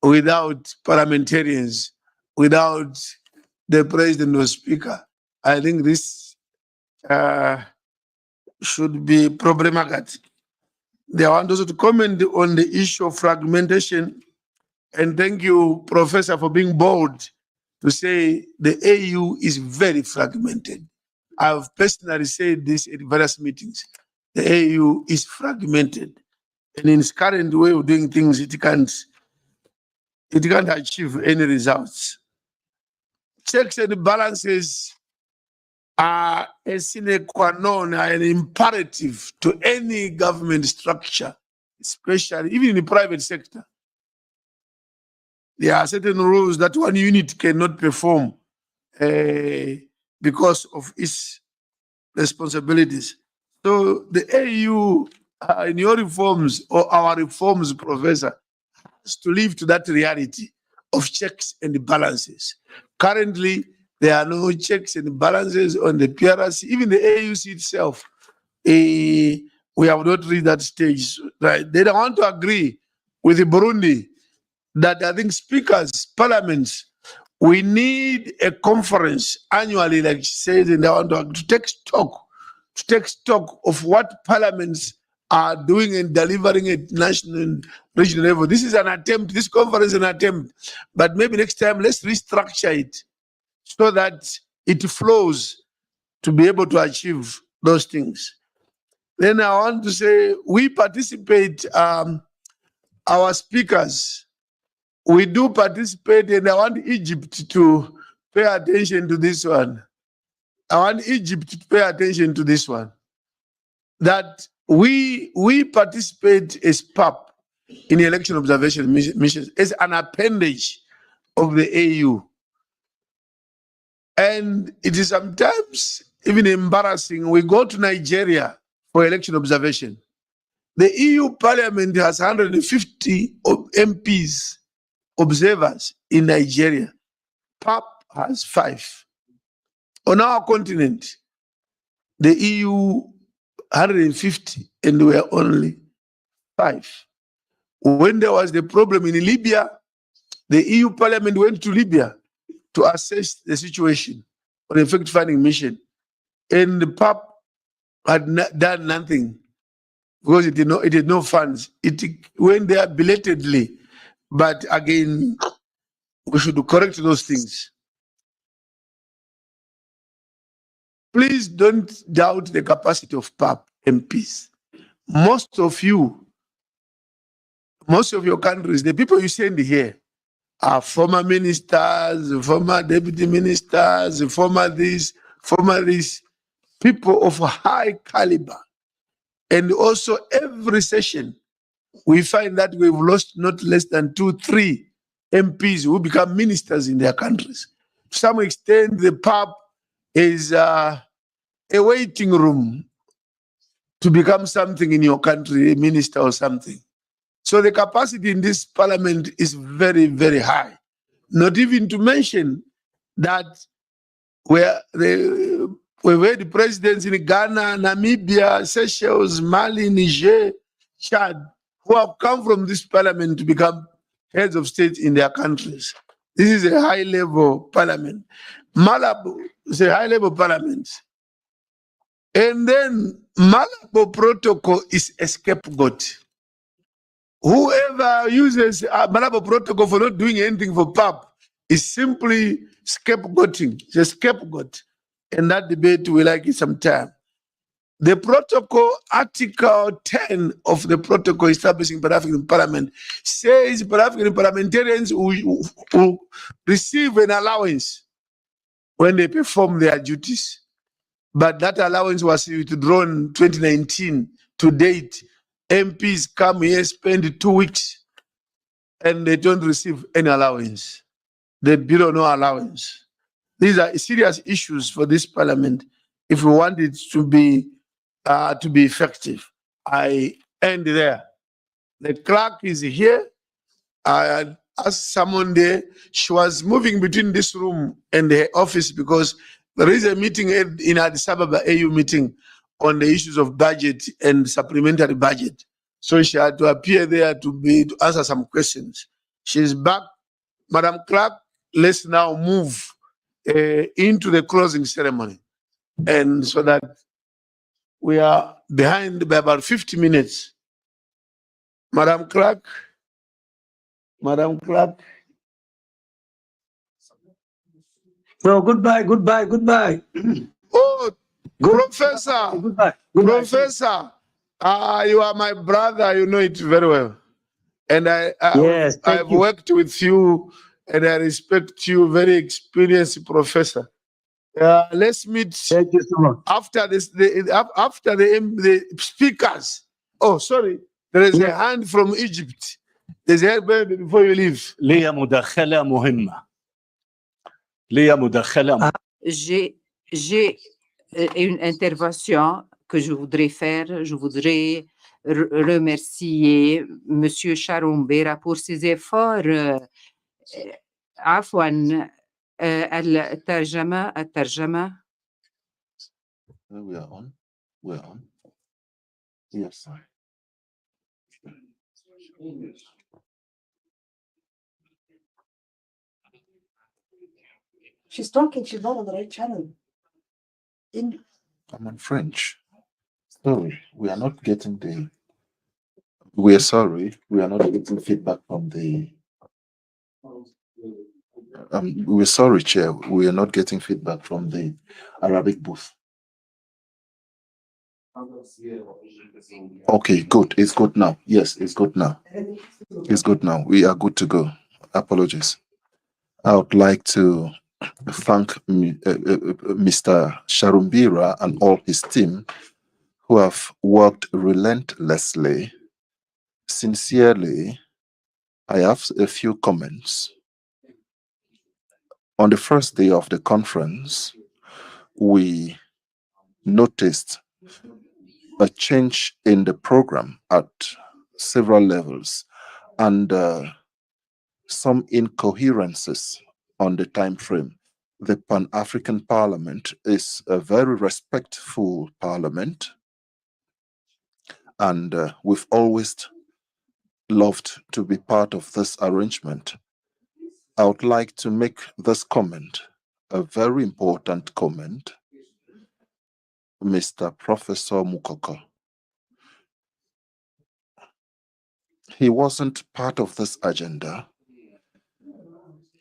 without parliamentarians, without the president or speaker. I think this should be problematic. I want also to comment on the issue of fragmentation. And thank you, Professor, for being bold to say the AU is very fragmented. I've personally said this at various meetings. The AU is fragmented. And in its current way of doing things, it can't achieve any results. Checks and balances are a sine qua non, are an imperative to any government structure, especially even in the private sector. There are certain rules that one unit cannot perform because of its responsibilities. So the AU, in your reforms or our reforms, Professor, has to live to that reality of checks and balances. Currently, there are no checks and balances on the PRC, even the AUC itself. We have not reached that stage. Right? They don't want to agree with Burundi that I think speakers, parliaments, we need a conference annually, like she says, and I want to take stock of what parliaments are doing and delivering at national and regional level. This is an attempt, this conference is an attempt, but maybe next time let's restructure it so that it flows to be able to achieve those things. Then I want to say we participate, our speakers, we do participate, and I want Egypt to pay attention to this one. I want Egypt to pay attention to this one. That we participate as PAP in election observation missions as an appendage of the AU. And it is sometimes even embarrassing. We go to Nigeria for election observation. The EU Parliament has 150 MPs, observers in Nigeria. PAP has 5. On our continent, the EU 150 and we are only 5. When there was the problem in Libya, the EU Parliament went to Libya to assess the situation on a fact-finding mission. And the PAP had done nothing because it had no funds. It went there belatedly. But again, we should correct those things. Please don't doubt the capacity of PAP MPs. Most of your countries, the people you send here are former ministers, former deputy ministers, former this, people of high caliber. And also every session, we find that we've lost not less than 2-3 MPs who become ministers in their countries. To some extent, the PAP is a waiting room to become something in your country, a minister or something. So the capacity in this parliament is very, very high. Not even to mention that we've had presidents in Ghana, Namibia, Seychelles, Mali, Niger, Chad, who have come from this parliament to become heads of state in their countries. This is a high-level parliament. Malabo is a high-level parliament. And then Malabo Protocol is a scapegoat. Whoever uses Malabo Protocol for not doing anything for PAP is simply scapegoating. It's a scapegoat. And that debate we like it some time. The protocol, Article 10 of the protocol establishing Pan-African Parliament, says Pan-African parliamentarians will receive an allowance when they perform their duties. But that allowance was withdrawn in 2019. To date, MPs come here, spend 2 weeks, and they don't receive any allowance. The bureau no allowance. These are serious issues for this parliament if we want it to be effective. I end there. The clerk is here. I asked someone there. She was moving between this room and the office because there is a meeting in Addis Ababa AU meeting on the issues of budget and supplementary budget. So she had to appear there to answer some questions. She's back. Madam Clerk, let's now move into the closing ceremony. And so that we are behind by about 50 minutes. Madam Clerk. Madam Clerk. No, goodbye. Oh, Professor. Goodbye. Professor, you are my brother. You know it very well. And Yes, thank I've you. worked with you and I respect you, very experienced professor. Let's meet Thank you so much. after this. After the speakers. Oh, sorry. There is a hand from Egypt. There's a hand before you leave. ليا مداخلة مهمة. ليا مداخلة J'ai une intervention que je voudrais faire. Je voudrais remercier Monsieur Sharumbera pour ses efforts. عفوا الترجمة. We are on. We're on. Yes. She's talking, she's not on the right channel. I'm on French. Sorry, we are not getting the. We are sorry, we are not getting feedback from the. We're sorry, Chair. We are not getting feedback from the Arabic booth. Okay, good. It's good now. Yes, it's good now. It's good now. We are good to go. Apologies. I would like to thank Mr. Sharumbira and all his team who have worked relentlessly. Sincerely, I have a few comments. On the first day of the conference, we noticed a change in the program at several levels and some incoherences on the time frame. The Pan-African Parliament is a very respectful parliament, and we've always loved to be part of this arrangement. I would like to make this comment, a very important comment. Mr. Professor Mukoko. He wasn't part of this agenda,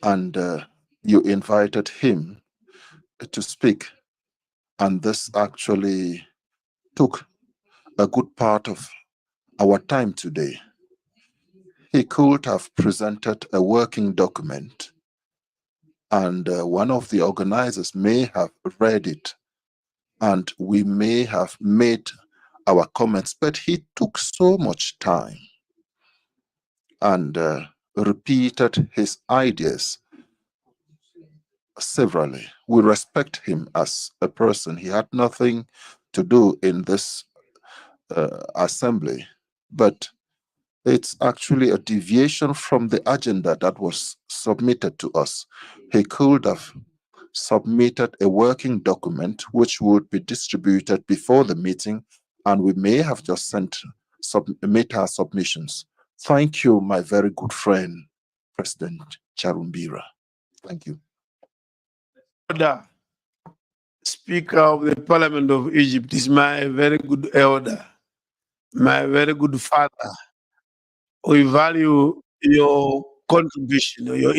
and you invited him to speak, and this actually took a good part of our time today. He could have presented a working document, and one of the organizers may have read it, and we may have made our comments, but he took so much time and repeated his ideas severally. We respect him as a person. He had nothing to do in this assembly, but It's actually a deviation from the agenda that was submitted to us. He could have submitted a working document which would be distributed before the meeting, and we may have just made our submissions. Thank you, my very good friend, President Charumbira. Thank you. Order. Speaker of the Parliament of Egypt is my very good elder, my very good father. We value your contribution, your